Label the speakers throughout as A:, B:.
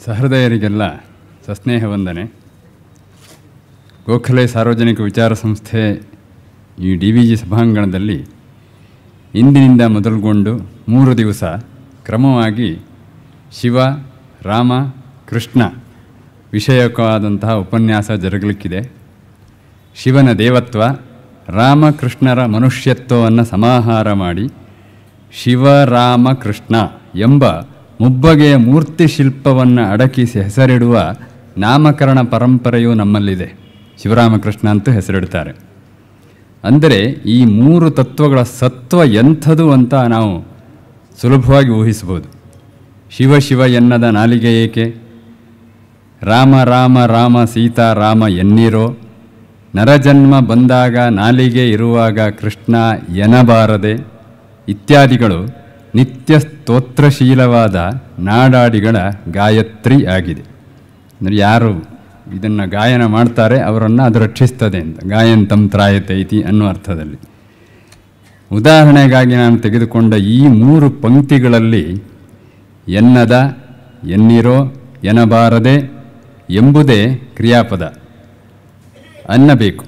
A: ಸಹೃದಯರಿಗೆಲ್ಲ ಸಸ್ನೇಹ ವಂದನೆ. ಗೋಖಲೆ ಸಾರ್ವಜನಿಕ ವಿಚಾರ ಸಂಸ್ಥೆ ಈ DVG ಸಭಾಂಗಣದಲ್ಲಿ ಇಂದಿನಿಂದ ಮೊದಲುಗೊಂಡು 3 ದಿವಸ ಕ್ರಮವಾಗಿ ಶಿವ, ರಾಮ, ಕೃಷ್ಣ ವಿಷಯಕವಾದಂತಹ ಉಪನ್ಯಾಸ ಜರುಗಲಿಕ್ಕಿದೆ. ಶಿವನ ದೇವತ್ವ, ರಾಮಕೃಷ್ಣರ ಮನುಷ್ಯತ್ವವನ್ನು ಸಮಾಹಾರ ಮಾಡಿ ಶಿವರಾಮಕೃಷ್ಣ ಎಂಬ ಮುಬ್ಬಗೆಯ ಮೂರ್ತಿ ಶಿಲ್ಪವನ್ನು ಅಡಕಿಸಿ ಹೆಸರಿಡುವ ನಾಮಕರಣ ಪರಂಪರೆಯೂ ನಮ್ಮಲ್ಲಿದೆ. ಶಿವರಾಮಕೃಷ್ಣ ಅಂತೂ ಹೆಸರಿಡ್ತಾರೆ. ಅಂದರೆ ಈ 3 ತತ್ವಗಳ ಸತ್ವ ಎಂಥದು ಅಂತ ನಾವು ಸುಲಭವಾಗಿ ಊಹಿಸಬಹುದು. ಶಿವ ಶಿವ ಎನ್ನದ ನಾಲಿಗೆ ಏಕೆ, ರಾಮ ರಾಮ ರಾಮ ಸೀತಾ ರಾಮ ಎನ್ನಿರೋ, ನರಜನ್ಮ ಬಂದಾಗ ನಾಲಿಗೆ ಇರುವಾಗ ಕೃಷ್ಣ ಎನಬಾರದೆ ಇತ್ಯಾದಿಗಳು ನಿತ್ಯ ಸ್ತೋತ್ರಶೀಲವಾದ ನಾಡಾಡಿಗಳ ಗಾಯತ್ರಿ ಆಗಿದೆ. ಅಂದರೆ ಯಾರು ಇದನ್ನು ಗಾಯನ ಮಾಡ್ತಾರೆ ಅವರನ್ನು ಅದು ರಕ್ಷಿಸ್ತದೆ ಅಂತ, ಗಾಯಂತಂ ತ್ರಾಯತೆ ಇತಿ ಅನ್ನೋ ಅರ್ಥದಲ್ಲಿ. ಉದಾಹರಣೆಗಾಗಿ ನಾನು ತೆಗೆದುಕೊಂಡ ಈ 3 ಪಂಕ್ತಿಗಳಲ್ಲಿ ಎನ್ನದ, ಎನ್ನಿರೋ, ಎನಬಾರದೆ ಎಂಬುದೇ ಕ್ರಿಯಾಪದ. ಅನ್ನಬೇಕು,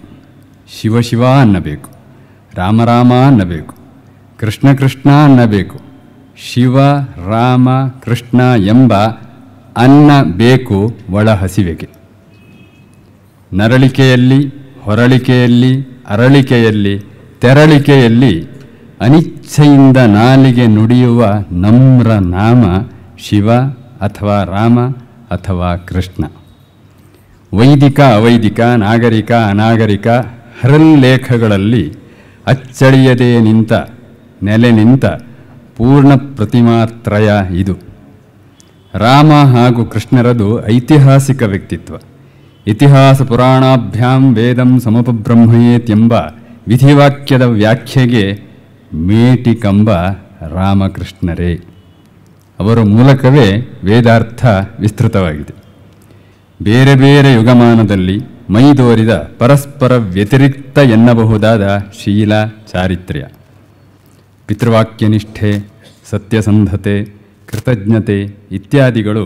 A: ಶಿವ ಶಿವ ಅನ್ನಬೇಕು, ರಾಮ ರಾಮ ಅನ್ನಬೇಕು, ಕೃಷ್ಣ ಕೃಷ್ಣ ಅನ್ನಬೇಕು. ಶಿವ ರಾಮ ಕೃಷ್ಣ ಎಂಬ ಅನ್ನ ಬೇಕು ಒಳ ಹಸಿವೆಗೆ. ನರಳಿಕೆಯಲ್ಲಿ, ಹೊರಳಿಕೆಯಲ್ಲಿ, ಅರಳಿಕೆಯಲ್ಲಿ, ತೆರಳಿಕೆಯಲ್ಲಿ ಅನಿಚ್ಛೆಯಿಂದ ನಾಲಿಗೆ ನುಡಿಯುವ ನಮ್ರ ನಾಮ ಶಿವ ಅಥವಾ ರಾಮ ಅಥವಾ ಕೃಷ್ಣ. ವೈದಿಕ ಅವೈದಿಕ, ನಾಗರಿಕ ಅನಾಗರಿಕ ಹರಲ್ಲೇಖಗಳಲ್ಲಿ ಅಚ್ಚಳಿಯದೆ ನಿಂತ ನೆಲೆ ನಿಂತ ಪೂರ್ಣ ಪ್ರತಿಮಾತ್ರಯ ಇದು. ರಾಮ ಹಾಗೂ ಕೃಷ್ಣರದು ಐತಿಹಾಸಿಕ ವ್ಯಕ್ತಿತ್ವ. ಇತಿಹಾಸ ಪುರಾಣಾಭ್ಯಾಂ ವೇದಂ ಸಮುಪಬ್ರಹ್ಮಯೇತ್ ಎಂಬ ವಿಧಿವಾಕ್ಯದ ವ್ಯಾಖ್ಯೆಗೆ ಮೇಟಿಕಂಬ ರಾಮಕೃಷ್ಣರೇ. ಅವರ ಮೂಲಕವೇ ವೇದಾರ್ಥ ವಿಸ್ತೃತವಾಗಿದೆ. ಬೇರೆ ಬೇರೆ ಯುಗಮಾನದಲ್ಲಿ ಮೈದೋರಿದ ಪರಸ್ಪರ ವ್ಯತಿರಿಕ್ತ ಎನ್ನಬಹುದಾದ ಶೀಲ ಚಾರಿತ್ರ್ಯ, ಪಿತೃವಾಕ್ಯನಿಷ್ಠೆ, ಸತ್ಯಸಂಧತೆ, ಕೃತಜ್ಞತೆ ಇತ್ಯಾದಿಗಳು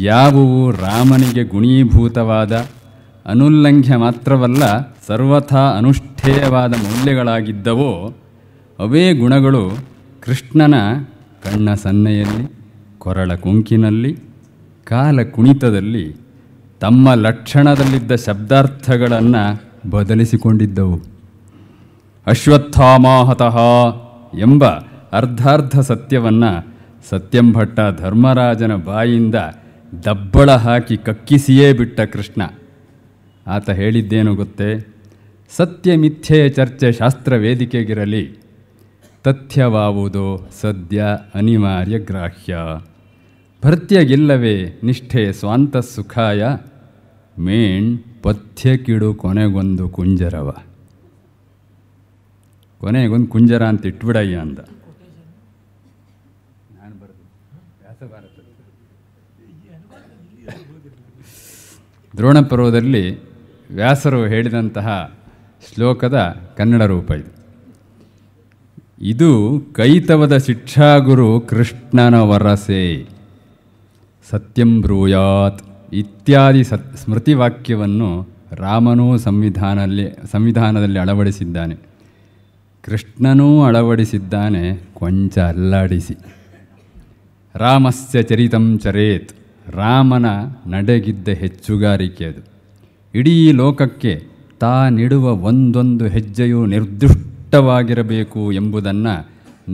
A: ಯಾವುವು ರಾಮನಿಗೆ ಗುಣೀಭೂತವಾದ ಅನುಲ್ಲಂಘ್ಯ ಮಾತ್ರವಲ್ಲ ಸರ್ವಥಾ ಅನುಷ್ಠೇಯವಾದ ಮೌಲ್ಯಗಳಾಗಿದ್ದವೋ ಅವೇ ಗುಣಗಳು ಕೃಷ್ಣನ ಕಣ್ಣ ಸನ್ನೆಯಲ್ಲಿ, ಕೊರಳ ಕುಂಕಿನಲ್ಲಿ, ಕಾಲ ಕುಣಿತದಲ್ಲಿ ತಮ್ಮ ಲಕ್ಷಣದಲ್ಲಿದ್ದ ಶಬ್ದಾರ್ಥಗಳನ್ನು ಬದಲಿಸಿಕೊಂಡಿದ್ದವು. ಅಶ್ವತ್ಥಾಮಾಹತಃ ಎಂಬ ಅರ್ಧಾರ್ಧ ಸತ್ಯವನ್ನು ಸತ್ಯಂಭಟ್ಟ ಧರ್ಮರಾಜನ ಬಾಯಿಂದ ದಬ್ಬಳ ಹಾಕಿ ಕಕ್ಕಿಸಿಯೇ ಬಿಟ್ಟ ಕೃಷ್ಣ. ಆತ ಹೇಳಿದ್ದೇನು ಗೊತ್ತೇ? ಸತ್ಯ ಮಿಥ್ಯೆಯ ಚರ್ಚೆ ಶಾಸ್ತ್ರ ವೇದಿಕೆಗಿರಲಿ, ತಥ್ಯವಾವುದೋ ಸದ್ಯ ಅನಿವಾರ್ಯ ಗ್ರಾಹ್ಯ. ಭರ್ತ್ಯಗಿಲ್ಲವೇ ನಿಷ್ಠೆ ಸ್ವಾಂತ ಸುಖಾಯ, ಮೇಣ್ ಪಥ್ಯ ಕಿಡು ಕೊನೆಗೊಂದು ಕುಂಜರವ. ಕೊನೆಗೊಂದು ಕುಂಜರ ಅಂತ ಇಟ್ಬಿಡಯ್ಯ ಅಂದ. ದ್ರೋಣ ಪರ್ವದಲ್ಲಿ ವ್ಯಾಸರು ಹೇಳಿದಂತಹ ಶ್ಲೋಕದ ಕನ್ನಡ ರೂಪ ಇದು. ಇದು ಕೈತವದ ಶಿಕ್ಷಾಗುರು ಕೃಷ್ಣನ ವರಸೆ, ಸತ್ಯಂ ಬ್ರೂಯಾತ್ ಇತ್ಯಾದಿ ಸ್ಮೃತಿವಾಕ್ಯವನ್ನು ರಾಮನೂ ಸಂವಿಧಾನದಲ್ಲಿ ಅಳವಡಿಸಿದ್ದಾನೆ. ಕೃಷ್ಣನೂ ಅಳವಡಿಸಿದ್ದಾನೆ, ಕೊಂಚ ಅಲ್ಲಾಡಿಸಿ. ರಾಮಸ್ಯ ಚರಿತಂ ಚರೇತ್, ರಾಮನ ನಡೆಗಿದ್ದ ಹೆಚ್ಚುಗಾರಿಕೆ ಅದು. ಇಡೀ ಲೋಕಕ್ಕೆ ತಾನಿಡುವ ಒಂದೊಂದು ಹೆಜ್ಜೆಯೂ ನಿರ್ದಿಷ್ಟವಾಗಿರಬೇಕು ಎಂಬುದನ್ನು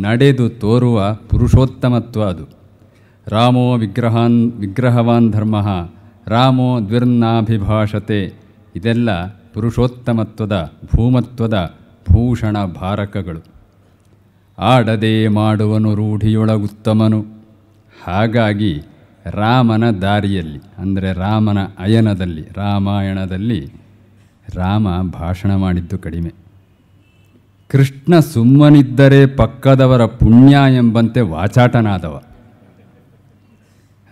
A: ನಡೆದು ತೋರುವ ಪುರುಷೋತ್ತಮತ್ವ ಅದು. ರಾಮೋ ವಿಗ್ರಹವಾನ್ ಧರ್ಮ, ರಾಮೋ ದ್ವಿರ್ನಾಭಿಭಾಷತೆ ಇದೆಲ್ಲ ಪುರುಷೋತ್ತಮತ್ವದ ಭೂಮತ್ವದ ಭೂಷಣ ಭಾರಕಗಳು. ಆಡದೆ ಮಾಡುವನು ರೂಢಿಯೊಳಗುತ್ತಮನು. ಹಾಗಾಗಿ ರಾಮನ ದಾರಿಯಲ್ಲಿ, ಅಂದರೆ ರಾಮನ ಅಯನದಲ್ಲಿ, ರಾಮಾಯಣದಲ್ಲಿ ರಾಮ ಭಾಷಣ ಮಾಡಿದ್ದು ಕಡಿಮೆ. ಕೃಷ್ಣ ಸುಮ್ಮನಿದ್ದರೆ ಪಕ್ಕದವರ ಪುಣ್ಯ ಎಂಬಂತೆ ವಾಚಾಟನಾದವ.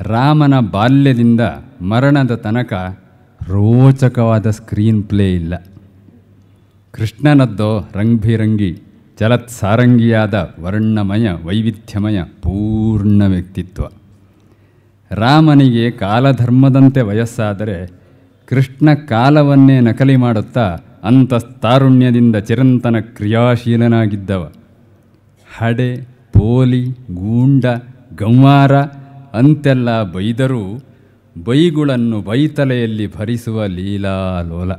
A: ರಾಮನ ಬಾಲ್ಯದಿಂದ ಮರಣದ ತನಕ ರೋಚಕವಾದ ಸ್ಕ್ರೀನ್ ಪ್ಲೇ ಇಲ್ಲ. ಕೃಷ್ಣನದ್ದೋ ರಂಗ್ಬಿರಂಗಿ ಜಲತ್ಸಾರಂಗಿಯಾದ ವರ್ಣಮಯ ವೈವಿಧ್ಯಮಯ ಪೂರ್ಣ ವ್ಯಕ್ತಿತ್ವ. ರಾಮನಿಗೆ ಕಾಲಧರ್ಮದಂತೆ ವಯಸ್ಸಾದರೆ ಕೃಷ್ಣ ಕಾಲವನ್ನೇ ನಕಲಿ ಮಾಡುತ್ತಾ ಅಂತಸ್ತಾರುಣ್ಯದಿಂದ ಚಿರಂತನ ಕ್ರಿಯಾಶೀಲನಾಗಿದ್ದವ. ಹಡೆ, ಪೋಲಿ, ಗೂಂಡ, ಗಂವಾರ ಅಂತೆಲ್ಲ ಬೈದರೂ ಬೈಗುಳನ್ನು ಬೈತಲೆಯಲ್ಲಿ ಭರಿಸುವ ಲೀಲಾಲೋಲ.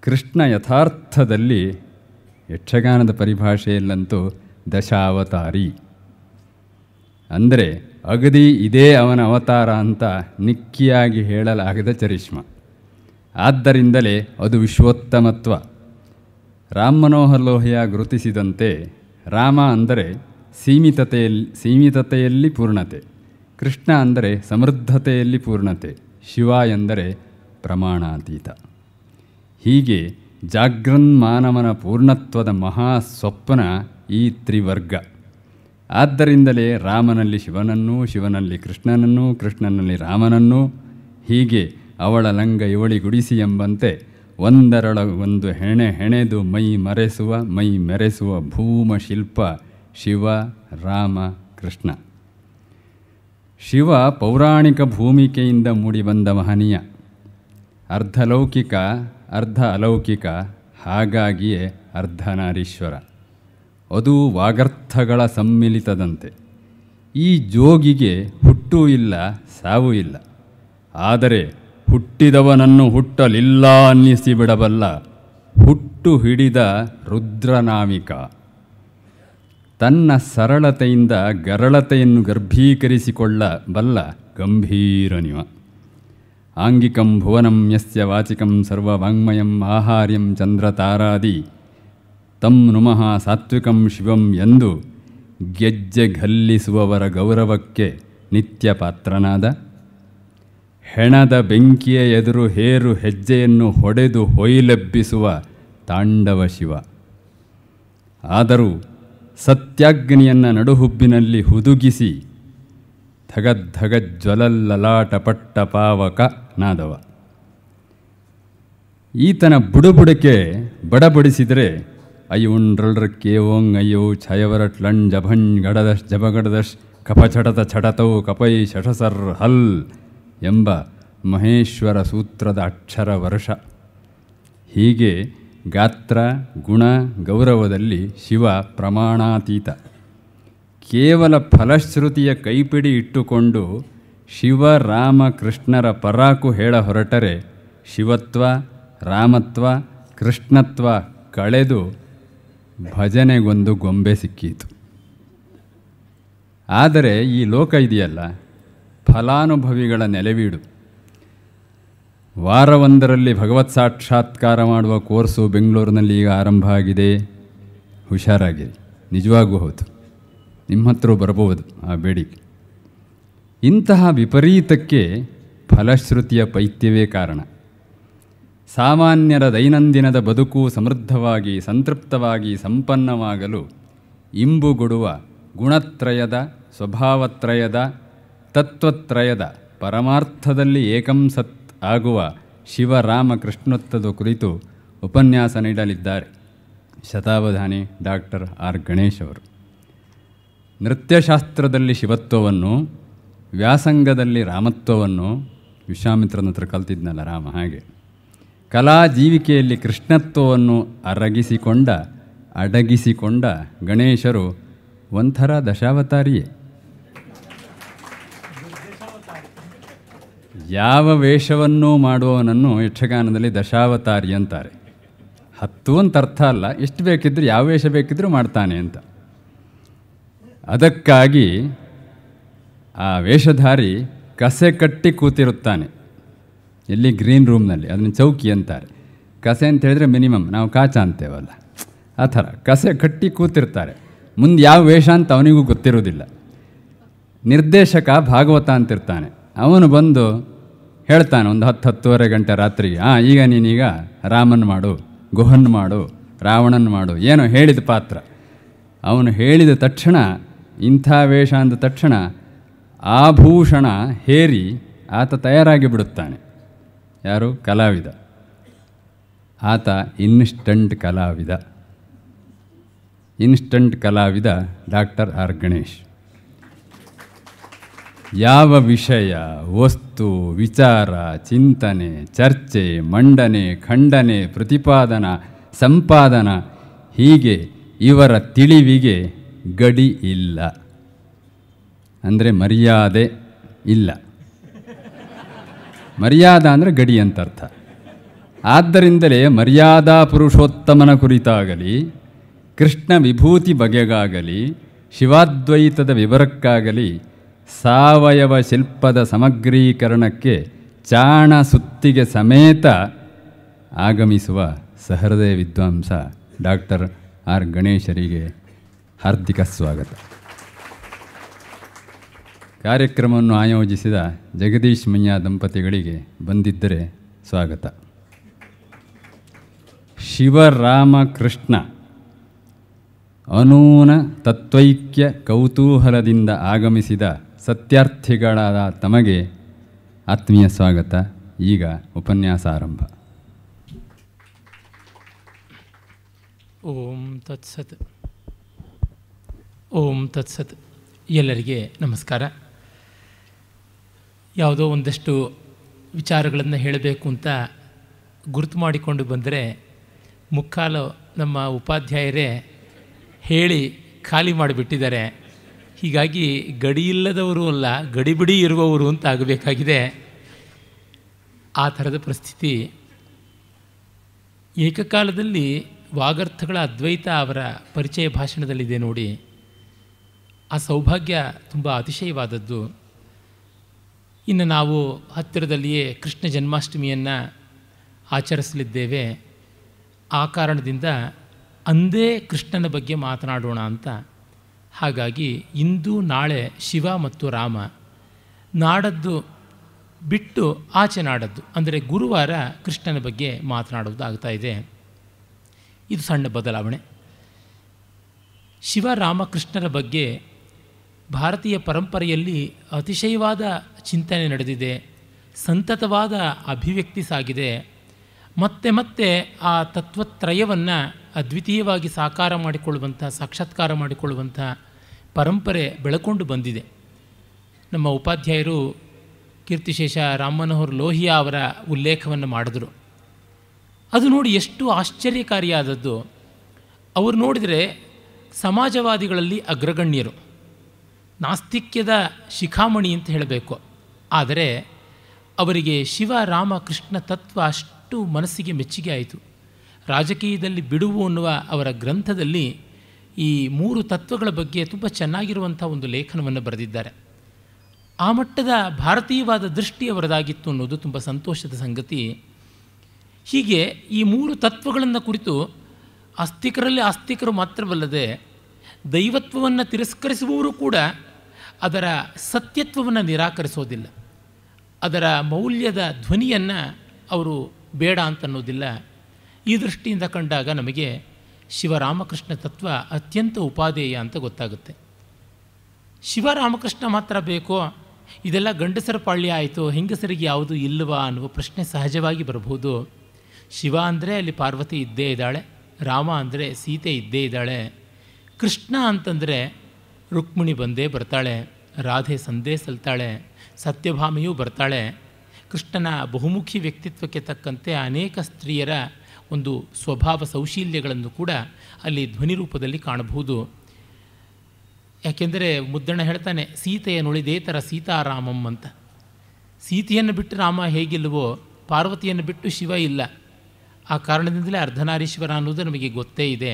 A: ಕೃಷ್ಣ ಯಥಾರ್ಥದಲ್ಲಿ ಯಕ್ಷಗಾನದ ಪರಿಭಾಷೆಯಲ್ಲಂತೂ ದಶಾವತಾರಿ. ಅಂದರೆ ಅಗದಿ ಇದೇ ಅವನ ಅವತಾರ ಅಂತ ನಿಕ್ಕಿಯಾಗಿ ಹೇಳಲಾಗದ ಚರಿಷ್ಮ. ಆದ್ದರಿಂದಲೇ ಅದು ವಿಶ್ವೋತ್ತಮತ್ವ. ರಾಮ್ ಮನೋಹರ್ ಲೋಹಿಯಾ ಗುರುತಿಸಿದಂತೆ ರಾಮ ಅಂದರೆ ಸೀಮಿತತೆಯಲ್ಲಿ ಪೂರ್ಣತೆ, ಕೃಷ್ಣ ಅಂದರೆ ಸಮೃದ್ಧತೆಯಲ್ಲಿ ಪೂರ್ಣತೆ, ಶಿವ ಎಂದರೆ ಪ್ರಮಾಣಾತೀತ. ಹೀಗೆ ಜಾಗೃನ್ಮಾನವನ ಪೂರ್ಣತ್ವದ ಮಹಾಸ್ವಪ್ನ ಈ ತ್ರಿವರ್ಗ. ಆದ್ದರಿಂದಲೇ ರಾಮನಲ್ಲಿ ಶಿವನನ್ನೂ, ಶಿವನಲ್ಲಿ ಕೃಷ್ಣನನ್ನೂ, ಕೃಷ್ಣನಲ್ಲಿ ರಾಮನನ್ನೂ, ಹೀಗೆ ಅವಳ ಲಂಗ ಇವಳಿಗುಡಿಸಿ ಎಂಬಂತೆ ಒಂದರೊಳಗೊಂದು ಹೆಣೆದು ಮೈ ಮೆರೆಸುವ ಭೂಮ ಶಿಲ್ಪ ಶಿವ, ರಾಮ, ಕೃಷ್ಣ. ಶಿವ ಪೌರಾಣಿಕ ಭೂಮಿಕೆಯಿಂದ ಮೂಡಿಬಂದ ಮಹನೀಯ, ಅರ್ಧಲೌಕಿಕ ಅರ್ಧ ಅಲೌಕಿಕ, ಹಾಗಾಗಿಯೇ ಅರ್ಧನಾರೀಶ್ವರ. ಅದು ವಾಗರ್ಥಗಳ ಸಮ್ಮಿಲಿತದಂತೆ. ಈ ಜೋಗಿಗೆ ಹುಟ್ಟೂ ಇಲ್ಲ, ಸಾವೂ ಇಲ್ಲ. ಆದರೆ ಹುಟ್ಟಿದವನನ್ನು ಹುಟ್ಟಲಿಲ್ಲ ಅನ್ನಿಸಿಬಿಡಬಲ್ಲ ಹುಟ್ಟು ಹಿಡಿದ ರುದ್ರನಾಮಿಕ. ತನ್ನ ಸರಳತೆಯಿಂದ ಗರಳತೆಯನ್ನು ಗರ್ಭೀಕರಿಸಿಕೊಳ್ಳಬಲ್ಲ ಗಂಭೀರನಿವ. ಆಂಗಿಕಂ ಭುವನಂ ಯಸ್ಯ ವಾಚಿಕಂ ಸರ್ವವಾಂಗ್ಮಯಂ ಆಹಾರ್ಯಂ ಚಂದ್ರತಾರಾದಿ ತಂ ನುಮಃ ಸಾತ್ವಿಕಂ ಶಿವಂ ಎಂದು ಗೆಜ್ಜೆ ಘಲ್ಲಿಸುವವರ ಗೌರವಕ್ಕೆ ನಿತ್ಯ ಪಾತ್ರನಾದ, ಹೆಣದ ಬೆಂಕಿಯ ಎದುರು ಹೇರು ಹೆಜ್ಜೆಯನ್ನು ಹೊಡೆದು ಹೊಯ್ಲೆಬ್ಬಿಸುವ ತಾಂಡವ ಶಿವ. ಆದರೂ ಸತ್ಯಾಗ್ನಿಯನ್ನು ನಡುಹುಬ್ಬಿನಲ್ಲಿ ಹುದುಗಿಸಿ ಧಗಜ್ವಲಲ್ಲಲಾಟಪಟ್ಟ ಪಾವಕ ನಾದವ. ಈತನ ಬುಡುಬುಡಕೆ ಬಡಬಡಿಸಿದರೆ ಅಯ್ಯುಂಡ್ರಳ್ರ ಕೇವೋಂಗ್ ಅಯ್ಯೋ ಛಯವರಟ್ಲಣ್ ಜಭಣ್ ಗಡದಶ್ ಜಬಗಡದಶ್ ಕಪಛಡತ ಛಡತೌ ಕಪೈ ಶಠಸರ್ ಹಲ್ ಎಂಬ ಮಹೇಶ್ವರ ಸೂತ್ರದ ಅಕ್ಷರ ವರ್ಷ. ಹೀಗೆ ಗಾತ್ರ, ಗುಣ, ಗೌರವದಲ್ಲಿ ಶಿವ ಪ್ರಮಾಣಾತೀತ. ಕೇವಲ ಫಲಶ್ರುತಿಯ ಕೈಪಿಡಿ ಇಟ್ಟುಕೊಂಡು ಶಿವ, ರಾಮ, ಕೃಷ್ಣರ ಪರಾಕು ಹೇಳ ಹೊರಟರೆ ಶಿವತ್ವ, ರಾಮತ್ವ, ಕೃಷ್ಣತ್ವ ಕಳೆದು ಭಜನೆಗೊಂದು ಗೊಂಬೆ ಸಿಕ್ಕೀತು. ಆದರೆ ಈ ಲೋಕ ಇದೆಯಲ್ಲ, ಫಲಾನುಭವಿಗಳ ನೆಲೆವೀಡು. ವಾರವೊಂದರಲ್ಲಿ ಭಗವತ್ ಸಾಕ್ಷಾತ್ಕಾರ ಮಾಡುವ ಕೋರ್ಸು ಬೆಂಗಳೂರಿನಲ್ಲಿ ಈಗ ಆರಂಭ ಆಗಿದೆ. ಹುಷಾರಾಗಿರಿ, ನಿಜವಾಗೂ ಹೌದು. ನಿಮ್ಮ ಹತ್ರ ಬರಬಹುದು ಆ ಬೇಡಿಕೆ. ಇಂತಹ ವಿಪರೀತಕ್ಕೆ ಫಲಶ್ರುತಿಯ ಪೈತ್ಯವೇ ಕಾರಣ. ಸಾಮಾನ್ಯರ ದೈನಂದಿನದ ಬದುಕು ಸಮೃದ್ಧವಾಗಿ, ಸಂತೃಪ್ತವಾಗಿ, ಸಂಪನ್ನವಾಗಲು ಇಂಬುಗೊಡುವ ಗುಣತ್ರಯದ, ಸ್ವಭಾವತ್ರಯದ, ತತ್ವತ್ರಯದ, ಪರಮಾರ್ಥದಲ್ಲಿ ಏಕಂಸತ್ ಆಗುವ ಶಿವರಾಮ ಕೃಷ್ಣೋತ್ತದ ಕುರಿತು ಉಪನ್ಯಾಸ ನೀಡಲಿದ್ದಾರೆ ಶತಾವಧಾನಿ ಡಾಕ್ಟರ್ ಆರ್ ಗಣೇಶ್ ಅವರು. ನೃತ್ಯಶಾಸ್ತ್ರದಲ್ಲಿ ಶಿವತ್ವವನ್ನು, ವ್ಯಾಸಂಗದಲ್ಲಿ ರಾಮತ್ವವನ್ನು, ವಿಶ್ವಾಮಿತ್ರನ ಹತ್ರ ಕಲ್ತಿದ್ನಲ್ಲ ರಾಮ, ಹಾಗೆ ಕಲಾ ಜೀವಿಕೆಯಲ್ಲಿ ಕೃಷ್ಣತ್ವವನ್ನು ಅಡಗಿಸಿಕೊಂಡ ಗಣೇಶರು ಒಂಥರ ದಶಾವತಾರಿಯೇ. ಯಾವ ವೇಷವನ್ನೂ ಮಾಡುವವನನ್ನು ಯಕ್ಷಗಾನದಲ್ಲಿ ದಶಾವತಾರಿ ಅಂತಾರೆ. 10 ಅಂತ ಅರ್ಥ ಅಲ್ಲ, ಎಷ್ಟು ಬೇಕಿದ್ದರೂ ಯಾವ ವೇಷ ಬೇಕಿದ್ರೂ ಮಾಡ್ತಾನೆ ಅಂತ. ಅದಕ್ಕಾಗಿ ಆ ವೇಷಧಾರಿ ಕಸೆ ಕಟ್ಟಿ ಕೂತಿರುತ್ತಾನೆ. ಎಲ್ಲಿ? ಗ್ರೀನ್ ರೂಮ್ನಲ್ಲಿ. ಅದನ್ನು ಚೌಕಿ ಅಂತಾರೆ. ಕಸೆ ಅಂತ ಹೇಳಿದ್ರೆ ಮಿನಿಮಮ್ ನಾವು ಕಾಚ ಅಂತೇವಲ್ಲ, ಆ ಥರ ಕಸೆ ಕಟ್ಟಿ ಕೂತಿರ್ತಾರೆ. ಮುಂದೆ ಯಾವ ವೇಷ ಅಂತ ಅವನಿಗೂ ಗೊತ್ತಿರೋದಿಲ್ಲ. ನಿರ್ದೇಶಕ ಭಾಗವತ ಅಂತಿರ್ತಾನೆ. ಅವನು ಬಂದು ಹೇಳ್ತಾನೆ ಒಂದು 10-10:30 ಗಂಟೆ ರಾತ್ರಿಗೆ, ಈಗ ನೀನೀಗ ರಾಮನ್ ಮಾಡು, ಗುಹನ್ ಮಾಡು, ರಾವಣನ್ ಮಾಡು, ಏನೋ ಹೇಳಿದ ಪಾತ್ರ. ಅವನು ಹೇಳಿದ ತಕ್ಷಣ, ಇಂಥ ವೇಷ ಅಂದ ತಕ್ಷಣ ಆಭೂಷಣ ಹೇರಿ ಆತ ತಯಾರಾಗಿ ಬಿಡುತ್ತಾನೆ. ಯಾರು? ಕಲಾವಿದ. ಆತ ಇನ್ಸ್ಟಂಟ್ ಕಲಾವಿದ ಡಾಕ್ಟರ್ ಆರ್ ಗಣೇಶ್. ಯಾವ ವಿಷಯ, ವಸ್ತು, ವಿಚಾರ, ಚಿಂತನೆ, ಚರ್ಚೆ, ಮಂಡನೆ, ಖಂಡನೆ, ಪ್ರತಿಪಾದನಾ, ಸಂಪಾದನಾ ಹೀಗೆ ಇವರ ತಿಳಿವಿಗೆ ಗಡಿ ಇಲ್ಲ. ಅಂದರೆ ಮರ್ಯಾದೆ ಇಲ್ಲ. ಮರ್ಯಾದ ಅಂದರೆ ಗಡಿ ಅಂತ ಅರ್ಥ. ಆದ್ದರಿಂದಲೇ ಮರ್ಯಾದಾ ಪುರುಷೋತ್ತಮನ ಕುರಿತಾಗಲಿ, ಕೃಷ್ಣ ವಿಭೂತಿ ಬಗೆಗಾಗಲಿ, ಶಿವಾದ್ವೈತದ ವಿವರಕ್ಕಾಗಲಿ, ಸಾವಯವ ಶಿಲ್ಪದ ಸಮಗ್ರೀಕರಣಕ್ಕೆ ಚಾಣ ಸುತ್ತಿಗೆ ಸಮೇತ ಆಗಮಿಸುವ ಸಹೃದಯ ವಿದ್ವಾಂಸ ಡಾಕ್ಟರ್ ಆರ್ ಗಣೇಶರಿಗೆ ಹಾರ್ದಿಕ ಸ್ವಾಗತ. ಕಾರ್ಯಕ್ರಮವನ್ನು ಆಯೋಜಿಸಿದ ಜಗದೀಶ್ ಮಯ್ಯ ದಂಪತಿಗಳಿಗೆ ಬಂದಿದ್ದರೆ ಸ್ವಾಗತ. ಶಿವರಾಮಕೃಷ್ಣ ಅನೂನ ತತ್ವೈಕ್ಯ ಕೌತೂಹಲದಿಂದ ಆಗಮಿಸಿದ ಸತ್ಯಾರ್ಥಿಗಳಾದ ತಮಗೆ ಆತ್ಮೀಯ ಸ್ವಾಗತ. ಈಗ ಉಪನ್ಯಾಸ ಆರಂಭ.
B: ಓಂ ತತ್ಸತ್. ಓಂ ತತ್ಸತ್. ಎಲ್ಲರಿಗೆ ನಮಸ್ಕಾರ. ಯಾವುದೋ ಒಂದಷ್ಟು ವಿಚಾರಗಳನ್ನು ಹೇಳಬೇಕು ಅಂತ ಗುರುತು ಮಾಡಿಕೊಂಡು ಬಂದರೆ ಮುಕ್ಕಾಲು ನಮ್ಮ ಉಪಾಧ್ಯಾಯರೇ ಹೇಳಿ ಖಾಲಿ ಮಾಡಿಬಿಟ್ಟಿದ್ದಾರೆ. ಹೀಗಾಗಿ ಗಡಿಯಿಲ್ಲದವರು ಅಲ್ಲ, ಗಡಿಬಿಡಿ ಇರುವವರು ಅಂತ ಆಗಬೇಕಾಗಿದೆ. ಆ ಥರದ ಪರಿಸ್ಥಿತಿ. ಏಕಕಾಲದಲ್ಲಿ ವಾಗರ್ಥಗಳ ಅದ್ವೈತ ಅವರ ಪರಿಚಯ ಭಾಷಣದಲ್ಲಿದೆ ನೋಡಿ. ಆ ಸೌಭಾಗ್ಯ ತುಂಬ ಅತಿಶಯವಾದದ್ದು. ಇನ್ನು ನಾವು ಹತ್ತಿರದಲ್ಲಿಯೇ ಕೃಷ್ಣ ಜನ್ಮಾಷ್ಟಮಿಯನ್ನು ಆಚರಿಸಲಿದ್ದೇವೆ. ಆ ಕಾರಣದಿಂದ ಅಂದೇ ಕೃಷ್ಣನ ಬಗ್ಗೆ ಮಾತನಾಡೋಣ ಅಂತ. ಹಾಗಾಗಿ ಇಂದು ನಾಳೆ ಶಿವ ಮತ್ತು ರಾಮ, ನಾಡದ್ದು ಬಿಟ್ಟು ಆಚೆ ನಾಡದ್ದು ಅಂದರೆ ಗುರುವಾರ ಕೃಷ್ಣನ ಬಗ್ಗೆ ಮಾತನಾಡುವುದು ಆಗ್ತಾಯಿದೆ. ಇದು ಸಣ್ಣ ಬದಲಾವಣೆ. ಶಿವರಾಮಕೃಷ್ಣರ ಬಗ್ಗೆ ಭಾರತೀಯ ಪರಂಪರೆಯಲ್ಲಿ ಅತಿಶಯವಾದ ಚಿಂತನೆ ನಡೆದಿದೆ, ಸಂತತವಾದ ಅಭಿವ್ಯಕ್ತಿ ಸಾಗಿದೆ. ಮತ್ತೆ ಮತ್ತೆ ಆ ತತ್ವತ್ರಯವನ್ನು ಅದ್ವಿತೀಯವಾಗಿ ಸಾಕಾರ ಮಾಡಿಕೊಳ್ಳುವಂಥ, ಸಾಕ್ಷಾತ್ಕಾರ ಮಾಡಿಕೊಳ್ಳುವಂಥ ಪರಂಪರೆ ಬೆಳಕೊಂಡು ಬಂದಿದೆ. ನಮ್ಮ ಉಪಾಧ್ಯಾಯರು ಕೀರ್ತಿಶೇಷ ರಾಮಮನೋಹರ್ ಲೋಹಿಯಾ ಅವರ ಉಲ್ಲೇಖವನ್ನು ಮಾಡಿದ್ರು. ಅದು ನೋಡಿ ಎಷ್ಟು ಆಶ್ಚರ್ಯಕಾರಿಯಾದದ್ದು. ಅವರು ನೋಡಿದರೆ ಸಮಾಜವಾದಿಗಳಲ್ಲಿ ಅಗ್ರಗಣ್ಯರು, ನಾಸ್ತಿಕ್ಯದ ಶಿಖಾಮಣಿ ಅಂತ ಹೇಳಬೇಕು. ಆದರೆ ಅವರಿಗೆ ಶಿವ ರಾಮ ಕೃಷ್ಣ ತತ್ವ ಅಷ್ಟು ಮನಸ್ಸಿಗೆ ಮೆಚ್ಚುಗೆ ಆಯಿತು. ರಾಜಕೀಯದಲ್ಲಿ ಬಿಡುವು ಅನ್ನುವ ಅವರ ಗ್ರಂಥದಲ್ಲಿ ಈ 3 ತತ್ವಗಳ ಬಗ್ಗೆ ತುಂಬ ಚೆನ್ನಾಗಿರುವಂಥ ಒಂದು ಲೇಖನವನ್ನು ಬರೆದಿದ್ದಾರೆ. ಆ ಮಟ್ಟದ ಭಾರತೀಯವಾದ ದೃಷ್ಟಿ ಅವರದಾಗಿತ್ತು ಅನ್ನೋದು ತುಂಬ ಸಂತೋಷದ ಸಂಗತಿ. ಹೀಗೆ ಈ 3 ತತ್ವಗಳನ್ನು ಕುರಿತು ಆಸ್ತಿಕರಲ್ಲಿ ಆಸ್ತಿಕರು ಮಾತ್ರವಲ್ಲದೆ ದೈವತ್ವವನ್ನು ತಿರಸ್ಕರಿಸುವವರು ಕೂಡ ಅದರ ಸತ್ಯತ್ವವನ್ನು ನಿರಾಕರಿಸೋದಿಲ್ಲ, ಅದರ ಮೌಲ್ಯದ ಧ್ವನಿಯನ್ನು ಅವರು ಬೇಡ ಅಂತನ್ನೋದಿಲ್ಲ. ಈ ದೃಷ್ಟಿಯಿಂದ ಕಂಡಾಗ ನಮಗೆ ಶಿವರಾಮಕೃಷ್ಣ ತತ್ವ ಅತ್ಯಂತ ಉಪಾದೇಯ ಅಂತ ಗೊತ್ತಾಗುತ್ತೆ. ಶಿವರಾಮಕೃಷ್ಣ ಮಾತ್ರ ಬೇಕೋ, ಇದೆಲ್ಲ ಗಂಡಸರ ಪಾಳ್ಯ ಆಯಿತು, ಹೆಂಗಸರಿಗೆ ಯಾವುದು ಇಲ್ಲವಾ ಅನ್ನುವ ಪ್ರಶ್ನೆ ಸಹಜವಾಗಿ ಬರಬಹುದು. ಶಿವ ಅಂದರೆ ಅಲ್ಲಿ ಪಾರ್ವತಿ ಇದ್ದೇ ಇದ್ದಾಳೆ, ರಾಮ ಅಂದರೆ ಸೀತೆ ಇದ್ದೇ ಇದ್ದಾಳೆ, ಕೃಷ್ಣ ಅಂತಂದರೆ ರುಕ್ಮಿಣಿ ಬಂದೇ ಬರ್ತಾಳೆ, ರಾಧೆ ಸಂದೇ ಸಲ್ತಾಳೆ, ಸತ್ಯಭಾಮೆಯೂ ಬರ್ತಾಳೆ. ಕೃಷ್ಣನ ಬಹುಮುಖಿ ವ್ಯಕ್ತಿತ್ವಕ್ಕೆ ತಕ್ಕಂತೆ ಅನೇಕ ಸ್ತ್ರೀಯರ ಒಂದು ಸ್ವಭಾವ ಸೌಶೀಲ್ಯಗಳನ್ನು ಕೂಡ ಅಲ್ಲಿ ಧ್ವನಿ ರೂಪದಲ್ಲಿ ಕಾಣಬಹುದು. ಯಾಕೆಂದರೆ ಮುದ್ದಣ್ಣ ಹೇಳ್ತಾನೆ, ಸೀತೆಯ ನುಳಿದೇತರ ಸೀತಾರಾಮಂ ಅಂತ. ಸೀತೆಯನ್ನು ಬಿಟ್ಟು ರಾಮ ಹೇಗಿಲ್ವೋ ಪಾರ್ವತಿಯನ್ನು ಬಿಟ್ಟು ಶಿವ ಇಲ್ಲ. ಆ ಕಾರಣದಿಂದಲೇ ಅರ್ಧನಾರೀಶ್ವರ ಅನ್ನೋದು ನಮಗೆ ಗೊತ್ತೇ ಇದೆ.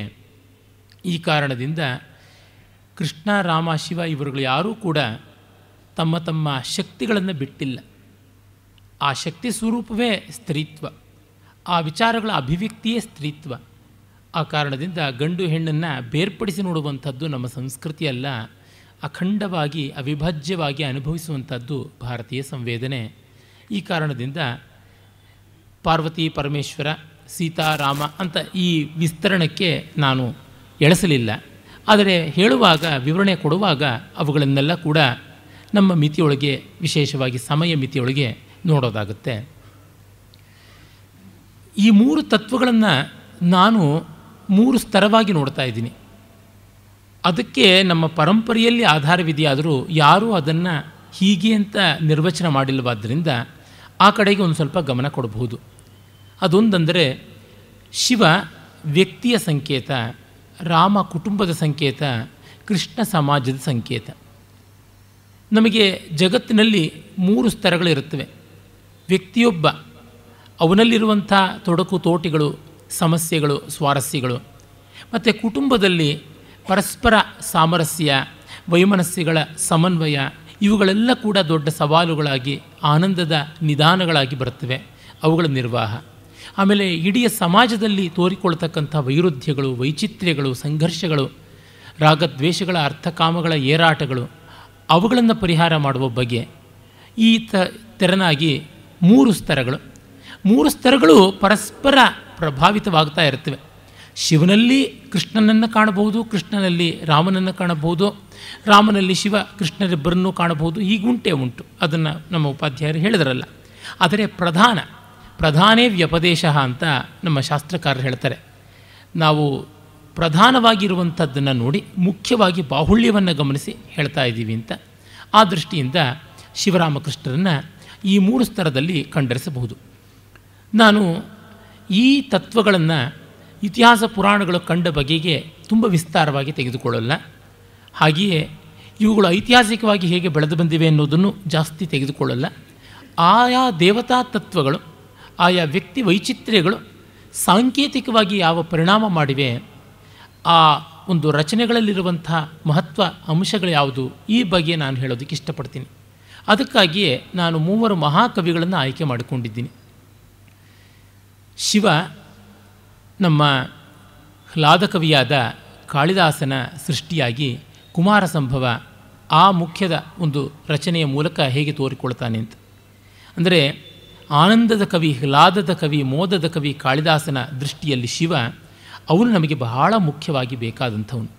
B: ಈ ಕಾರಣದಿಂದ ಕೃಷ್ಣ ರಾಮ ಶಿವ ಇವರುಗಳು ಯಾರೂ ಕೂಡ ತಮ್ಮ ತಮ್ಮ ಶಕ್ತಿಗಳನ್ನು ಬಿಟ್ಟಿಲ್ಲ. ಆ ಶಕ್ತಿ ಸ್ವರೂಪವೇ ಸ್ತ್ರೀತ್ವ, ಆ ವಿಚಾರಗಳ ಅಭಿವ್ಯಕ್ತಿಯೇ ಸ್ತ್ರೀತ್ವ. ಆ ಕಾರಣದಿಂದ ಗಂಡು ಹೆಣ್ಣನ್ನು ಬೇರ್ಪಡಿಸಿ ನೋಡುವಂಥದ್ದು ನಮ್ಮ ಸಂಸ್ಕೃತಿ ಅಲ್ಲ, ಅಖಂಡವಾಗಿ ಅವಿಭಾಜ್ಯವಾಗಿ ಅನುಭವಿಸುವಂಥದ್ದು ಭಾರತೀಯ ಸಂವೇದನೆ. ಈ ಕಾರಣದಿಂದ ಪಾರ್ವತಿ ಪರಮೇಶ್ವರ ಸೀತಾರಾಮ ಅಂತ ಈ ವಿಸ್ತರಣಕ್ಕೆ ನಾನು ಎಳೆಸಲಿಲ್ಲ. ಆದರೆ ಹೇಳುವಾಗ, ವಿವರಣೆ ಕೊಡುವಾಗ ಅವುಗಳನ್ನೆಲ್ಲ ಕೂಡ ನಮ್ಮ ಮಿತಿಯೊಳಗೆ, ವಿಶೇಷವಾಗಿ ಸಮಯ ಮಿತಿಯೊಳಗೆ ನೋಡೋದಾಗುತ್ತೆ. ಈ 3 ತತ್ವಗಳನ್ನು ನಾನು 3 ಸ್ತರವಾಗಿ ನೋಡ್ತಾ ಇದ್ದೀನಿ. ಅದಕ್ಕೆ ನಮ್ಮ ಪರಂಪರೆಯಲ್ಲಿ ಆಧಾರವಿದೆಯಾದರೂ ಯಾರೂ ಅದನ್ನು ಹೀಗೆ ಅಂತ ನಿರ್ವಚನ ಮಾಡಿಲ್ಲವಾದ್ದರಿಂದ ಆ ಕಡೆಗೆ ಒಂದು ಸ್ವಲ್ಪ ಗಮನ ಕೊಡಬಹುದು. ಅದೊಂದಂದರೆ ಶಿವ ವ್ಯಕ್ತಿಯ ಸಂಕೇತ, ರಾಮ ಕುಟುಂಬದ ಸಂಕೇತ, ಕೃಷ್ಣ ಸಮಾಜದ ಸಂಕೇತ. ನಮಗೆ ಜಗತ್ತಿನಲ್ಲಿ 3 ಸ್ತರಗಳಿರುತ್ತವೆ. ವ್ಯಕ್ತಿಯೊಬ್ಬ, ಅವನಲ್ಲಿರುವಂಥ ತೊಡಕು ತೋಟಿಗಳು, ಸಮಸ್ಯೆಗಳು, ಸ್ವಾರಸ್ಯಗಳು, ಮತ್ತು ಕುಟುಂಬದಲ್ಲಿ ಪರಸ್ಪರ ಸಾಮರಸ್ಯ, ವೈಮನಸ್ಯಗಳ ಸಮನ್ವಯ, ಇವುಗಳೆಲ್ಲ ಕೂಡ ದೊಡ್ಡ ಸವಾಲುಗಳಾಗಿ ಆನಂದದ ನಿಧಾನಗಳಾಗಿ ಬರುತ್ತವೆ, ಅವುಗಳ ನಿರ್ವಾಹ. ಆಮೇಲೆ ಇಡೀ ಸಮಾಜದಲ್ಲಿ ತೋರಿಕೊಳ್ತಕ್ಕಂಥ ವೈರುಧ್ಯಗಳು, ವೈಚಿತ್ರ್ಯಗಳು, ಸಂಘರ್ಷಗಳು, ರಾಗದ್ವೇಷಗಳ, ಅರ್ಥಕಾಮಗಳ ಏರಾಟಗಳು, ಅವುಗಳನ್ನು ಪರಿಹಾರ ಮಾಡುವ ಬಗೆ. ಈ ತೆರನಾಗಿ 3 ಸ್ತರಗಳು. 3 ಸ್ತರಗಳು ಪರಸ್ಪರ ಪ್ರಭಾವಿತವಾಗ್ತಾ ಇರ್ತವೆ. ಶಿವನಲ್ಲಿ ಕೃಷ್ಣನನ್ನು ಕಾಣಬಹುದು, ಕೃಷ್ಣನಲ್ಲಿ ರಾಮನನ್ನು ಕಾಣಬಹುದು, ರಾಮನಲ್ಲಿ ಶಿವ ಕೃಷ್ಣರಿಬ್ಬರನ್ನೂ ಕಾಣಬಹುದು. ಹೀಗುಂಟೇ ಉಂಟು, ಅದನ್ನು ನಮ್ಮ ಉಪಾಧ್ಯಾಯರು ಹೇಳಿದರಲ್ಲ. ಆದರೆ ಪ್ರಧಾನೇ ವ್ಯಪದೇಶ ಅಂತ ನಮ್ಮ ಶಾಸ್ತ್ರಕಾರರು ಹೇಳ್ತಾರೆ. ನಾವು ಪ್ರಧಾನವಾಗಿರುವಂಥದ್ದನ್ನು ನೋಡಿ ಮುಖ್ಯವಾಗಿ ಬಾಹುಳ್ಯವನ್ನು ಗಮನಿಸಿ ಹೇಳ್ತಾ ಇದ್ದೀವಿ ಅಂತ. ಆ ದೃಷ್ಟಿಯಿಂದ ಶಿವರಾಮಕೃಷ್ಣರನ್ನು ಈ 3 ಸ್ತರದಲ್ಲಿ ಕಂಡರಿಸಬಹುದು. ನಾನು ಈ ತತ್ವಗಳನ್ನು ಇತಿಹಾಸ ಪುರಾಣಗಳು ಕಂಡ ಬಗೆಗೆ ತುಂಬ ವಿಸ್ತಾರವಾಗಿ ತೆಗೆದುಕೊಳ್ಳಲ್ಲ. ಹಾಗೆಯೇ ಇವುಗಳು ಐತಿಹಾಸಿಕವಾಗಿ ಹೇಗೆ ಬೆಳೆದು ಬಂದಿವೆ ಅನ್ನೋದನ್ನು ಜಾಸ್ತಿ ತೆಗೆದುಕೊಳ್ಳಲ್ಲ. ಆಯಾ ದೇವತಾ ತತ್ವಗಳು, ಆಯಾ ವ್ಯಕ್ತಿ ವೈಚಿತ್ರ್ಯಗಳು ಸಾಂಕೇತಿಕವಾಗಿ ಯಾವ ಪರಿಣಾಮ ಮಾಡಿವೆ, ಆ ಒಂದು ರಚನೆಗಳಲ್ಲಿರುವಂಥ ಮಹತ್ವ ಅಂಶಗಳು ಯಾವುದು, ಈ ಬಗ್ಗೆ ನಾನು ಹೇಳೋದಕ್ಕೆ ಇಷ್ಟಪಡ್ತೀನಿ. ಅದಕ್ಕಾಗಿಯೇ ನಾನು 3 ಮಹಾಕವಿಗಳನ್ನು ಆಯ್ಕೆ ಮಾಡಿಕೊಂಡಿದ್ದೀನಿ. ಶಿವ ನಮ್ಮ ಹ್ಲಾದಕವಿಯಾದ ಕಾಳಿದಾಸನ ಸೃಷ್ಟಿಯಾಗಿ ಕುಮಾರ ಸಂಭವ ಆ ಮುಖ್ಯದ ಒಂದು ರಚನೆಯ ಮೂಲಕ ಹೇಗೆ ತೋರಿಕೊಳ್ತಾನೆ ಅಂತ. ಅಂದರೆ ಆನಂದದ ಕವಿ, ಹ್ಲಾದದ ಕವಿ, ಮೋದದ ಕವಿ ಕಾಳಿದಾಸನ ದೃಷ್ಟಿಯಲ್ಲಿ ಶಿವ ಅವನು ನಮಗೆ ಬಹಳ ಮುಖ್ಯವಾಗಿ ಬೇಕಾದಂಥವನು.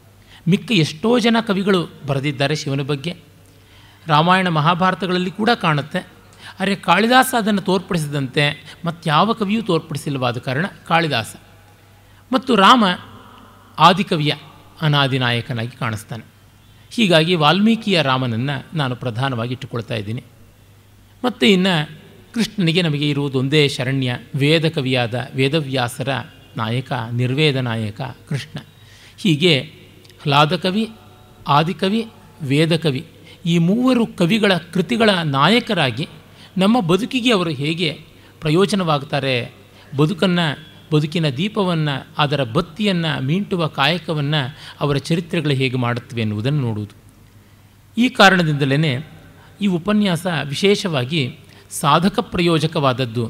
B: ಮಿಕ್ಕ ಎಷ್ಟೋ ಜನ ಕವಿಗಳು ಬರೆದಿದ್ದಾರೆ ಶಿವನ ಬಗ್ಗೆ, ರಾಮಾಯಣ ಮಹಾಭಾರತಗಳಲ್ಲಿ ಕೂಡ ಕಾಣುತ್ತೆ. ಆದರೆ ಕಾಳಿದಾಸ ಅದನ್ನು ತೋರ್ಪಡಿಸಿದಂತೆ ಮತ್ತಾವ ಕವಿಯೂ ತೋರ್ಪಡಿಸಿಲ್ಲವಾದ ಕಾರಣ ಕಾಳಿದಾಸ. ಮತ್ತು ರಾಮ ಆದಿಕವಿಯ ಅನಾದಿ ನಾಯಕನಾಗಿ ಕಾಣಿಸ್ತಾನೆ. ಹೀಗಾಗಿ ವಾಲ್ಮೀಕಿಯ ರಾಮನನ್ನು ನಾನು ಪ್ರಧಾನವಾಗಿ ಇಟ್ಟುಕೊಳ್ತಾ ಇದ್ದೀನಿ. ಮತ್ತು ಇನ್ನು ಕೃಷ್ಣನಿಗೆ ನಮಗೆ ಇರುವುದು ಒಂದೇ ಶರಣ್ಯ, ವೇದ ಕವಿಯಾದ ವೇದವ್ಯಾಸರ ನಾಯಕ, ನಿರ್ವೇದ ನಾಯಕ ಕೃಷ್ಣ. ಹೀಗೆ ಹ್ಲಾದಕವಿ, ಆದಿಕವಿ, ವೇದಕವಿ ಈ 3 ಕವಿಗಳ ಕೃತಿಗಳ ನಾಯಕರಾಗಿ ನಮ್ಮ ಬದುಕಿಗೆ ಅವರು ಹೇಗೆ ಪ್ರಯೋಜನವಾಗ್ತಾರೆ, ಬದುಕಿನ ದೀಪವನ್ನು, ಅದರ ಬತ್ತಿಯನ್ನು ಮೀಂಟುವ ಕಾಯಕವನ್ನು ಅವರ ಚರಿತ್ರೆಗಳು ಹೇಗೆ ಮಾಡುತ್ತವೆ ಎನ್ನುವುದನ್ನು ನೋಡುವುದು. ಈ ಕಾರಣದಿಂದಲೇ ಈ ಉಪನ್ಯಾಸ ವಿಶೇಷವಾಗಿ ಸಾಧಕ ಪ್ರಯೋಜಕವಾದದ್ದು.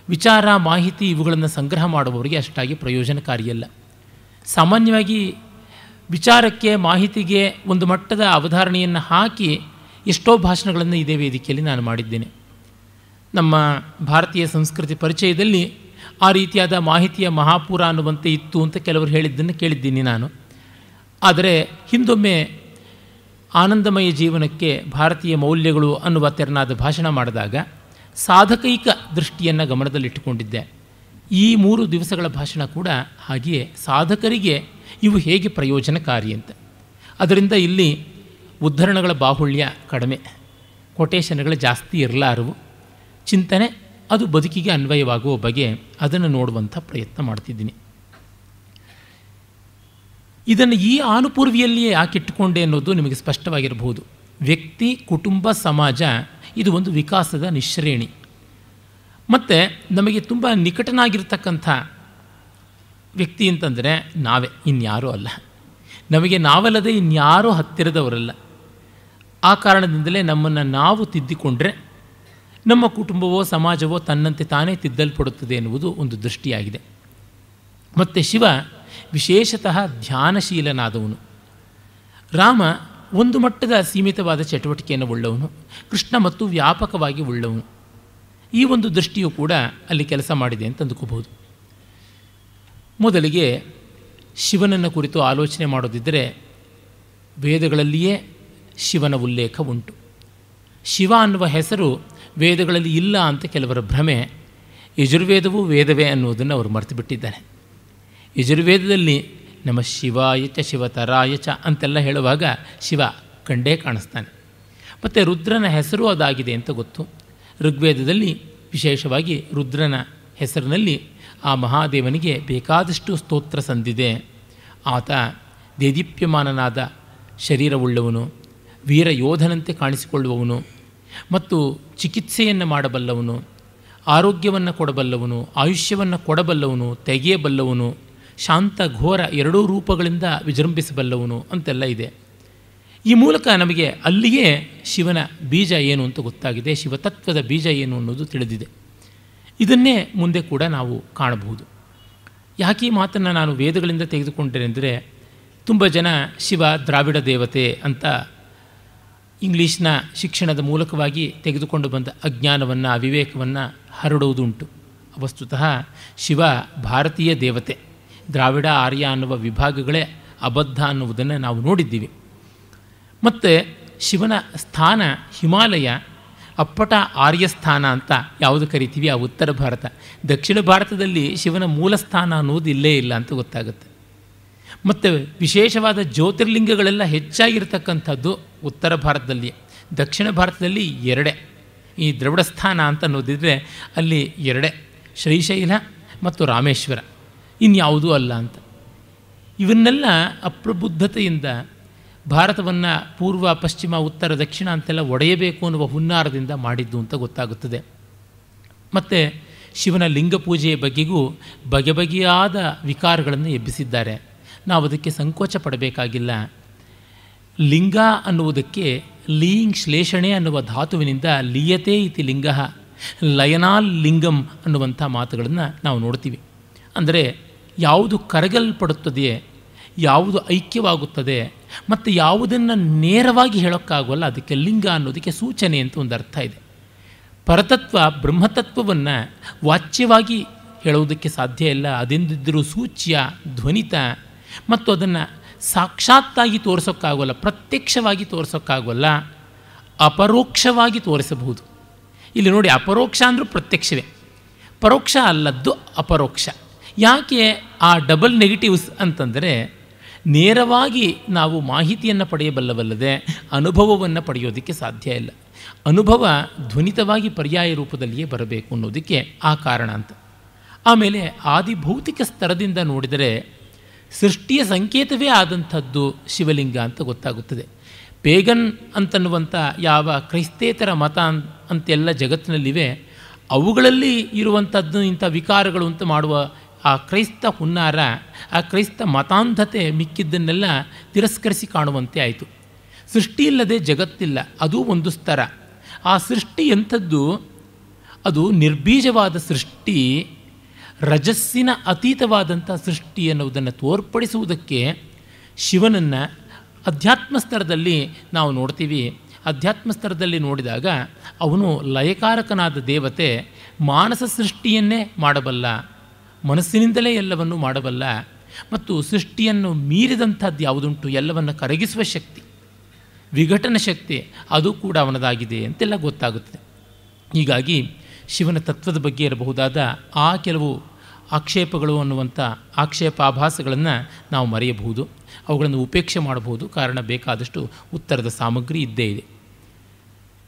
B: ವಿಚಾರ, ಮಾಹಿತಿ ಇವುಗಳನ್ನು ಸಂಗ್ರಹ ಮಾಡುವವರಿಗೆ ಅಷ್ಟಾಗಿ ಪ್ರಯೋಜನಕಾರಿಯಲ್ಲ. ಸಾಮಾನ್ಯವಾಗಿ ವಿಚಾರಕ್ಕೆ, ಮಾಹಿತಿಗೆ ಒಂದು ಮಟ್ಟದ ಅವಧಾರಣೆಯನ್ನು ಹಾಕಿ ಎಷ್ಟೋ ಭಾಷಣಗಳನ್ನು ಇದೇ ವೇದಿಕೆಯಲ್ಲಿ ನಾನು ಮಾಡಿದ್ದೇನೆ. ನಮ್ಮ ಭಾರತೀಯ ಸಂಸ್ಕೃತಿ ಪರಿಚಯದಲ್ಲಿ ಆ ರೀತಿಯಾದ ಮಾಹಿತಿಯ ಮಹಾಪುರ ಅನ್ನುವಂತೆ ಇತ್ತು ಅಂತ ಕೆಲವರು ಹೇಳಿದ್ದನ್ನು ಕೇಳಿದ್ದೀನಿ ನಾನು. ಆದರೆ ಹಿಂದೊಮ್ಮೆ ಆನಂದಮಯ ಜೀವನಕ್ಕೆ ಭಾರತೀಯ ಮೌಲ್ಯಗಳು ಅನ್ನುವ ತೆರನಾದ ಭಾಷಣ ಮಾಡಿದಾಗ ಸಾಧಕೈಕ ದೃಷ್ಟಿಯನ್ನು ಗಮನದಲ್ಲಿಟ್ಟುಕೊಂಡಿದ್ದೆ. ಈ 3 ದಿವಸಗಳ ಭಾಷಣ ಕೂಡ ಹಾಗೆಯೇ ಸಾಧಕರಿಗೆ ಇವು ಹೇಗೆ ಪ್ರಯೋಜನಕಾರಿ ಅಂತ. ಅದರಿಂದ ಇಲ್ಲಿ ಉದ್ಧರಣಗಳ ಬಾಹುಳ್ಯ ಕಡಿಮೆ, ಕೊಟೇಶನ್ಗಳು ಜಾಸ್ತಿ ಇರಲಾರವು. ಚಿಂತನೆ ಅದು ಬದುಕಿಗೆ ಅನ್ವಯವಾಗುವ ಬಗೆ ಅದನ್ನು ನೋಡುವಂಥ ಪ್ರಯತ್ನ ಮಾಡ್ತಿದ್ದೀನಿ. ಇದನ್ನು ಈ ಆನುಪೂರ್ವಿಯಲ್ಲಿಯೇ ಯಾಕಿಟ್ಟುಕೊಂಡೆ ಅನ್ನೋದು ನಿಮಗೆ ಸ್ಪಷ್ಟವಾಗಿರಬಹುದು. ವ್ಯಕ್ತಿ, ಕುಟುಂಬ, ಸಮಾಜ ಇದು ಒಂದು ವಿಕಾಸದ ನಿಶ್ರೇಣಿ. ಮತ್ತು ನಮಗೆ ತುಂಬ ನಿಕಟನಾಗಿರ್ತಕ್ಕಂಥ ವ್ಯಕ್ತಿ ಅಂತಂದರೆ ನಾವೇ, ಇನ್ಯಾರೂ ಅಲ್ಲ. ನಮಗೆ ನಾವಲ್ಲದೆ ಇನ್ಯಾರೂ ಹತ್ತಿರದವರಲ್ಲ. ಆ ಕಾರಣದಿಂದಲೇ ನಮ್ಮನ್ನು ನಾವು ತಿದ್ದಿಕೊಂಡ್ರೆ ನಮ್ಮ ಕುಟುಂಬವೋ ಸಮಾಜವೋ ತನ್ನಂತೆ ತಾನೇ ತಿದ್ದಲ್ಪಡುತ್ತದೆ ಎನ್ನುವುದು ಒಂದು ದೃಷ್ಟಿಯಾಗಿದೆ. ಮತ್ತು ಶಿವ ವಿಶೇಷತಃ ಧ್ಯಾನಶೀಲನಾದವನು. ರಾಮ ಒಂದು ಮಟ್ಟದ ಸೀಮಿತವಾದ ಚಟುವಟಿಕೆಯನ್ನು ಉಳ್ಳವನು, ಕೃಷ್ಣ ಮತ್ತು ವ್ಯಾಪಕವಾಗಿ ಉಳ್ಳವನು. ಈ ಒಂದು ದೃಷ್ಟಿಯು ಕೂಡ ಅಲ್ಲಿ ಕೆಲಸ ಮಾಡಿದೆ ಅಂತ ಅಂದುಕೋಬಹುದು. ಮೊದಲಿಗೆ ಶಿವನನ್ನು ಕುರಿತು ಆಲೋಚನೆ ಮಾಡೋದಿದ್ದರೆ ವೇದಗಳಲ್ಲಿಯೇ ಶಿವನ ಉಲ್ಲೇಖ ಉಂಟು. ಶಿವ ಅನ್ನುವ ಹೆಸರು ವೇದಗಳಲ್ಲಿ ಇಲ್ಲ ಅಂತ ಕೆಲವರ ಭ್ರಮೆ. ಯಜುರ್ವೇದವೂ ವೇದವೇ ಅನ್ನುವುದನ್ನು ಅವರು ಮರೆತು ಬಿಟ್ಟಿದ್ದಾರೆ. ಯಜುರ್ವೇದದಲ್ಲಿ ನಮ್ಮ ಶಿವಾಯ ಚ ಶಿವತರಾಯ ಚ ಅಂತೆಲ್ಲ ಹೇಳುವಾಗ ಶಿವ ಕಂಡೇ ಕಾಣಿಸ್ತಾನೆ. ಮತ್ತು ರುದ್ರನ ಹೆಸರು ಅದಾಗಿದೆ ಅಂತ ಗೊತ್ತು. ಋಗ್ವೇದದಲ್ಲಿ ವಿಶೇಷವಾಗಿ ರುದ್ರನ ಹೆಸರಿನಲ್ಲಿ ಆ ಮಹಾದೇವನಿಗೆ ಬೇಕಾದಷ್ಟು ಸ್ತೋತ್ರ ಸಂದಿದೆ. ಆತ ದೇದೀಪ್ಯಮಾನನಾದ ಶರೀರವುಳ್ಳವನು, ವೀರ ಯೋಧನಂತೆ ಕಾಣಿಸಿಕೊಳ್ಳುವವನು ಮತ್ತು ಚಿಕಿತ್ಸೆಯನ್ನು ಮಾಡಬಲ್ಲವನು, ಆರೋಗ್ಯವನ್ನು ಕೊಡಬಲ್ಲವನು, ಆಯುಷ್ಯವನ್ನು ಕೊಡಬಲ್ಲವನು, ತೆಗೆಯಬಲ್ಲವನು, ಶಾಂತ ಘೋರ ಎರಡೂ ರೂಪಗಳಿಂದ ವಿಜೃಂಭಿಸಬಲ್ಲವನು ಅಂತೆಲ್ಲ ಇದೆ. ಈ ಮೂಲಕ ನಮಗೆ ಅಲ್ಲಿಯೇ ಶಿವನ ಬೀಜ ಏನು ಅಂತ ಗೊತ್ತಾಗಿದೆ, ಶಿವತತ್ವದ ಬೀಜ ಏನು ಅನ್ನೋದು ತಿಳಿದಿದೆ. ಇದನ್ನೇ ಮುಂದೆ ಕೂಡ ನಾವು ಕಾಣಬಹುದು. ಯಾಕೆ ಈ ಮಾತನ್ನು ನಾನು ವೇದಗಳಿಂದ ತೆಗೆದುಕೊಂಡರೆ ಅಂದರೆ, ತುಂಬ ಜನ ಶಿವ ದ್ರಾವಿಡ ದೇವತೆ ಅಂತ ಇಂಗ್ಲೀಷ್ನ ಶಿಕ್ಷಣದ ಮೂಲಕವಾಗಿ ತೆಗೆದುಕೊಂಡು ಬಂದ ಅಜ್ಞಾನವನ್ನು, ಅವಿವೇಕವನ್ನು ಹರಡುವುದುಂಟು. ವಸ್ತುತಃ ಶಿವ ಭಾರತೀಯ ದೇವತೆ. ದ್ರಾವಿಡ, ಆರ್ಯ ಅನ್ನುವ ವಿಭಾಗಗಳೇ ಅಬದ್ಧ ಅನ್ನುವುದನ್ನು ನಾವು ನೋಡಿದ್ದೀವಿ. ಮತ್ತು ಶಿವನ ಸ್ಥಾನ ಹಿಮಾಲಯ, ಅಪ್ಪಟ ಆರ್ಯಸ್ಥಾನ ಅಂತ ಯಾವುದು ಕರಿತೀವಿ ಆ ಉತ್ತರ ಭಾರತ. ದಕ್ಷಿಣ ಭಾರತದಲ್ಲಿ ಶಿವನ ಮೂಲ ಸ್ಥಾನ ಅನ್ನೋದು ಇಲ್ಲೇ ಇಲ್ಲ ಅಂತ ಗೊತ್ತಾಗುತ್ತೆ. ಮತ್ತು ವಿಶೇಷವಾದ ಜ್ಯೋತಿರ್ಲಿಂಗಗಳೆಲ್ಲ ಹೆಚ್ಚಾಗಿರ್ತಕ್ಕಂಥದ್ದು ಉತ್ತರ ಭಾರತದಲ್ಲಿ. ದಕ್ಷಿಣ ಭಾರತದಲ್ಲಿ ಎರಡೇ. ಈ ದ್ರವಿಡ ಸ್ಥಾನ ಅಂತ ಅನ್ನೋದಿದ್ರೆ ಅಲ್ಲಿ ಎರಡೇ, ಶ್ರೀಶೈಲ ಮತ್ತು ರಾಮೇಶ್ವರ, ಇನ್ಯಾವುದೂ ಅಲ್ಲ ಅಂತ. ಇವನ್ನೆಲ್ಲ ಅಪ್ರಬುದ್ಧತೆಯಿಂದ ಭಾರತವನ್ನು ಪೂರ್ವ, ಪಶ್ಚಿಮ, ಉತ್ತರ, ದಕ್ಷಿಣ ಅಂತೆಲ್ಲ ಒಡೆಯಬೇಕು ಅನ್ನುವ ಹುನ್ನಾರದಿಂದ ಮಾಡಿದ್ದು ಅಂತ ಗೊತ್ತಾಗುತ್ತದೆ. ಮತ್ತು ಶಿವನ ಲಿಂಗ ಪೂಜೆಯ ಬಗೆಗೂ ಬಗೆ ಬಗೆಯಾದ ವಿಕಾರಗಳನ್ನು ಎಬ್ಬಿಸಿದ್ದಾರೆ. ನಾವು ಅದಕ್ಕೆ ಸಂಕೋಚ ಪಡಬೇಕಾಗಿಲ್ಲ. ಲಿಂಗ ಅನ್ನುವುದಕ್ಕೆ ಲೀಯಿಂಗ್ ಶ್ಲೇಷಣೆ ಅನ್ನುವ ಧಾತುವಿನಿಂದ ಲೀಯತೆ ಇತಿ ಲಿಂಗ, ಲಯನಾಲ್ ಲಿಂಗಂ ಅನ್ನುವಂಥ ಮಾತುಗಳನ್ನು ನಾವು ನೋಡ್ತೀವಿ. ಅಂದರೆ ಯಾವುದು ಕರಗಲ್ಪಡುತ್ತದೆ, ಯಾವುದು ಐಕ್ಯವಾಗುತ್ತದೆ ಮತ್ತು ಯಾವುದನ್ನು ನೇರವಾಗಿ ಹೇಳೋಕ್ಕಾಗೋಲ್ಲ, ಅದಕ್ಕೆ ಲಿಂಗ ಅನ್ನೋದಕ್ಕೆ ಸೂಚನೆ ಅಂತ ಒಂದು ಅರ್ಥ ಇದೆ. ಪರತತ್ವ ಬ್ರಹ್ಮತತ್ವವನ್ನು ವಾಚ್ಯವಾಗಿ ಹೇಳುವುದಕ್ಕೆ ಸಾಧ್ಯ ಇಲ್ಲ. ಅದೆಂದಿದ್ದರೂ ಸೂಚ್ಯ, ಧ್ವನಿತ ಮತ್ತು ಅದನ್ನು ಸಾಕ್ಷಾತ್ತಾಗಿ ತೋರಿಸೋಕ್ಕಾಗೋಲ್ಲ, ಪ್ರತ್ಯಕ್ಷವಾಗಿ ತೋರಿಸೋಕ್ಕಾಗೋಲ್ಲ, ಅಪರೋಕ್ಷವಾಗಿ ತೋರಿಸಬಹುದು. ಇಲ್ಲಿ ನೋಡಿ, ಅಪರೋಕ್ಷ ಅಂದರೂ ಪ್ರತ್ಯಕ್ಷವೇ, ಪರೋಕ್ಷ ಅಲ್ಲದ್ದು ಅಪರೋಕ್ಷ. ಯಾಕೆ ಆ ಡಬಲ್ ನೆಗೆಟಿವ್ಸ್ ಅಂತಂದರೆ, ನೇರವಾಗಿ ನಾವು ಮಾಹಿತಿಯನ್ನು ಪಡೆಯಬಲ್ಲವಲ್ಲದೆ ಅನುಭವವನ್ನು ಪಡೆಯೋದಕ್ಕೆ ಸಾಧ್ಯ ಇಲ್ಲ. ಅನುಭವ ಧ್ವನಿತವಾಗಿ ಪರ್ಯಾಯ ರೂಪದಲ್ಲಿಯೇ ಬರಬೇಕು ಅನ್ನೋದಕ್ಕೆ ಆ ಕಾರಣ ಅಂತ. ಆಮೇಲೆ ಆದಿಭೌತಿಕ ಸ್ತರದಿಂದ ನೋಡಿದರೆ ಸೃಷ್ಟಿಯ ಸಂಕೇತವೇ ಆದಂಥದ್ದು ಶಿವಲಿಂಗ ಅಂತ ಗೊತ್ತಾಗುತ್ತದೆ. ಪೇಗನ್ ಅಂತನ್ನುವಂಥ ಯಾವ ಕ್ರೈಸ್ತೇತರ ಮತ ಅಂತೆಲ್ಲ ಜಗತ್ತಿನಲ್ಲಿವೆ, ಅವುಗಳಲ್ಲಿ ಇರುವಂಥದ್ದು ಇಂಥ ವಿಕಾರಗಳು ಅಂತ ಮಾಡುವ ಆ ಕ್ರೈಸ್ತ ಹುನ್ನಾರ, ಆ ಕ್ರೈಸ್ತ ಮತಾಂಧತೆ ಮಿಕ್ಕಿದ್ದನ್ನೆಲ್ಲ ತಿರಸ್ಕರಿಸಿ ಕಾಣುವಂತೆ ಆಯಿತು. ಸೃಷ್ಟಿ ಇಲ್ಲದೆ ಜಗತ್ತಿಲ್ಲ, ಅದೂ ಒಂದು ಸ್ತರ. ಆ ಸೃಷ್ಟಿ ಎಂಥದ್ದು? ಅದು ನಿರ್ಬೀಜವಾದ ಸೃಷ್ಟಿ, ರಜಸ್ಸಿನ ಅತೀತವಾದಂಥ ಸೃಷ್ಟಿ ಎನ್ನುವುದನ್ನು ತೋರ್ಪಡಿಸುವುದಕ್ಕೆ ಶಿವನನ್ನು ಅಧ್ಯಾತ್ಮ ಸ್ತರದಲ್ಲಿ ನಾವು ನೋಡ್ತೀವಿ. ಅಧ್ಯಾತ್ಮ ಸ್ತರದಲ್ಲಿ ನೋಡಿದಾಗ ಅವನು ಲಯಕಾರಕನಾದ ದೇವತೆ, ಮಾನಸ ಸೃಷ್ಟಿಯನ್ನೇ ಮಾಡಬಲ್ಲ, ಮನಸ್ಸಿನಿಂದಲೇ ಎಲ್ಲವನ್ನು ಮಾಡಬಲ್ಲ ಮತ್ತು ಸೃಷ್ಟಿಯನ್ನು ಮೀರಿದಂಥದ್ದು ಯಾವುದುಂಟು ಎಲ್ಲವನ್ನು ಕರಗಿಸುವ ಶಕ್ತಿ, ವಿಘಟನ ಶಕ್ತಿ, ಅದು ಕೂಡ ಅವನದಾಗಿದೆ ಅಂತೆಲ್ಲ ಗೊತ್ತಾಗುತ್ತದೆ. ಹೀಗಾಗಿ ಶಿವನ ತತ್ವದ ಬಗ್ಗೆ ಇರಬಹುದಾದ ಆ ಕೆಲವು ಆಕ್ಷೇಪಗಳು ಅನ್ನುವಂಥ ಆಕ್ಷೇಪಾಭಾಸಗಳನ್ನು ನಾವು ಮರೆಯಬಹುದು, ಅವುಗಳನ್ನು ಉಪೇಕ್ಷೆ ಮಾಡಬಹುದು. ಕಾರಣ ಬೇಕಾದಷ್ಟು ಉತ್ತರದ ಸಾಮಗ್ರಿ ಇದ್ದೇ ಇದೆ.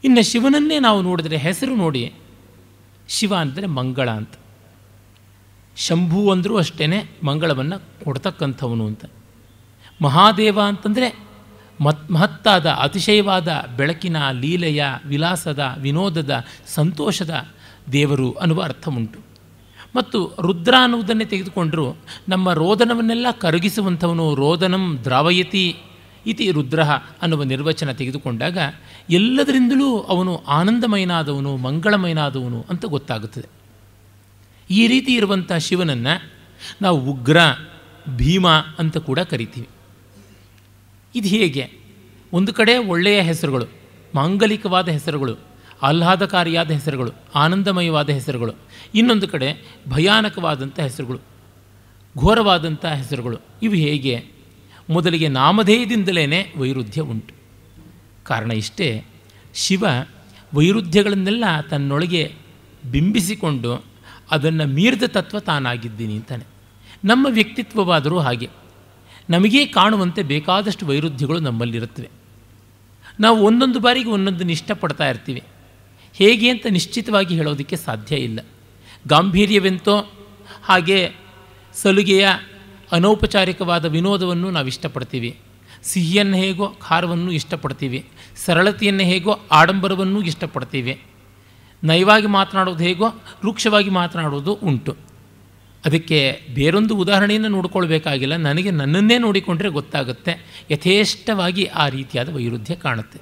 B: ಇನ್ನು ಶಿವನನ್ನೇ ನಾವು ನೋಡಿದರೆ, ಹೆಸರು ನೋಡಿ, ಶಿವ ಅಂದರೆ ಮಂಗಳ ಅಂತ. ಶಂಭು ಅಂದರೂ ಅಷ್ಟೇ ಮಂಗಳವನ್ನು ಕೊಡ್ತಕ್ಕಂಥವನು ಅಂತ. ಮಹಾದೇವ ಅಂತಂದರೆ ಮಹತ್ತಾದ ಅತಿಶಯವಾದ ಬೆಳಕಿನ, ಲೀಲೆಯ, ವಿಲಾಸದ, ವಿನೋದದ, ಸಂತೋಷದ ದೇವರು ಅನ್ನುವ ಅರ್ಥ ಉಂಟು. ಮತ್ತು ರುದ್ರ ಅನ್ನುವುದನ್ನೇ ತೆಗೆದುಕೊಂಡರೂ ನಮ್ಮ ರೋದನವನ್ನೆಲ್ಲ ಕರಗಿಸುವಂಥವನು, ರೋದನಂ ದ್ರಾವಯತಿ ಇತಿ ರುದ್ರ ಅನ್ನುವ ನಿರ್ವಚನ ತೆಗೆದುಕೊಂಡಾಗ ಎಲ್ಲದರಿಂದಲೂ ಅವನು ಆನಂದಮಯನಾದವನು, ಮಂಗಳಮಯನಾದವನು ಅಂತ ಗೊತ್ತಾಗುತ್ತದೆ. ಈ ರೀತಿ ಇರುವಂಥ ಶಿವನನ್ನು ನಾವು ಉಗ್ರ, ಭೀಮ ಅಂತ ಕೂಡ ಕರಿತೀವಿ. ಇದು ಹೇಗೆ? ಒಂದು ಕಡೆ ಒಳ್ಳೆಯ ಹೆಸರುಗಳು, ಮಾಂಗಲಿಕವಾದ ಹೆಸರುಗಳು, ಆಹ್ಲಾದಕಾರಿಯಾದ ಹೆಸರುಗಳು, ಆನಂದಮಯವಾದ ಹೆಸರುಗಳು. ಇನ್ನೊಂದು ಕಡೆ ಭಯಾನಕವಾದಂಥ ಹೆಸರುಗಳು, ಘೋರವಾದಂಥ ಹೆಸರುಗಳು. ಇವು ಹೇಗೆ? ಮೊದಲಿಗೆ ನಾಮಧೇಯದಿಂದಲೇ ವೈರುಧ್ಯ ಉಂಟು. ಕಾರಣ ಇಷ್ಟೇ, ಶಿವ ವೈರುಧ್ಯಗಳನ್ನೆಲ್ಲ ತನ್ನೊಳಗೆ ಬಿಂಬಿಸಿಕೊಂಡು ಅದನ್ನು ಮೀರಿದ ತತ್ವ ತಾನಾಗಿದ್ದೀನಿ ಅಂತಾನೆ. ನಮ್ಮ ವ್ಯಕ್ತಿತ್ವವಾದರೂ ಹಾಗೆ, ನಮಗೇ ಕಾಣುವಂತೆ ಬೇಕಾದಷ್ಟು ವೈರುಧ್ಯಗಳು ನಮ್ಮಲ್ಲಿರುತ್ತವೆ. ನಾವು ಒಂದೊಂದು ಬಾರಿಗೆ ಒಂದೊಂದನ್ನು ಇಷ್ಟಪಡ್ತಾ ಇರ್ತೀವಿ. ಹೇಗೆ ಅಂತ ನಿಶ್ಚಿತವಾಗಿ ಹೇಳೋದಕ್ಕೆ ಸಾಧ್ಯ ಇಲ್ಲ. ಗಾಂಭೀರ್ಯವೆಂತೋ ಹಾಗೆ ಸಲುಗೆಯ ಅನೌಪಚಾರಿಕವಾದ ವಿನೋದವನ್ನು ನಾವು ಇಷ್ಟಪಡ್ತೀವಿ. ಸಿಹಿಯನ್ನು ಹೇಗೋ ಖಾರವನ್ನು ಇಷ್ಟಪಡ್ತೀವಿ. ಸರಳತೆಯನ್ನು ಹೇಗೋ ಆಡಂಬರವನ್ನು ಇಷ್ಟಪಡ್ತೀವಿ. ನಯವಾಗಿ ಮಾತನಾಡೋದು ಹೇಗೋ ರೂಕ್ಷವಾಗಿ ಮಾತನಾಡೋದು ಉಂಟು. ಅದಕ್ಕೆ ಬೇರೊಂದು ಉದಾಹರಣೆಯನ್ನು ನೋಡಿಕೊಳ್ಬೇಕಾಗಿಲ್ಲ. ನನಗೆ ನನ್ನನ್ನೇ ನೋಡಿಕೊಂಡ್ರೆ ಗೊತ್ತಾಗುತ್ತೆ. ಯಥೇಷ್ಟವಾಗಿ ಆ ರೀತಿಯಾದ ವೈರುಧ್ಯ ಕಾಣುತ್ತೆ.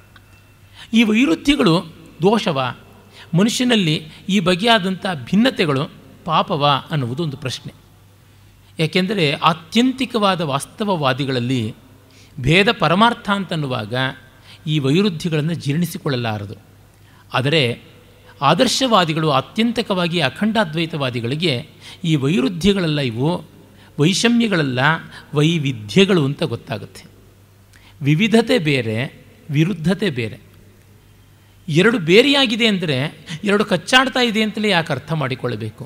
B: ಈ ವೈರುಧ್ಯಗಳು ದೋಷವ? ಮನುಷ್ಯನಲ್ಲಿ ಈ ಬಗೆಯಾದಂಥ ಭಿನ್ನತೆಗಳು ಪಾಪವ ಅನ್ನುವುದು ಒಂದು ಪ್ರಶ್ನೆ. ಯಾಕೆಂದರೆ ಆತ್ಯಂತಿಕವಾದ ವಾಸ್ತವವಾದಿಗಳಲ್ಲಿ ಭೇದ ಪರಮಾರ್ಥ ಅಂತನ್ನುವಾಗ ಈ ವೈರುಧ್ಯಗಳನ್ನು ಜೀರ್ಣಿಸಿಕೊಳ್ಳಲಾರದು. ಆದರೆ ಆದರ್ಶವಾದಿಗಳು, ಆತ್ಯಂತಿಕವಾಗಿ ಅಖಂಡಾದ್ವೈತವಾದಿಗಳಿಗೆ ಈ ವೈರುಧ್ಯಗಳೆಲ್ಲ ಇವು ವೈಷಮ್ಯಗಳಲ್ಲ, ವೈವಿಧ್ಯಗಳು ಅಂತ ಗೊತ್ತಾಗುತ್ತೆ. ವಿವಿಧತೆ ಬೇರೆ, ವಿರುದ್ಧತೆ ಬೇರೆ. ಎರಡು ಬೇರೆಯಾಗಿದೆ ಅಂದರೆ ಎರಡು ಕಚ್ಚಾಡ್ತಾ ಇದೆ ಅಂತಲೇ ಯಾಕೆ ಅರ್ಥ ಮಾಡಿಕೊಳ್ಳಬೇಕು?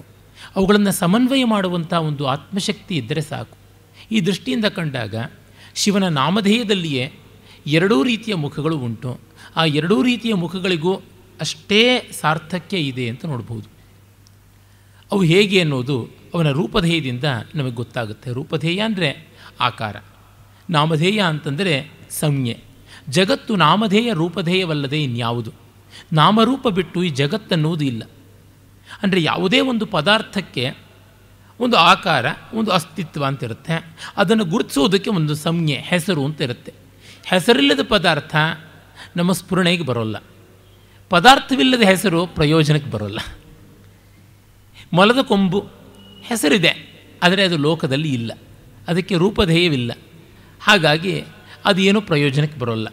B: ಅವುಗಳನ್ನು ಸಮನ್ವಯ ಮಾಡುವಂಥ ಒಂದು ಆತ್ಮಶಕ್ತಿ ಇದ್ದರೆ ಸಾಕು. ಈ ದೃಷ್ಟಿಯಿಂದ ಕಂಡಾಗ ಶಿವನ ನಾಮಧೇಯದಲ್ಲಿಯೇ ಎರಡೂ ರೀತಿಯ ಮುಖಗಳು ಉಂಟು. ಆ ಎರಡೂ ರೀತಿಯ ಮುಖಗಳಿಗೂ ಅಷ್ಟೇ ಸಾರ್ಥಕ್ಯ ಇದೆ ಅಂತ ನೋಡ್ಬೋದು. ಅವು ಹೇಗೆ ಅನ್ನೋದು ಅವನ ರೂಪಧೇಯದಿಂದ ನಮಗೆ ಗೊತ್ತಾಗುತ್ತೆ. ರೂಪಧೇಯ ಅಂದರೆ ಆಕಾರ, ನಾಮಧೇಯ ಅಂತಂದರೆ ಸಂಜ್ಞೆ. ಜಗತ್ತು ನಾಮಧೇಯ ರೂಪಧೇಯವಲ್ಲದೆ ಇನ್ಯಾವುದು. ನಾಮರೂಪ ಬಿಟ್ಟು ಈ ಜಗತ್ತನ್ನುವುದು ಇಲ್ಲ. ಅಂದರೆ ಯಾವುದೇ ಒಂದು ಪದಾರ್ಥಕ್ಕೆ ಒಂದು ಆಕಾರ, ಒಂದು ಅಸ್ತಿತ್ವ ಅಂತಿರುತ್ತೆ. ಅದನ್ನು ಗುರುತಿಸೋದಕ್ಕೆ ಒಂದು ಸಂಜ್ಞೆ, ಹೆಸರು ಅಂತ ಇರುತ್ತೆ. ಹೆಸರಿಲ್ಲದ ಪದಾರ್ಥ ನಮ್ಮ ಸ್ಫುರಣೆಗೆ ಬರೋಲ್ಲ. ಪದಾರ್ಥವಿಲ್ಲದ ಹೆಸರು ಪ್ರಯೋಜನಕ್ಕೆ ಬರೋಲ್ಲ. ಮೊಲದ ಕೊಂಬು ಹೆಸರಿದೆ, ಆದರೆ ಅದು ಲೋಕದಲ್ಲಿ ಇಲ್ಲ, ಅದಕ್ಕೆ ರೂಪಧೇಯವಿಲ್ಲ. ಹಾಗಾಗಿ ಅದೇನೂ ಪ್ರಯೋಜನಕ್ಕೆ ಬರೋಲ್ಲ.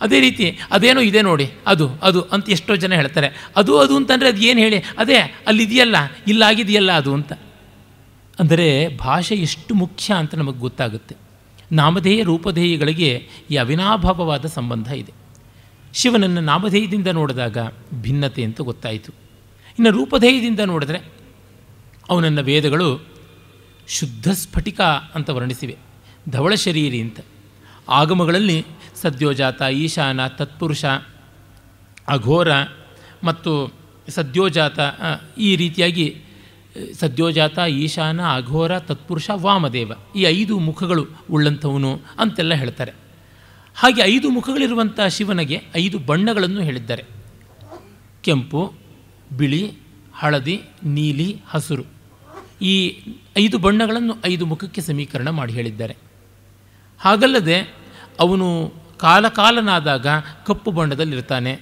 B: ಅದೇ ರೀತಿ ಅದೇನೋ ಇದೆ ನೋಡಿ, ಅದು ಅದು ಅಂತ ಎಷ್ಟೋ ಜನ ಹೇಳ್ತಾರೆ. ಅದು ಅದು ಅಂತಂದರೆ ಅದು ಏನು ಹೇಳಿ, ಅದೇ ಅಲ್ಲಿದೆಯಲ್ಲ, ಇಲ್ಲಾಗಿದೆಯಲ್ಲ ಅದು ಅಂತ. ಅಂದರೆ ಭಾಷೆ ಎಷ್ಟು ಮುಖ್ಯ ಅಂತ ನಮಗೆ ಗೊತ್ತಾಗುತ್ತೆ. ನಾಮಧೇಯ ರೂಪಧೇಯಗಳಿಗೆ ಈ ಅವಿನಾಭಾವವಾದ ಸಂಬಂಧ ಇದೆ. ಶಿವನನ್ನು ನಾಮಧೇಯದಿಂದ ನೋಡಿದಾಗ ಭಿನ್ನತೆ ಅಂತ ಗೊತ್ತಾಯಿತು. ಇನ್ನು ರೂಪಧೇಯದಿಂದ ನೋಡಿದ್ರೆ ಅವನನ್ನು ವೇದಗಳು ಶುದ್ಧ ಸ್ಫಟಿಕ ಅಂತ ವರ್ಣಿಸಿವೆ, ಧವಳ ಶರೀರಿ ಅಂತ. ಆಗಮಗಳಲ್ಲಿ ಸದ್ಯೋಜಾತ, ಈಶಾನ, ತತ್ಪುರುಷ, ಅಘೋರ ಮತ್ತು ಸದ್ಯೋಜಾತ, ಈ ರೀತಿಯಾಗಿ ಸದ್ಯೋಜಾತ, ಈಶಾನ, ಅಘೋರ, ತತ್ಪುರುಷ, ವಾಮದೇವ, ಈ 5 ಮುಖಗಳು ಉಳ್ಳಂಥವನು ಅಂತೆಲ್ಲ ಹೇಳ್ತಾರೆ. ಹಾಗೆ 5 ಮುಖಗಳಿರುವಂಥ ಶಿವನಿಗೆ 5 ಬಣ್ಣಗಳನ್ನು ಹೇಳಿದ್ದಾರೆ. ಕೆಂಪು, ಬಿಳಿ, ಹಳದಿ, ನೀಲಿ, ಹಸುರು. ಈ 5 ಬಣ್ಣಗಳನ್ನು 5 ಮುಖಕ್ಕೆ ಸಮೀಕರಣ ಮಾಡಿ ಹೇಳಿದ್ದಾರೆ. ಹಾಗಲ್ಲದೆ ಅವನು ಕಾಲಕಾಲನಾದಾಗ ಕಪ್ಪು ಬಣ್ಣದಲ್ಲಿರ್ತಾನೆ,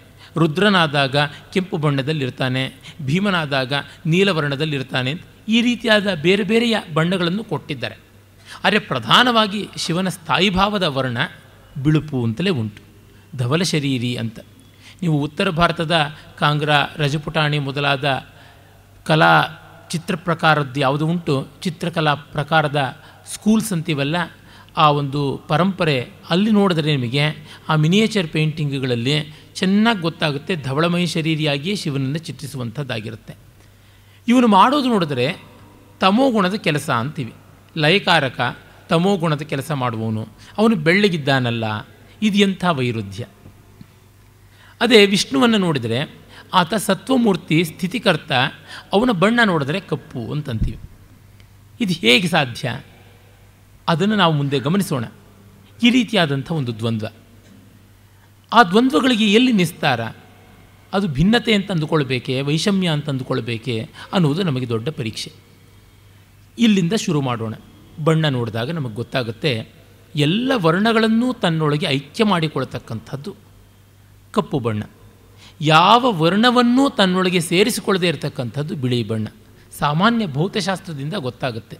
B: ರುದ್ರನಾದಾಗ ಕೆಂಪು ಬಣ್ಣದಲ್ಲಿರ್ತಾನೆ, ಭೀಮನಾದಾಗ ನೀಲವರ್ಣದಲ್ಲಿರ್ತಾನೆ. ಈ ರೀತಿಯಾದ ಬೇರೆ ಬೇರೆಯ ಬಣ್ಣಗಳನ್ನು ಕೊಟ್ಟಿದ್ದಾರೆ. ಆದರೆ ಪ್ರಧಾನವಾಗಿ ಶಿವನ ಸ್ಥಾಯಿಭಾವದ ವರ್ಣ ಬಿಳುಪು ಅಂತಲೇ ಉಂಟು, ಧವಲ ಶರೀರಿ ಅಂತ. ನೀವು ಉತ್ತರ ಭಾರತದ ಕಾಂಗ್ರಾ, ರಜಪುಟಾಣಿ ಮೊದಲಾದ ಕಲಾ ಚಿತ್ರ ಪ್ರಕಾರದ್ದು ಯಾವುದು ಉಂಟು, ಚಿತ್ರಕಲಾ ಪ್ರಕಾರದ ಸ್ಕೂಲ್ಸ್ ಅಂತೀವಲ್ಲ, ಆ ಒಂದು ಪರಂಪರೆ ಅಲ್ಲಿ ನೋಡಿದ್ರೆ ನಿಮಗೆ ಆ ಮಿನಿಯೇಚರ್ ಪೇಂಟಿಂಗ್ಗಳಲ್ಲಿ ಚೆನ್ನಾಗಿ ಗೊತ್ತಾಗುತ್ತೆ. ಧವಳಮಯ ಶರೀರಿಯಾಗಿಯೇ ಶಿವನನ್ನು ಚಿತ್ರಿಸುವಂಥದ್ದಾಗಿರುತ್ತೆ. ಇವನು ಮಾಡೋದು ನೋಡಿದ್ರೆ ತಮೋಗುಣದ ಕೆಲಸ ಅಂತೀವಿ. ಲಯಕಾರಕ ತಮೋಗುಣದ ಕೆಲಸ ಮಾಡುವವನು, ಅವನು ಬೆಳ್ಳಗಿದ್ದಾನಲ್ಲ, ಇದು ಎಂಥ ವೈರುಧ್ಯ. ಅದೇ ವಿಷ್ಣುವನ್ನು ನೋಡಿದರೆ ಆತ ಸತ್ವಮೂರ್ತಿ, ಸ್ಥಿತಿಕರ್ತ, ಅವನ ಬಣ್ಣ ನೋಡಿದ್ರೆ ಕಪ್ಪು ಅಂತಂತೀವಿ. ಇದು ಹೇಗೆ ಸಾಧ್ಯ? ಅದನ್ನು ನಾವು ಮುಂದೆ ಗಮನಿಸೋಣ. ಈ ರೀತಿಯಾದಂಥ ಒಂದು ದ್ವಂದ್ವ, ಆ ದ್ವಂದ್ವಗಳಿಗೆ ಎಲ್ಲಿ ನಿಸ್ತಾರ? ಅದು ಭಿನ್ನತೆ ಅಂತ ಅಂದುಕೊಳ್ಬೇಕೆ, ವೈಷಮ್ಯ ಅಂತ ಅಂದುಕೊಳ್ಬೇಕೆ ಅನ್ನುವುದು ನಮಗೆ ದೊಡ್ಡ ಪರೀಕ್ಷೆ. ಇಲ್ಲಿಂದ ಶುರು ಮಾಡೋಣ. ಬಣ್ಣ ನೋಡಿದಾಗ ನಮಗೆ ಗೊತ್ತಾಗುತ್ತೆ, ಎಲ್ಲ ವರ್ಣಗಳನ್ನೂ ತನ್ನೊಳಗೆ ಐಕ್ಯ ಮಾಡಿಕೊಳ್ತಕ್ಕಂಥದ್ದು ಕಪ್ಪು ಬಣ್ಣ. ಯಾವ ವರ್ಣವನ್ನೂ ತನ್ನೊಳಗೆ ಸೇರಿಸಿಕೊಳ್ಳದೆ ಇರತಕ್ಕಂಥದ್ದು ಬಿಳಿ ಬಣ್ಣ. ಸಾಮಾನ್ಯ ಭೌತಶಾಸ್ತ್ರದಿಂದ ಗೊತ್ತಾಗುತ್ತೆ.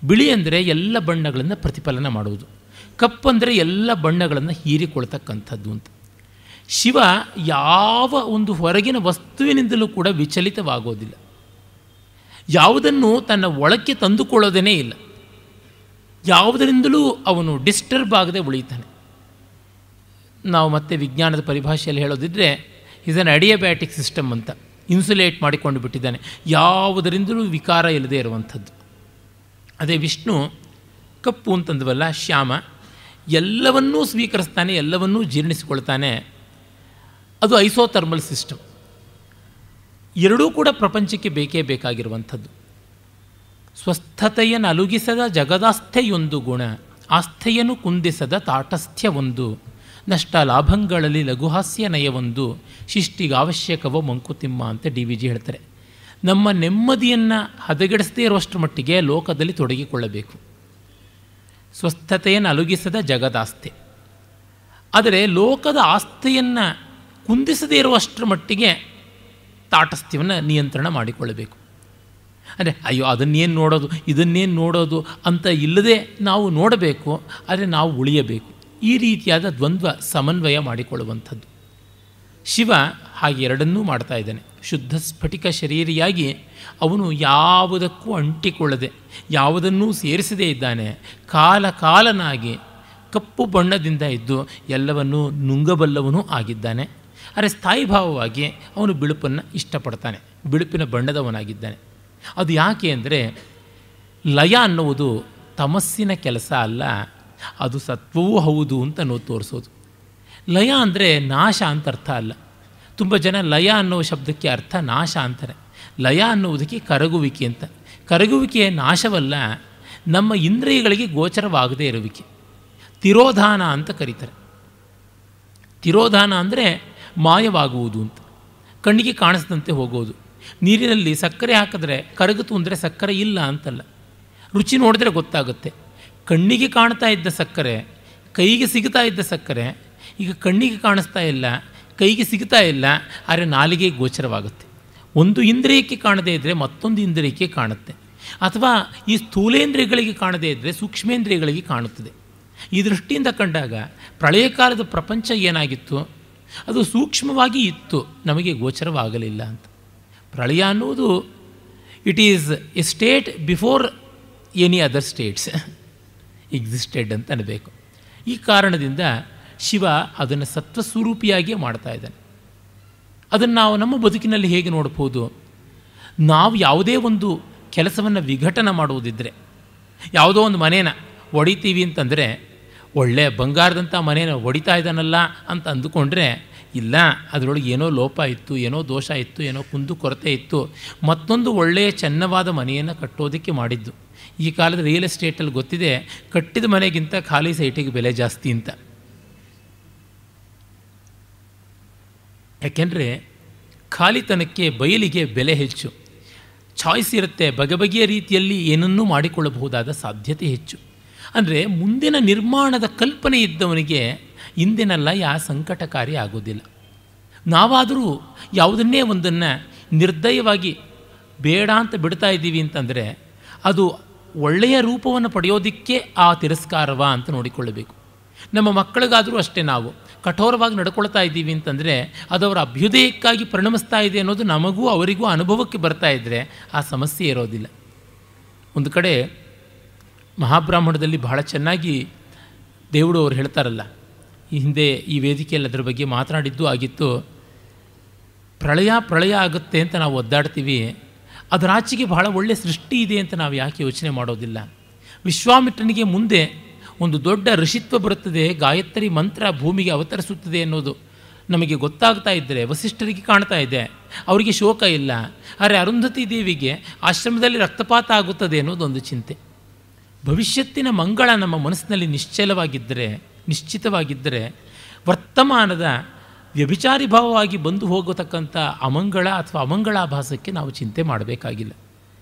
B: ಬಿಳಿ ಅಂದರೆ ಎಲ್ಲ ಬಣ್ಣಗಳನ್ನು ಪ್ರತಿಫಲನ ಮಾಡುವುದು, ಕಪ್ಪು ಅಂದರೆ ಎಲ್ಲ ಬಣ್ಣಗಳನ್ನು ಹೀರಿಕೊಳ್ತಕ್ಕಂಥದ್ದು ಅಂತ. ಶಿವ ಯಾವ ಒಂದು ಹೊರಗಿನ ವಸ್ತುವಿನಿಂದಲೂ ಕೂಡ ವಿಚಲಿತವಾಗೋದಿಲ್ಲ. ಯಾವುದನ್ನು ತನ್ನ ಒಳಕ್ಕೆ ತಂದುಕೊಳ್ಳೋದೇ ಇಲ್ಲ. ಯಾವುದರಿಂದಲೂ ಅವನು ಡಿಸ್ಟರ್ಬ್ ಆಗದೆ ಉಳಿತಾನೆ. ನಾವು ಮತ್ತೆ ವಿಜ್ಞಾನದ ಪರಿಭಾಷೆಯಲ್ಲಿ ಹೇಳೋದಿದ್ದರೆ ಈಸ್ ಅನ್ ಅಡಿಯಾಬ್ಯಾಟಿಕ್ ಸಿಸ್ಟಮ್ ಅಂತ. ಇನ್ಸುಲೇಟ್ ಮಾಡಿಕೊಂಡು ಬಿಟ್ಟಿದ್ದಾನೆ, ಯಾವುದರಿಂದಲೂ ವಿಕಾರ ಇಲ್ಲದೆ ಇರುವಂಥದ್ದು. ಅದೇ ವಿಷ್ಣು ಕಪ್ಪು ಅಂತಂದವಲ್ಲ, ಶ್ಯಾಮ, ಎಲ್ಲವನ್ನೂ ಸ್ವೀಕರಿಸ್ತಾನೆ, ಎಲ್ಲವನ್ನೂ ಜೀರ್ಣಿಸಿಕೊಳ್ತಾನೆ. ಅದು ಐಸೋಥರ್ಮಲ್ ಸಿಸ್ಟಮ್. ಎರಡೂ ಕೂಡ ಪ್ರಪಂಚಕ್ಕೆ ಬೇಕೇ ಬೇಕಾಗಿರುವಂಥದ್ದು. ಸ್ವಸ್ಥತೆಯನ್ನು ಅಲುಗಿಸದ ಜಗದಾಸ್ಥೆಯೊಂದು ಗುಣ, ಆಸ್ಥೆಯನ್ನು ಕುಂದಿಸದ ತಾಟಸ್ಥ್ಯ ಒಂದು, ನಷ್ಟ ಲಾಭಗಳಲ್ಲಿ ಲಘುಹಾಸ್ಯ ನಯವೊಂದು, ಶಿಷ್ಟಿಗಾವಶ್ಯಕವೋ ಮಂಕುತಿಮ್ಮ ಅಂತ DVG ಹೇಳ್ತಾರೆ. ನಮ್ಮ ನೆಮ್ಮದಿಯನ್ನು ಹದಗೆಡಿಸದೇ ಇರುವಷ್ಟರ ಮಟ್ಟಿಗೆ ಲೋಕದಲ್ಲಿ ತೊಡಗಿಕೊಳ್ಳಬೇಕು. ಸ್ವಸ್ಥತೆಯನ್ನು ಅಲುಗಿಸದ ಜಗದಾಸ್ತೆ. ಆದರೆ ಲೋಕದ ಆಸ್ತೆಯನ್ನು ಕುಂದಿಸದೇ ಇರುವಷ್ಟರ ಮಟ್ಟಿಗೆ ತಾಟಸ್ಥ್ಯವನ್ನು ನಿಯಂತ್ರಣ ಮಾಡಿಕೊಳ್ಳಬೇಕು. ಅಂದರೆ ಅಯ್ಯೋ ಅದನ್ನೇನು ನೋಡೋದು, ಇದನ್ನೇನು ನೋಡೋದು ಅಂತ ಇಲ್ಲದೆ ನಾವು ನೋಡಬೇಕು, ಆದರೆ ನಾವು ಉಳಿಯಬೇಕು. ಈ ರೀತಿಯಾದ ದ್ವಂದ್ವ ಸಮನ್ವಯ ಮಾಡಿಕೊಳ್ಳುವಂಥದ್ದು. ಶಿವ ಹಾಗೆ ಎರಡನ್ನೂ ಮಾಡ್ತಾ ಇದ್ದಾನೆ. ಶುದ್ಧ ಸ್ಫಟಿಕ ಶರೀರಿಯಾಗಿ ಅವನು ಯಾವುದಕ್ಕೂ ಅಂಟಿಕೊಳ್ಳದೆ, ಯಾವುದನ್ನೂ ಸೇರಿಸದೇ ಇದ್ದಾನೆ. ಕಾಲನಾಗಿ ಕಪ್ಪು ಬಣ್ಣದಿಂದ ಇದ್ದು ಎಲ್ಲವನ್ನೂ ನುಂಗಬಲ್ಲವನೂ ಆಗಿದ್ದಾನೆ. ಆದರೆ ಸ್ಥಾಯಿಭಾವವಾಗಿ ಅವನು ಬಿಳುಪನ್ನು ಇಷ್ಟಪಡ್ತಾನೆ, ಬಿಳುಪಿನ ಬಣ್ಣದವನಾಗಿದ್ದಾನೆ. ಅದು ಯಾಕೆ ಅಂದರೆ ಲಯ ಅನ್ನುವುದು ತಮಸ್ಸಿನ ಕೆಲಸ ಅಲ್ಲ, ಅದು ಸತ್ವವೂ ಹೌದು ಅಂತ ನಾವು ತೋರಿಸೋದು. ಲಯ ಅಂದರೆ ನಾಶ ಅಂತ ಅರ್ಥ ಅಲ್ಲ. ತುಂಬ ಜನ ಲಯ ಅನ್ನೋ ಶಬ್ದಕ್ಕೆ ಅರ್ಥ ನಾಶ ಅಂತಾರೆ. ಲಯ ಅನ್ನುವುದಕ್ಕೆ ಕರಗುವಿಕೆ ಅಂತ. ಕರಗುವಿಕೆ ನಾಶವಲ್ಲ, ನಮ್ಮ ಇಂದ್ರಿಯಗಳಿಗೆ ಗೋಚರವಾಗದೇ ಇರುವಿಕೆ. ತಿರೋಧಾನ ಅಂತ ಕರೀತಾರೆ. ತಿರೋಧಾನ ಅಂದರೆ ಮಾಯವಾಗುವುದು ಅಂತ, ಕಣ್ಣಿಗೆ ಕಾಣಿಸ್ದಂತೆ ಹೋಗೋದು. ನೀರಿನಲ್ಲಿ ಸಕ್ಕರೆ ಹಾಕಿದ್ರೆ ಕರಗಿತು ಅಂದರೆ ಸಕ್ಕರೆ ಇಲ್ಲ ಅಂತಲ್ಲ, ರುಚಿ ನೋಡಿದ್ರೆ ಗೊತ್ತಾಗುತ್ತೆ. ಕಣ್ಣಿಗೆ ಕಾಣ್ತಾ ಇದ್ದ ಸಕ್ಕರೆ, ಕೈಗೆ ಸಿಗ್ತಾ ಇದ್ದ ಸಕ್ಕರೆ ಈಗ ಕಣ್ಣಿಗೆ ಕಾಣಿಸ್ತಾ ಇಲ್ಲ, ಕೈಗೆ ಸಿಗ್ತಾ ಇಲ್ಲ, ಆದರೆ ನಾಲಿಗೆ ಗೋಚರವಾಗುತ್ತೆ. ಒಂದು ಇಂದ್ರಿಯಕ್ಕೆ ಕಾಣದೇ ಇದ್ದರೆ ಮತ್ತೊಂದು ಇಂದ್ರಿಯಕ್ಕೆ ಕಾಣುತ್ತೆ, ಅಥವಾ ಈ ಸ್ಥೂಲೇಂದ್ರಿಯಗಳಿಗೆ ಕಾಣದೇ ಇದ್ದರೆ ಸೂಕ್ಷ್ಮೇಂದ್ರಿಯಗಳಿಗೆ ಕಾಣುತ್ತದೆ. ಈ ದೃಷ್ಟಿಯಿಂದ ಕಂಡಾಗ ಪ್ರಳಯ ಕಾಲದ ಪ್ರಪಂಚ ಏನಾಗಿತ್ತು, ಅದು ಸೂಕ್ಷ್ಮವಾಗಿ ಇತ್ತು, ನಮಗೆ ಗೋಚರವಾಗಲಿಲ್ಲ ಅಂತ. ಪ್ರಳಯ ಅನ್ನುವುದು it is A state before any other States existed ಅಂತ ಅನ್ನಬೇಕು. ಈ ಕಾರಣದಿಂದ ಶಿವ ಅದನ್ನು ಸತ್ವಸ್ವರೂಪಿಯಾಗಿಯೇ ಮಾಡ್ತಾ ಇದ್ದಾನೆ. ಅದನ್ನು ನಾವು ನಮ್ಮ ಬದುಕಿನಲ್ಲಿ ಹೇಗೆ ನೋಡ್ಬೋದು? ನಾವು ಯಾವುದೇ ಒಂದು ಕೆಲಸವನ್ನು ವಿಘಟನ ಮಾಡುವುದಿದ್ದರೆ, ಯಾವುದೋ ಒಂದು ಮನೇನ ಒಡಿತೀವಿ ಅಂತಂದರೆ, ಒಳ್ಳೆಯ ಬಂಗಾರದಂಥ ಮನೇನ ಒಡಿತಾ ಇದ್ದಾನಲ್ಲ ಅಂತ ಅಂದುಕೊಂಡ್ರೆ, ಇಲ್ಲ ಅದರೊಳಗೆ ಏನೋ ಲೋಪ ಇತ್ತು, ಏನೋ ದೋಷ ಇತ್ತು, ಏನೋ ಕುಂದು ಕೊರತೆ ಇತ್ತು, ಮತ್ತೊಂದು ಒಳ್ಳೆಯ ಚೆನ್ನವಾದ ಮನೆಯನ್ನು ಕಟ್ಟೋದಕ್ಕೆ ಮಾಡಿದ್ದು. ಈ ಕಾಲದ ರಿಯಲ್ ಎಸ್ಟೇಟಲ್ಲಿ ಗೊತ್ತಿದೆ, ಕಟ್ಟಿದ ಮನೆಗಿಂತ ಖಾಲಿ ಸೈಟಿಗೆ ಬೆಲೆ ಜಾಸ್ತಿ ಅಂತ. ಯಾಕೆಂದರೆ ಖಾಲಿತನಕ್ಕೆ, ಬಯಲಿಗೆ ಬೆಲೆ ಹೆಚ್ಚು, ಚಾಯ್ಸ್ ಇರುತ್ತೆ, ಬಗೆ ಬಗೆಯ ರೀತಿಯಲ್ಲಿ ಏನನ್ನೂ ಮಾಡಿಕೊಳ್ಳಬಹುದಾದ ಸಾಧ್ಯತೆ ಹೆಚ್ಚು. ಅಂದರೆ ಮುಂದಿನ ನಿರ್ಮಾಣದ ಕಲ್ಪನೆ ಇದ್ದವನಿಗೆ ಇಂದಿನ ಲಯ ಸಂಕಟಕಾರಿ ಆಗೋದಿಲ್ಲ. ನಾವಾದರೂ ಯಾವುದನ್ನೇ ಒಂದನ್ನು ನಿರ್ದಯವಾಗಿ ಬೇಡ ಅಂತ ಬಿಡ್ತಾ ಇದ್ದೀವಿ ಅಂತಂದರೆ ಅದು ಒಳ್ಳೆಯ ರೂಪವನ್ನು ಪಡೆಯೋದಕ್ಕೆ ಆ ತಿರಸ್ಕಾರವ ಅಂತ ನೋಡಿಕೊಳ್ಳಬೇಕು. ನಮ್ಮ ಮಕ್ಕಳಿಗಾದರೂ ಅಷ್ಟೇ, ನಾವು ಕಠೋರವಾಗಿ ನಡ್ಕೊಳ್ತಾ ಇದ್ದೀವಿ ಅಂತಂದರೆ ಅದು ಅವರ ಅಭ್ಯುದಯಕ್ಕಾಗಿ ಪರಿಣಮಿಸ್ತಾ ಇದೆ ಅನ್ನೋದು ನಮಗೂ ಅವರಿಗೂ ಅನುಭವಕ್ಕೆ ಬರ್ತಾ ಇದ್ದರೆ ಆ ಸಮಸ್ಯೆ ಇರೋದಿಲ್ಲ. ಒಂದು ಕಡೆ ಮಹಾಬ್ರಾಹ್ಮಣದಲ್ಲಿ ಬಹಳ ಚೆನ್ನಾಗಿ ದೇವರು ಅವರು ಹೇಳ್ತಾರಲ್ಲ, ಈ ಹಿಂದೆ ಈ ವೇದಿಕೆಯಲ್ಲಿ ಅದರ ಬಗ್ಗೆ ಮಾತನಾಡಿದ್ದು ಆಗಿತ್ತು. ಪ್ರಳಯ ಆಗುತ್ತೆ ಅಂತ ನಾವು ಒದ್ದಾಡ್ತೀವಿ, ಅದರಾಚೆಗೆ ಬಹಳ ಒಳ್ಳೆಯ ಸೃಷ್ಟಿ ಇದೆ ಅಂತ ನಾವು ಯಾಕೆ ಯೋಚನೆ ಮಾಡೋದಿಲ್ಲ? ವಿಶ್ವಾಮಿತ್ರನಿಗೆ ಮುಂದೆ ಒಂದು ದೊಡ್ಡ ಋಷಿತ್ವ ಬರುತ್ತದೆ, ಗಾಯತ್ರಿ ಮಂತ್ರ ಭೂಮಿಗೆ ಅವತರಿಸುತ್ತದೆ ಅನ್ನೋದು ನಮಗೆ ಗೊತ್ತಾಗ್ತಾ ಇದ್ದರೆ, ವಸಿಷ್ಠರಿಗೆ ಕಾಣ್ತಾ ಇದೆ, ಅವರಿಗೆ ಶೋಕ ಇಲ್ಲ. ಆದರೆ ಅರುಂಧತಿ ದೇವಿಗೆ ಆಶ್ರಮದಲ್ಲಿ ರಕ್ತಪಾತ ಆಗುತ್ತದೆ ಅನ್ನೋದೊಂದು ಚಿಂತೆ. ಭವಿಷ್ಯತ್ತಿನ ಮಂಗಳ ನಮ್ಮ ಮನಸ್ಸಿನಲ್ಲಿ ನಿಶ್ಚಿತವಾಗಿದ್ದರೆ ವರ್ತಮಾನದ ವ್ಯಭಿಚಾರಿ ಭಾವವಾಗಿ ಬಂದು ಹೋಗತಕ್ಕಂಥ ಅಮಂಗಳ ಅಥವಾ ಅಮಂಗಳಾಭಾಸಕ್ಕೆ ನಾವು ಚಿಂತೆ ಮಾಡಬೇಕಾಗಿಲ್ಲ.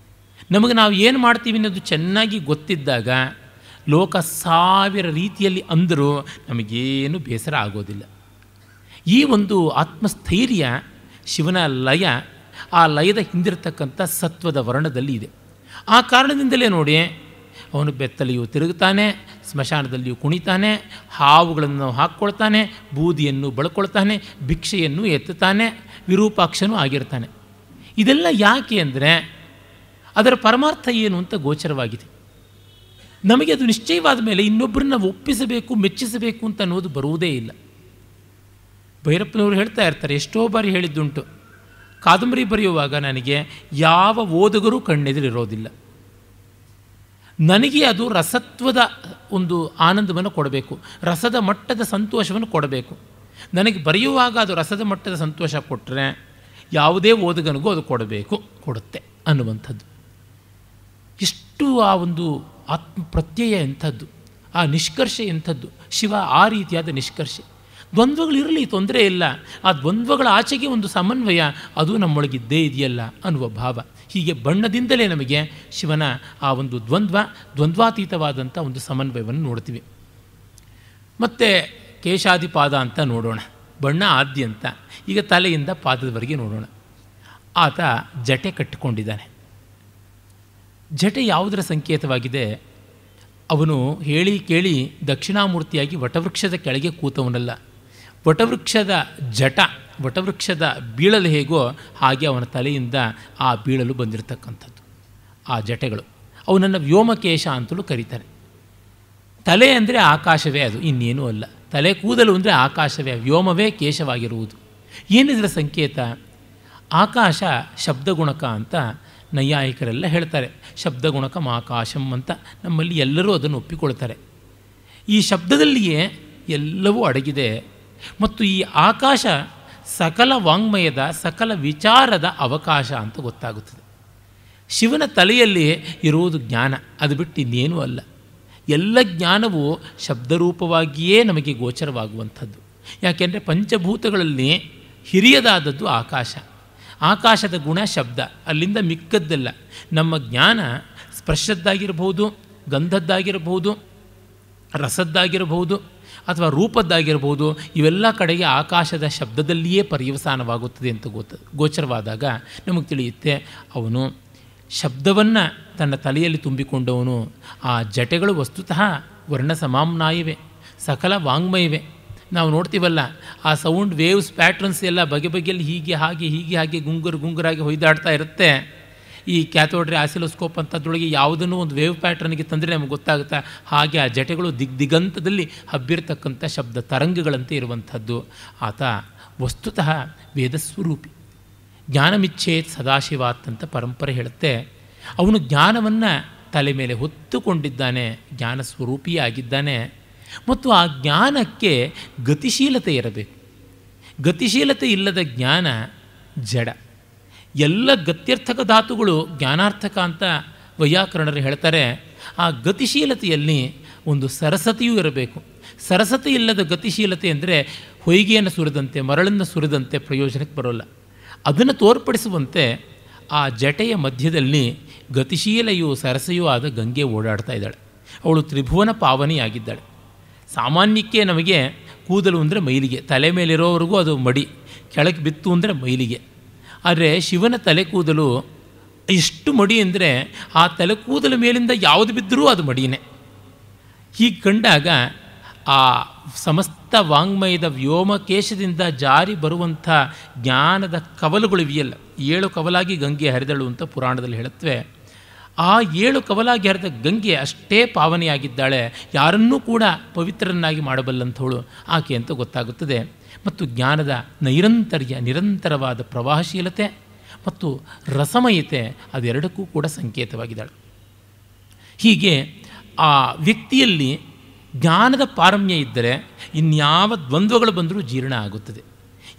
B: ನಮಗೆ ನಾವು ಏನು ಮಾಡ್ತೀವಿ ಅನ್ನೋದು ಚೆನ್ನಾಗಿ ಗೊತ್ತಿದ್ದಾಗ ಲೋಕ 1000 ರೀತಿಯಲ್ಲಿ ಅಂದರೂ ನಮಗೇನು ಬೇಸರ ಆಗೋದಿಲ್ಲ. ಈ ಒಂದು ಆತ್ಮಸ್ಥೈರ್ಯ ಶಿವನ ಲಯ, ಆ ಲಯದ ಹಿಂದಿರತಕ್ಕಂಥ ಸತ್ವದ ವರ್ಣದಲ್ಲಿ ಇದೆ. ಆ ಕಾರಣದಿಂದಲೇ ನೋಡಿ, ಅವನು ಬೆತ್ತಲೆಯೂ ತಿರುಗುತ್ತಾನೆ, ಸ್ಮಶಾನದಲ್ಲಿಯೂ ಕುಣಿತಾನೆ, ಹಾವುಗಳನ್ನು ಹಾಕ್ಕೊಳ್ತಾನೆ, ಬೂದಿಯನ್ನು ಬಳ್ಕೊಳ್ತಾನೆ, ಭಿಕ್ಷೆಯನ್ನು ಎತ್ತುತ್ತಾನೆ, ವಿರೂಪಾಕ್ಷನೂ ಆಗಿರ್ತಾನೆ. ಇದೆಲ್ಲ ಯಾಕೆ ಅಂದರೆ ಅದರ ಪರಮಾರ್ಥ ಏನು ಅಂತ ಗೋಚರವಾಗಿದೆ. ನಮಗೆ ಅದು ನಿಶ್ಚಯವಾದ ಮೇಲೆ ಇನ್ನೊಬ್ಬರನ್ನ ಒಪ್ಪಿಸಬೇಕು, ಮೆಚ್ಚಿಸಬೇಕು ಅಂತ ಅನ್ನೋದು ಬರುವುದೇ ಇಲ್ಲ. ಭೈರಪ್ಪನವರು ಹೇಳ್ತಾ ಇರ್ತಾರೆ, ಎಷ್ಟೋ ಬಾರಿ ಹೇಳಿದ್ದುಂಟು, ಕಾದಂಬರಿ ಬರೆಯುವಾಗ ನನಗೆ ಯಾವ ಓದುಗರೂ ಕಣ್ಣೆದುರಿರೋದಿಲ್ಲ. ನನಗೆ ಅದು ರಸತ್ವದ ಒಂದು ಆನಂದವನ್ನು ಕೊಡಬೇಕು, ರಸದ ಮಟ್ಟದ ಸಂತೋಷವನ್ನು ಕೊಡಬೇಕು. ನನಗೆ ಬರೆಯುವಾಗ ಅದು ರಸದ ಮಟ್ಟದ ಸಂತೋಷ ಕೊಟ್ಟರೆ ಯಾವುದೇ ಓದುಗನಿಗೂ ಅದು ಕೊಡುತ್ತೆ ಅನ್ನುವಂಥದ್ದು. ಇಷ್ಟು ಆ ಒಂದು ಪ್ರತ್ಯಯ ಎಂಥದ್ದು, ಆ ನಿಷ್ಕರ್ಷೆ ಎಂಥದ್ದು. ಶಿವ ಆ ರೀತಿಯಾದ ನಿಷ್ಕರ್ಷೆ. ದ್ವಂದ್ವಗಳಿರಲಿ, ತೊಂದರೆ ಇಲ್ಲ, ಆ ದ್ವಂದ್ವಗಳ ಆಚೆಗೆ ಒಂದು ಸಮನ್ವಯ ಅದು ನಮ್ಮೊಳಗಿದ್ದೇ ಇದೆಯಲ್ಲ ಅನ್ನುವ ಭಾವ. ಹೀಗೆ ಬಣ್ಣದಿಂದಲೇ ನಮಗೆ ಶಿವನ ಆ ಒಂದು ದ್ವಂದ್ವಾತೀತವಾದಂಥ ಒಂದು ಸಮನ್ವಯವನ್ನು ನೋಡ್ತೀವಿ. ಮತ್ತು ಕೇಶಾದಿಪಾದ ಅಂತ ನೋಡೋಣ, ಬಣ್ಣ ಆದ್ಯಂತ. ಈಗ ತಲೆಯಿಂದ ಪಾದದವರೆಗೆ ನೋಡೋಣ. ಆತ ಜಟೆ ಕಟ್ಟಿಕೊಂಡಿದ್ದಾನೆ. ಜಟೆ ಯಾವುದರ ಸಂಕೇತವಾಗಿದೆ? ಅವನು ಹೇಳಿ ಕೇಳಿ ದಕ್ಷಿಣಾಮೂರ್ತಿಯಾಗಿ ವಟವೃಕ್ಷದ ಕೆಳಗೆ ಕೂತವನಲ್ಲ. ವಟವೃಕ್ಷದ ಬೀಳಲು ಹೇಗೋ ಹಾಗೆ ಅವನ ತಲೆಯಿಂದ ಆ ಬೀಳಲು ಬಂದಿರತಕ್ಕಂಥದ್ದು ಆ ಜಟೆಗಳು. ಅವನನ್ನು ವ್ಯೋಮಕೇಶ ಅಂತಲೂ ಕರೀತಾರೆ. ತಲೆ ಅಂದರೆ ಆಕಾಶವೇ, ಅದು ಇನ್ನೇನೂ ಅಲ್ಲ. ತಲೆ ಕೂದಲು ಅಂದರೆ ಆಕಾಶವೇ, ವ್ಯೋಮವೇ ಕೇಶವಾಗಿರುವುದು. ಏನಿದರ ಸಂಕೇತ? ಆಕಾಶ ಶಬ್ದಗುಣಕ ಅಂತ ನೈಯಾಯಿಕರೆಲ್ಲ ಹೇಳ್ತಾರೆ. ಶಬ್ದಗುಣಕಂ ಆಕಾಶಂ ಅಂತ ನಮ್ಮಲ್ಲಿ ಎಲ್ಲರೂ ಅದನ್ನು ಒಪ್ಪಿಕೊಳ್ತಾರೆ. ಈ ಶಬ್ದದಲ್ಲಿಯೇ ಎಲ್ಲವೂ ಅಡಗಿದೆ. ಮತ್ತು ಈ ಆಕಾಶ ಸಕಲ ವಾಂಗ್ಮಯದ, ಸಕಲ ವಿಚಾರದ ಅವಕಾಶ ಅಂತ ಗೊತ್ತಾಗುತ್ತದೆ. ಶಿವನ ತಲೆಯಲ್ಲಿ ಇರುವುದು ಜ್ಞಾನ, ಅದು ಬಿಟ್ಟು ಇನ್ನೇನೂ ಅಲ್ಲ. ಎಲ್ಲ ಜ್ಞಾನವು ಶಬ್ದರೂಪವಾಗಿಯೇ ನಮಗೆ ಗೋಚರವಾಗುವಂಥದ್ದು. ಯಾಕೆಂದರೆ ಪಂಚಭೂತಗಳಲ್ಲಿ ಹಿರಿಯದಾದದ್ದು ಆಕಾಶ. ಆಕಾಶದ ಗುಣ ಶಬ್ದ, ಅಲ್ಲಿಂದ ಮಿಕ್ಕದ್ದೆಲ್ಲ. ನಮ್ಮ ಜ್ಞಾನ ಸ್ಪರ್ಶದ್ದಾಗಿರಬಹುದು, ಗಂಧದ್ದಾಗಿರಬಹುದು, ರಸದ್ದಾಗಿರಬಹುದು, ಅಥವಾ ರೂಪದ್ದಾಗಿರಬಹುದು. ಇವೆಲ್ಲ ಕಡೆಗೆ ಆಕಾಶದ ಶಬ್ದದಲ್ಲಿಯೇ ಪರ್ಯವಸಾನವಾಗುತ್ತದೆ ಅಂತ ಗೋಚರವಾದಾಗ ನಮಗೆ ತಿಳಿಯುತ್ತೆ ಅವನು ಶಬ್ದವನ್ನು ತನ್ನ ತಲೆಯಲ್ಲಿ ತುಂಬಿಕೊಂಡವನು. ಆ ಜಟೆಗಳು ವಸ್ತುತಃ ವರ್ಣ ಸಮಾಮ್ನಾಯವೇ, ಸಕಲ ವಾಂಗ್ಮಯವೇ. ನಾವು ನೋಡ್ತೀವಲ್ಲ, ಆ ಸೌಂಡ್ ವೇವ್ಸ್ ಪ್ಯಾಟ್ರನ್ಸ್ ಎಲ್ಲ ಬಗೆ ಬಗೆಯಲ್ಲಿ ಹೀಗೆ ಹಾಗೆ ಗುಂಗುರಾಗಿ ಹೊಯ್ದಾಡ್ತಾ ಇರುತ್ತೆ. ಈ ಕ್ಯಾಥೋಡ್ರೆ ಆಸಿಲೋಸ್ಕೋಪ್ ಅಂಥದ್ರೊಳಗೆ ಯಾವುದನ್ನು ಒಂದು ವೇವ್ ಪ್ಯಾಟ್ರನ್ಗೆ ತಂದರೆ ನಮಗೆ ಗೊತ್ತಾಗುತ್ತಾ. ಹಾಗೆ ಆ ಜಟೆಗಳು ದಿಗಂತದಲ್ಲಿ ಹಬ್ಬಿರತಕ್ಕಂಥ ಶಬ್ದ ತರಂಗಗಳಂತೆ ಇರುವಂಥದ್ದು. ಆತ ವಸ್ತುತಃ ವೇದಸ್ವರೂಪಿ. ಜ್ಞಾನಮಿಚ್ಛೇತ್ ಸದಾಶಿವಾತ್ ಅಂತ ಪರಂಪರೆ ಹೇಳುತ್ತೆ. ಅವನು ಜ್ಞಾನವನ್ನು ತಲೆ ಮೇಲೆ ಹೊತ್ತುಕೊಂಡಿದ್ದಾನೆ, ಜ್ಞಾನ ಸ್ವರೂಪಿಯೇ ಆಗಿದ್ದಾನೆ. ಮತ್ತು ಆ ಜ್ಞಾನಕ್ಕೆ ಗತಿಶೀಲತೆ ಇರಬೇಕು. ಗತಿಶೀಲತೆ ಇಲ್ಲದ ಜ್ಞಾನ ಜಡ. ಎಲ್ಲ ಗತ್ಯರ್ಥಕ ಧಾತುಗಳು ಜ್ಞಾನಾರ್ಥಕ ಅಂತ ವೈಯಾಕರಣರು ಹೇಳ್ತಾರೆ. ಆ ಗತಿಶೀಲತೆಯಲ್ಲಿ ಒಂದು ಸರಸತೆಯೂ ಇರಬೇಕು. ಸರಸತೆ ಇಲ್ಲದ ಗತಿಶೀಲತೆ ಅಂದರೆ ಹೊಯ್ಗೆಯನ್ನು ಸುರಿದಂತೆ, ಮರಳನ್ನು ಸುರಿದಂತೆ ಪ್ರಯೋಜನಕ್ಕೆ ಬರೋಲ್ಲ. ಅದನ್ನು ತೋರ್ಪಡಿಸುವಂತೆ ಆ ಜಟೆಯ ಮಧ್ಯದಲ್ಲಿ ಗತಿಶೀಲೆಯೂ ಸರಸೆಯೂ ಆದ ಗಂಗೆ ಓಡಾಡ್ತಾ ಇದ್ದಾಳೆ. ಅವಳು ತ್ರಿಭುವನ ಪಾವನಿಯಾಗಿದ್ದಾಳೆ. ಸಾಮಾನ್ಯಕ್ಕೆ ನಮಗೆ ಕೂದಲು ಅಂದರೆ ಮೈಲಿಗೆ, ತಲೆ ಮೇಲಿರೋವರೆಗೂ ಅದು ಮಡಿ, ಕೆಳಗೆ ಬಿತ್ತು ಅಂದರೆ ಮೈಲಿಗೆ. ಆದರೆ ಶಿವನ ತಲೆ ಕೂದಲು ಎಷ್ಟು ಮಡಿ ಅಂದರೆ ಆ ತಲೆ ಕೂದಲ ಮೇಲಿಂದ ಯಾವುದು ಬಿದ್ದರೂ ಅದು ಮಡಿಯೇ. ಹೀಗೆ ಕಂಡಾಗ ಆ ಸಮಸ್ತ ವಾಂಗ್ಮಯದ ವ್ಯೋಮಕೇಶದಿಂದ ಜಾರಿ ಬರುವಂಥ ಜ್ಞಾನದ ಕವಲುಗಳಿವೆಯಲ್ಲ, 7 ಕವಲಾಗಿ ಗಂಗೆ ಹರಿದಳು ಅಂತ ಪುರಾಣದಲ್ಲಿ ಹೇಳುತ್ತವೆ. ಆ 7 ಕವಲಾಗಿ ಹರಿದ ಗಂಗೆ ಅಷ್ಟೇ ಪಾವನೆಯಾಗಿದ್ದಾಳೆ. ಯಾರನ್ನೂ ಕೂಡ ಪವಿತ್ರರನ್ನಾಗಿ ಮಾಡಬಲ್ಲಂಥವಳು ಆಕೆ ಅಂತ ಗೊತ್ತಾಗುತ್ತದೆ. ಮತ್ತು ಜ್ಞಾನದ ನಿರಂತರವಾದ ಪ್ರವಾಹಶೀಲತೆ ಮತ್ತು ರಸಮಯತೆ ಅದೆರಡಕ್ಕೂ ಕೂಡ ಸಂಕೇತವಾಗಿದ್ದಾಳೆ. ಹೀಗೆ ಆ ವ್ಯಕ್ತಿಯಲ್ಲಿ ಜ್ಞಾನದ ಪಾರಮ್ಯ ಇದ್ದರೆ ಇನ್ಯಾವ ದ್ವಂದ್ವಗಳು ಬಂದರೂ ಜೀರ್ಣ ಆಗುತ್ತದೆ.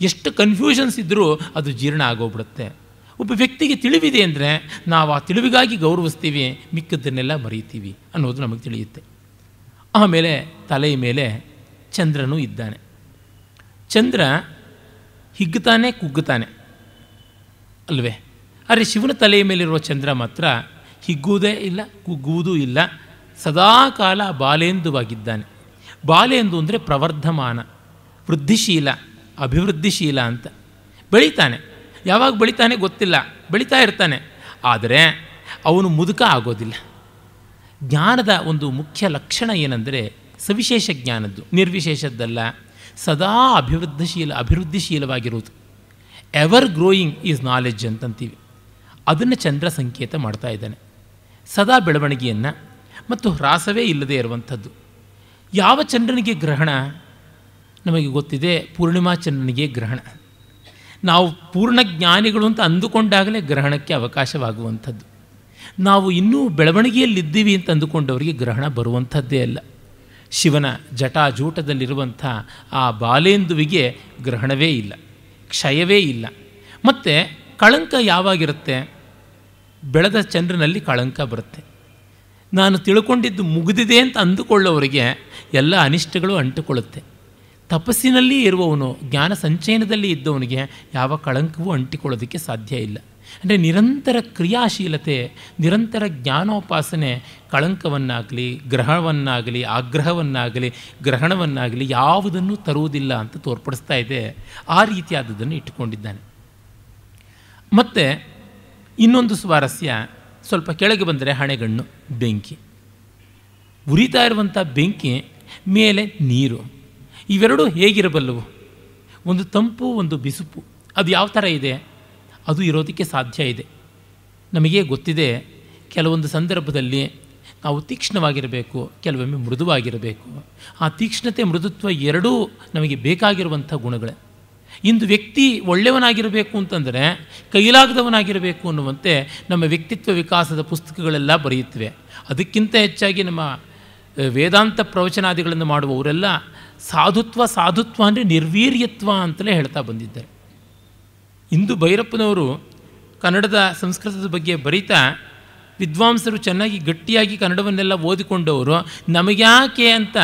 B: ಎಷ್ಟು ಕನ್ಫ್ಯೂಷನ್ಸ್ ಇದ್ದರೂ ಅದು ಜೀರ್ಣ ಆಗೋಗ್ಬಿಡುತ್ತೆ. ಒಬ್ಬ ವ್ಯಕ್ತಿಗೆ ತಿಳಿವಿದೆ ಅಂದರೆ ನಾವು ಆ ತಿಳಿವಿಗಾಗಿ ಗೌರವಿಸ್ತೀವಿ, ಮಿಕ್ಕದ್ದನ್ನೆಲ್ಲ ಮರೀತೀವಿ ಅನ್ನೋದು ನಮಗೆ ತಿಳಿಯುತ್ತೆ. ಆಮೇಲೆ ತಲೆಯ ಮೇಲೆ ಚಂದ್ರನೂ ಇದ್ದಾನೆ. ಚಂದ್ರ ಹಿಗ್ಗುತ್ತಾನೆ, ಕುಗ್ಗುತ್ತಾನೆ ಅಲ್ವೇ? ಆದರೆ ಶಿವನ ತಲೆಯ ಮೇಲಿರುವ ಚಂದ್ರ ಮಾತ್ರ ಹಿಗ್ಗುವುದೇ ಇಲ್ಲ, ಕುಗ್ಗುವುದೂ ಇಲ್ಲ, ಸದಾಕಾಲ ಬಾಲೇಂದುವಾಗಿದ್ದಾನೆ. ಬಾಲೇಂದು ಅಂದರೆ ಪ್ರವರ್ಧಮಾನ, ವೃದ್ಧಿಶೀಲ, ಅಭಿವೃದ್ಧಿಶೀಲ ಅಂತ. ಬೆಳೀತಾನೆ. ಯಾವಾಗ ಬೆಳೀತಾನೆ ಗೊತ್ತಿಲ್ಲ, ಬೆಳೀತಾ ಇರ್ತಾನೆ. ಆದರೆ ಅವನು ಮುದುಕ ಆಗೋದಿಲ್ಲ. ಜ್ಞಾನದ ಒಂದು ಮುಖ್ಯ ಲಕ್ಷಣ ಏನಂದರೆ ಸವಿಶೇಷ ಜ್ಞಾನದ್ದು, ನಿರ್ವಿಶೇಷದ್ದಲ್ಲ. ಸದಾ ಅಭಿವೃದ್ಧಿಶೀಲವಾಗಿರುವುದು. ಎವರ್ ಗ್ರೋಯಿಂಗ್ ಈಸ್ ನಾಲೆಡ್ಜ್ ಅಂತಂತೀವಿ. ಅದನ್ನು ಚಂದ್ರ ಸಂಕೇತ ಮಾಡ್ತಾ ಇದ್ದಾನೆ. ಸದಾ ಬೆಳವಣಿಗೆಯನ್ನು ಮತ್ತು ಹ್ರಾಸವೇ ಇಲ್ಲದೆ ಇರುವಂಥದ್ದು. ಯಾವ ಚಂದ್ರನಿಗೆ ಗ್ರಹಣ ನಮಗೆ ಗೊತ್ತಿದೆ, ಪೂರ್ಣಿಮಾ ಚಂದ್ರನಿಗೆ ಗ್ರಹಣ. ನಾವು ಪೂರ್ಣ ಜ್ಞಾನಿಗಳು ಅಂತ ಅಂದುಕೊಂಡಾಗಲೇ ಗ್ರಹಣಕ್ಕೆ ಅವಕಾಶವಾಗುವಂಥದ್ದು. ನಾವು ಇನ್ನೂ ಬೆಳವಣಿಗೆಯಲ್ಲಿದ್ದೀವಿ ಅಂತ ಅಂದುಕೊಂಡವರಿಗೆ ಗ್ರಹಣ ಬರುವಂಥದ್ದೇ ಅಲ್ಲ. ಶಿವನ ಜಟಾಜೂಟದಲ್ಲಿರುವಂಥ ಆ ಬಾಲೇಂದುವಿಗೆ ಗ್ರಹಣವೇ ಇಲ್ಲ, ಕ್ಷಯವೇ ಇಲ್ಲ. ಮತ್ತು ಕಳಂಕ ಯಾವಾಗಿರುತ್ತೆ? ಬೆಳೆದ ಚಂದ್ರನಲ್ಲಿ ಕಳಂಕ ಬರುತ್ತೆ. ನಾನು ತಿಳ್ಕೊಂಡಿದ್ದು ಮುಗಿದಿದೆ ಅಂತ ಅಂದುಕೊಳ್ಳೋವರಿಗೆ ಎಲ್ಲ ಅನಿಷ್ಟಗಳು ಅಂಟಿಕೊಳ್ಳುತ್ತೆ. ತಪಸ್ಸಿನಲ್ಲಿ ಇರುವವನು, ಜ್ಞಾನ ಸಂಚಯನದಲ್ಲಿ ಇದ್ದವನಿಗೆ ಯಾವ ಕಳಂಕವೂ ಅಂಟಿಕೊಳ್ಳೋದಕ್ಕೆ ಸಾಧ್ಯ ಇಲ್ಲ. ಅಂದರೆ ನಿರಂತರ ಕ್ರಿಯಾಶೀಲತೆ, ನಿರಂತರ ಜ್ಞಾನೋಪಾಸನೆ ಕಳಂಕವನ್ನಾಗಲಿ, ಗ್ರಹವನ್ನಾಗಲಿ, ಆಗ್ರಹವನ್ನಾಗಲಿ, ಗ್ರಹಣವನ್ನಾಗಲಿ ಯಾವುದನ್ನು ತರುವುದಿಲ್ಲ ಅಂತ ತೋರ್ಪಡಿಸ್ತಾ ಇದೆ. ಆ ರೀತಿಯಾದದ್ದನ್ನು ಇಟ್ಟುಕೊಂಡಿದ್ದಾನೆ. ಮತ್ತು ಇನ್ನೊಂದು ಸ್ವಾರಸ್ಯ, ಸ್ವಲ್ಪ ಕೆಳಗೆ ಬಂದರೆ ಹಣೆಗಣ್ಣು, ಬೆಂಕಿ, ಉರಿತಾ ಇರುವಂಥ ಬೆಂಕಿ, ಮೇಲೆ ನೀರು, ಇವೆರಡೂ ಹೇಗಿರಬಲ್ಲವು? ಒಂದು ತಂಪು, ಒಂದು ಬಿಸುಪು. ಅದು ಯಾವ ಥರ ಇದೆ? ಅದು ಇರೋದಕ್ಕೆ ಸಾಧ್ಯ ಇದೆ. ನಮಗೆ ಗೊತ್ತಿದೆ, ಕೆಲವೊಂದು ಸಂದರ್ಭದಲ್ಲಿ ನಾವು ತೀಕ್ಷ್ಣವಾಗಿರಬೇಕು, ಕೆಲವೊಮ್ಮೆ ಮೃದುವಾಗಿರಬೇಕು. ಆ ತೀಕ್ಷ್ಣತೆ, ಮೃದುತ್ವ ಎರಡೂ ನಮಗೆ ಬೇಕಾಗಿರುವಂಥ ಗುಣಗಳೇ. ಇಂದು ವ್ಯಕ್ತಿ ಒಳ್ಳೆಯವನಾಗಿರಬೇಕು ಅಂತಂದರೆ ಕೈಲಾಗದವನಾಗಿರಬೇಕು ಅನ್ನುವಂತೆ ನಮ್ಮ ವ್ಯಕ್ತಿತ್ವ ವಿಕಾಸದ ಪುಸ್ತಕಗಳೆಲ್ಲ ಬರೆಯುತ್ತವೆ. ಅದಕ್ಕಿಂತ ಹೆಚ್ಚಾಗಿ ನಮ್ಮ ವೇದಾಂತ ಪ್ರವಚನಾದಿಗಳನ್ನು ಮಾಡುವವರೆಲ್ಲ ಸಾಧುತ್ವ ಅಂದರೆ ನಿರ್ವೀರ್ಯತ್ವ ಅಂತಲೇ ಹೇಳ್ತಾ ಬಂದಿದ್ದಾರೆ. ಇಂದು ಭೈರಪ್ಪನವರು ಕನ್ನಡದ ಸಂಸ್ಕೃತದ ಬಗ್ಗೆ ಬರೀತಾ, ವಿದ್ವಾಂಸರು ಚೆನ್ನಾಗಿ ಗಟ್ಟಿಯಾಗಿ ಕನ್ನಡವನ್ನೆಲ್ಲ ಓದಿಕೊಂಡವರು ನಮಗ್ಯಾಕೆ ಅಂತ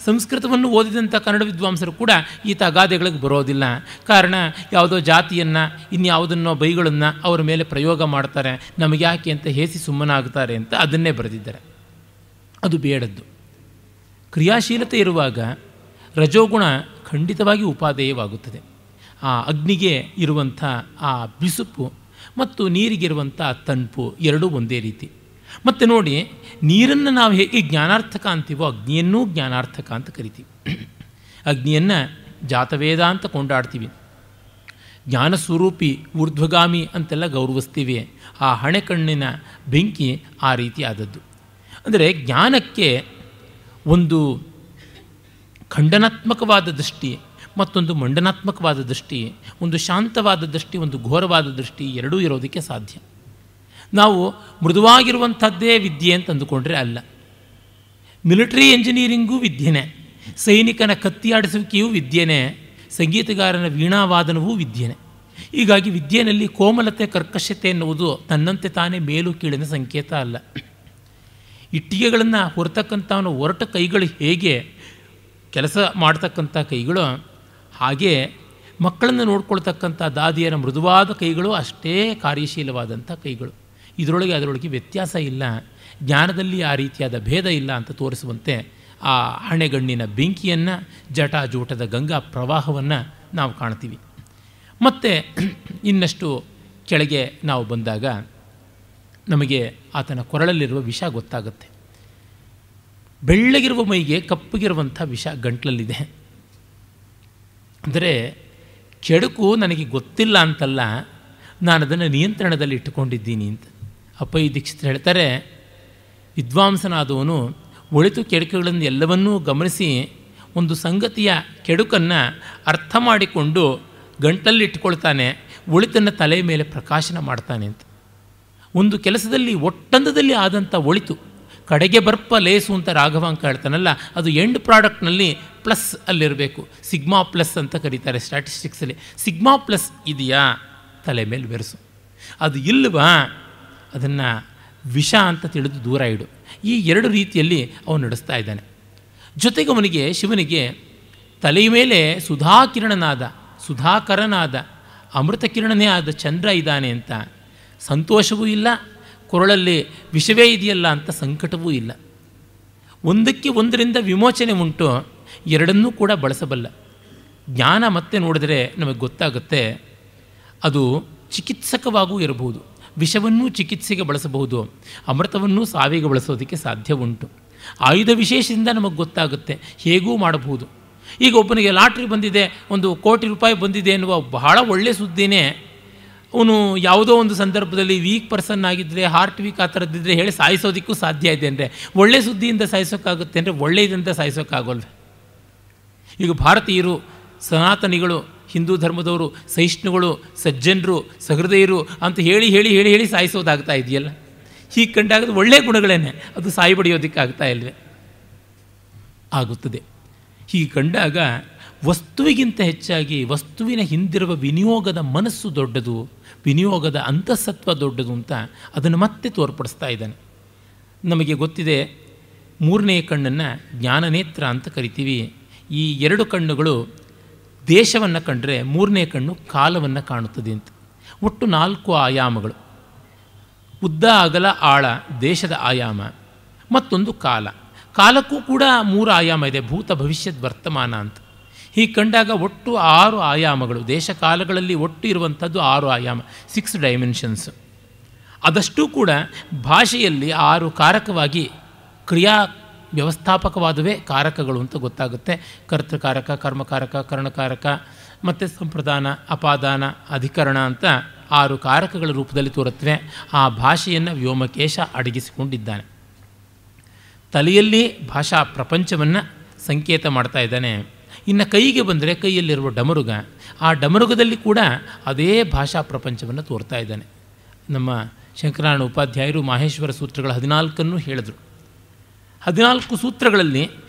B: ಸಂಸ್ಕೃತವನ್ನು ಓದಿದಂಥ ಕನ್ನಡ ವಿದ್ವಾಂಸರು ಕೂಡ ಈ ತಗಾದೆಗಳಿಗೆ ಬರೋದಿಲ್ಲ. ಕಾರಣ ಯಾವುದೋ ಜಾತಿಯನ್ನು, ಇನ್ಯಾವುದನ್ನೋ ಬೈಗಳನ್ನು ಅವರ ಮೇಲೆ ಪ್ರಯೋಗ ಮಾಡ್ತಾರೆ, ನಮಗ್ಯಾಕೆ ಅಂತ ಹೇಸಿ ಸುಮ್ಮನಾಗ್ತಾರೆ ಅಂತ ಅದನ್ನೇ ಬರೆದಿದ್ದಾರೆ. ಅದು ಬೇಡದ್ದು. ಕ್ರಿಯಾಶೀಲತೆ ಇರುವಾಗ ರಜೋಗುಣ ಖಂಡಿತವಾಗಿ ಉಪಾದೇಯವಾಗುತ್ತದೆ. ಆ ಅಗ್ನಿಗೆ ಇರುವಂಥ ಆ ಬಿಸುಪು ಮತ್ತು ನೀರಿಗಿರುವಂಥ ತಂಪು ಎರಡೂ ಒಂದೇ ರೀತಿ. ಮತ್ತು ನೋಡಿ, ನೀರನ್ನು ನಾವು ಹೇಗೆ ಜ್ಞಾನಾರ್ಥಕ ಅಂತೀವೋ ಅಗ್ನಿಯನ್ನೂ ಜ್ಞಾನಾರ್ಥಕ ಅಂತ ಕರಿತೀವಿ. ಅಗ್ನಿಯನ್ನು ಜಾತವೇದ ಅಂತ ಕೊಂಡಾಡ್ತೀವಿ, ಜ್ಞಾನಸ್ವರೂಪಿ, ಊರ್ಧ್ವಗಾಮಿ ಅಂತೆಲ್ಲ ಗೌರವಿಸ್ತೀವಿ. ಆ ಹಣೆಕಣ್ಣಿನ ಬೆಂಕಿ ಆ ರೀತಿ ಆದದ್ದು. ಅಂದರೆ ಜ್ಞಾನಕ್ಕೆ ಒಂದು ಖಂಡನಾತ್ಮಕವಾದ ದೃಷ್ಟಿ, ಮತ್ತೊಂದು ಮಂಡನಾತ್ಮಕವಾದ ದೃಷ್ಟಿ, ಒಂದು ಶಾಂತವಾದ ದೃಷ್ಟಿ, ಒಂದು ಘೋರವಾದ ದೃಷ್ಟಿ ಎರಡೂ ಇರೋದಕ್ಕೆ ಸಾಧ್ಯ. ನಾವು ಮೃದುವಾಗಿರುವಂಥದ್ದೇ ವಿದ್ಯೆ ಅಂತ ಅಂದುಕೊಂಡ್ರೆ ಅಲ್ಲ. ಮಿಲಿಟರಿ ಎಂಜಿನಿಯರಿಂಗೂ ವಿದ್ಯೆನೇ, ಸೈನಿಕನ ಕತ್ತಿಯಾಡಿಸುವಿಕೆಯೂ ವಿದ್ಯೆನೇ, ಸಂಗೀತಗಾರನ ವೀಣಾವಾದನವೂ ವಿದ್ಯೆನೇ. ಹೀಗಾಗಿ ವಿದ್ಯೆಯಲ್ಲಿ ಕೋಮಲತೆ, ಕರ್ಕಶತೆ ಎನ್ನುವುದು ತನ್ನಂತೆ ತಾನೇ ಮೇಲು ಕೀಳಿನ ಸಂಕೇತ ಅಲ್ಲ. ಇಟ್ಟಿಗೆಗಳನ್ನು ಹೊರತಕ್ಕಂಥವನು ಒರಟ ಕೈಗಳು ಹೇಗೆ ಕೆಲಸ ಮಾಡ್ತಕ್ಕಂಥ ಕೈಗಳು, ಹಾಗೆ ಮಕ್ಕಳನ್ನು ನೋಡ್ಕೊಳ್ತಕ್ಕಂಥ ದಾದಿಯರ ಮೃದುವಾದ ಕೈಗಳು ಅಷ್ಟೇ ಕಾರ್ಯಶೀಲವಾದಂಥ ಕೈಗಳು. ಅದರೊಳಗೆ ವ್ಯತ್ಯಾಸ ಇಲ್ಲ. ಜ್ಞಾನದಲ್ಲಿ ಆ ರೀತಿಯಾದ ಭೇದ ಇಲ್ಲ ಅಂತ ತೋರಿಸುವಂತೆ ಆ ಹಣೆಗಣ್ಣಿನ ಬೆಂಕಿಯನ್ನು, ಜಟಾಜೂಟದ ಗಂಗಾ ಪ್ರವಾಹವನ್ನು ನಾವು ಕಾಣ್ತೀವಿ. ಮತ್ತು ಇನ್ನಷ್ಟು ಕೆಳಗೆ ನಾವು ಬಂದಾಗ ನಮಗೆ ಆತನ ಕೊರಳಲ್ಲಿರುವ ವಿಷ ಗೊತ್ತಾಗುತ್ತೆ. ಬೆಳ್ಳಗಿರುವ ಮೈಗೆ ಕಪ್ಪಗಿರುವಂಥ ವಿಷ ಗಂಟ್ಲಲ್ಲಿದೆ. ಅಂದರೆ ಕೆಡುಕು ನನಗೆ ಗೊತ್ತಿಲ್ಲ ಅಂತಲ್ಲ, ನಾನು ಅದನ್ನು ನಿಯಂತ್ರಣದಲ್ಲಿ ಇಟ್ಟುಕೊಂಡಿದ್ದೀನಿ ಅಂತ. ಅಪ್ಪಯ್ಯ ದೀಕ್ಷಿತರು ಹೇಳ್ತಾರೆ, ವಿದ್ವಾಂಸನಾದವನು ಒಳಿತು ಕೆಡುಕುಗಳನ್ನು ಎಲ್ಲವನ್ನೂ ಗಮನಿಸಿ ಒಂದು ಸಂಗತಿಯ ಕೆಡುಕನ್ನು ಅರ್ಥ ಮಾಡಿಕೊಂಡು ಗಂಟಲ್ಲಿ ಇಟ್ಕೊಳ್ತಾನೆ, ಒಳಿತನ್ನು ತಲೆಯ ಮೇಲೆ ಪ್ರಕಾಶನ ಮಾಡ್ತಾನೆ ಅಂತ. ಒಂದು ಕೆಲಸದಲ್ಲಿ ಒಟ್ಟಂದದಲ್ಲಿ ಆದಂಥ ಒಳಿತು ಕಡೆಗೆ ಬರ್ಪ ಲೇಸು ಅಂತ ರಾಘವಾಂಕ ಹೇಳ್ತಾನಲ್ಲ, ಅದು ಎಂಡ್ ಪ್ರಾಡಕ್ಟ್ನಲ್ಲಿ ಪ್ಲಸ್ ಅಲ್ಲಿರಬೇಕು. ಸಿಗ್ಮಾ ಪ್ಲಸ್ ಅಂತ ಕರೀತಾರೆ ಸ್ಟ್ಯಾಟಿಸ್ಟಿಕ್ಸಲ್ಲಿ. ಸಿಗ್ಮಾ ಪ್ಲಸ್ ಇದೆಯಾ, ತಲೆ ಮೇಲೆ ಬೆರೆಸು. ಅದು ಇಲ್ಲವಾ, ಅದನ್ನು ವಿಷ ಅಂತ ತಿಳಿದು ದೂರ ಇಡು. ಈ ಎರಡು ರೀತಿಯಲ್ಲಿ ಅವನು ನಡೆಸ್ತಾ ಇದ್ದಾನೆ. ಜೊತೆಗೆ ಅವನಿಗೆ, ಶಿವನಿಗೆ ತಲೆಯ ಮೇಲೆ ಸುಧಾಕರನಾದ ಅಮೃತ ಕಿರಣನೇ ಆದ ಚಂದ್ರ ಇದ್ದಾನೆ ಅಂತ ಸಂತೋಷವೂ ಇಲ್ಲ, ಕೊರಳಲ್ಲಿ ವಿಷವೇ ಇದೆಯಲ್ಲ ಅಂತ ಸಂಕಟವೂ ಇಲ್ಲ. ಒಂದಕ್ಕೆ ಒಂದರಿಂದ ವಿಮೋಚನೆ ಉಂಟು, ಎರಡನ್ನೂ ಕೂಡ ಬಳಸಬಲ್ಲ. ಜ್ಞಾನ ಮತ್ತೆ ನೋಡಿದರೆ ನಮಗೆ ಗೊತ್ತಾಗುತ್ತೆ, ಅದು ಚಿಕಿತ್ಸಕವಾಗೂ ಇರಬಹುದು. ವಿಷವನ್ನೂ ಚಿಕಿತ್ಸೆಗೆ ಬಳಸಬಹುದು, ಅಮೃತವನ್ನೂ ಸಾವಿಗೆ ಬಳಸೋದಕ್ಕೆ ಸಾಧ್ಯ ಉಂಟು. ಆಯುಧ ವಿಶೇಷದಿಂದ ನಮಗೆ ಗೊತ್ತಾಗುತ್ತೆ, ಹೇಗೂ ಮಾಡಬಹುದು. ಈಗ ಒಬ್ಬನಿಗೆ ಲಾಟ್ರಿ ಬಂದಿದೆ, 1 ಕೋಟಿ ರೂಪಾಯಿ ಬಂದಿದೆ ಎನ್ನುವ ಬಹಳ ಒಳ್ಳೆಯ ಸುದ್ದಿನೇ ಅವನು ಯಾವುದೋ ಒಂದು ಸಂದರ್ಭದಲ್ಲಿ ವೀಕ್ ಪರ್ಸನ್ ಆಗಿದ್ದರೆ, ಹಾರ್ಟ್ ವೀಕ್ ಆ ಥರದ್ದಿದ್ದರೆ ಹೇಳಿ ಸಾಯಿಸೋದಕ್ಕೂ ಸಾಧ್ಯ ಇದೆ. ಅಂದರೆ ಒಳ್ಳೆಯ ಸುದ್ದಿಯಿಂದ ಸಾಯಿಸೋಕ್ಕಾಗುತ್ತೆ ಅಂದರೆ ಒಳ್ಳೆಯದಿಂದ ಸಾಯಿಸೋಕ್ಕಾಗೋಲ್ವೆ? ಈಗ ಭಾರತೀಯರು, ಸನಾತನಿಗಳು, ಹಿಂದೂ ಧರ್ಮದವರು, ಸಹಿಷ್ಣುಗಳು, ಸಜ್ಜನರು, ಸಹೃದಯರು ಅಂತ ಹೇಳಿ ಹೇಳಿ ಹೇಳಿ ಹೇಳಿ ಸಾಯಿಸೋದಾಗ್ತಾ ಇದೆಯಲ್ಲ. ಹೀಗೆ ಕಂಡಾಗ ಒಳ್ಳೆಯ ಗುಣಗಳೇನೆ, ಅದು ಸಾಯಿ ಬಡಿಯೋದಕ್ಕೆ ಆಗ್ತಾ ಇಲ್ವೇ? ಆಗುತ್ತದೆ. ಹೀಗೆ ಕಂಡಾಗ ವಸ್ತುವಿಗಿಂತ ಹೆಚ್ಚಾಗಿ ವಸ್ತುವಿನ ಹಿಂದಿರುವ ವಿನಿಯೋಗದ ಮನಸ್ಸು ದೊಡ್ಡದು, ವಿನಿಯೋಗದ ಅಂತಃಸತ್ವ ದೊಡ್ಡದು ಅಂತ ಅದನ್ನು ಮತ್ತೆ ತೋರ್ಪಡಿಸ್ತಾ ಇದ್ದಾನೆ. ನಮಗೆ ಗೊತ್ತಿದೆ, ಮೂರನೇ ಕಣ್ಣನ್ನು ಜ್ಞಾನನೇತ್ರ ಅಂತ ಕರಿತೀವಿ. ಈ ಎರಡು ಕಣ್ಣುಗಳು ದೇಶವನ್ನು ಕಂಡರೆ ಮೂರನೇ ಕಣ್ಣು ಕಾಲವನ್ನು ಕಾಣುತ್ತದೆ ಅಂತ. ಒಟ್ಟು 4 ಆಯಾಮಗಳು: ಉದ್ದ, ಅಗಲ, ಆಳ, ದೇಶದ ಆಯಾಮ, ಮತ್ತೊಂದು ಕಾಲ. ಕಾಲಕ್ಕೂ ಕೂಡ 3 ಆಯಾಮ ಇದೆ, ಭೂತ, ಭವಿಷ್ಯದ, ವರ್ತಮಾನ ಅಂತ. ಹೀಗೆ ಕಂಡಾಗ ಒಟ್ಟು 6 ಆಯಾಮಗಳು. ದೇಶ ಕಾಲಗಳಲ್ಲಿ ಒಟ್ಟು ಇರುವಂಥದ್ದು 6 ಆಯಾಮ, 6 ಡೈಮೆನ್ಷನ್ಸ್. ಅದಷ್ಟೂ ಕೂಡ ಭಾಷೆಯಲ್ಲಿ 6 ಕಾರಕವಾಗಿ ಕ್ರಿಯಾ ವ್ಯವಸ್ಥಾಪಕವಾದವೇ ಕಾರಕಗಳು ಅಂತ ಗೊತ್ತಾಗುತ್ತೆ. ಕರ್ತೃಕಾರಕ, ಕರ್ಮಕಾರಕ, ಕರ್ಣಕಾರಕ, ಮತ್ತು ಸಂಪ್ರದಾನ, ಅಪಾದಾನ, ಅಧಿಕರಣ ಅಂತ 6 ಕಾರಕಗಳ ರೂಪದಲ್ಲಿ ತೋರುತ್ತವೆ. ಆ ಭಾಷೆಯನ್ನು ವ್ಯೋಮಕೇಶ ಅಡಗಿಸಿಕೊಂಡಿದ್ದಾನೆ. ತಲೆಯಲ್ಲಿ ಭಾಷಾ ಪ್ರಪಂಚವನ್ನು ಸಂಕೇತ ಮಾಡ್ತಾ ಇದ್ದಾನೆ. ಇನ್ನು ಕೈಗೆ ಬಂದರೆ ಕೈಯಲ್ಲಿರುವ ಡಮರುಗ, ಆ ಡಮರುಗದಲ್ಲಿ ಕೂಡ ಅದೇ ಭಾಷಾ ಪ್ರಪಂಚವನ್ನು ತೋರ್ತಾ ಇದ್ದಾನೆ. ನಮ್ಮ ಶಂಕರನಾರಾಯಣ ಉಪಾಧ್ಯಾಯರು ಮಾಹೇಶ್ವರ ಸೂತ್ರಗಳ 14 ಹೇಳಿದರು. 14 ಸೂತ್ರಗಳಲ್ಲಿ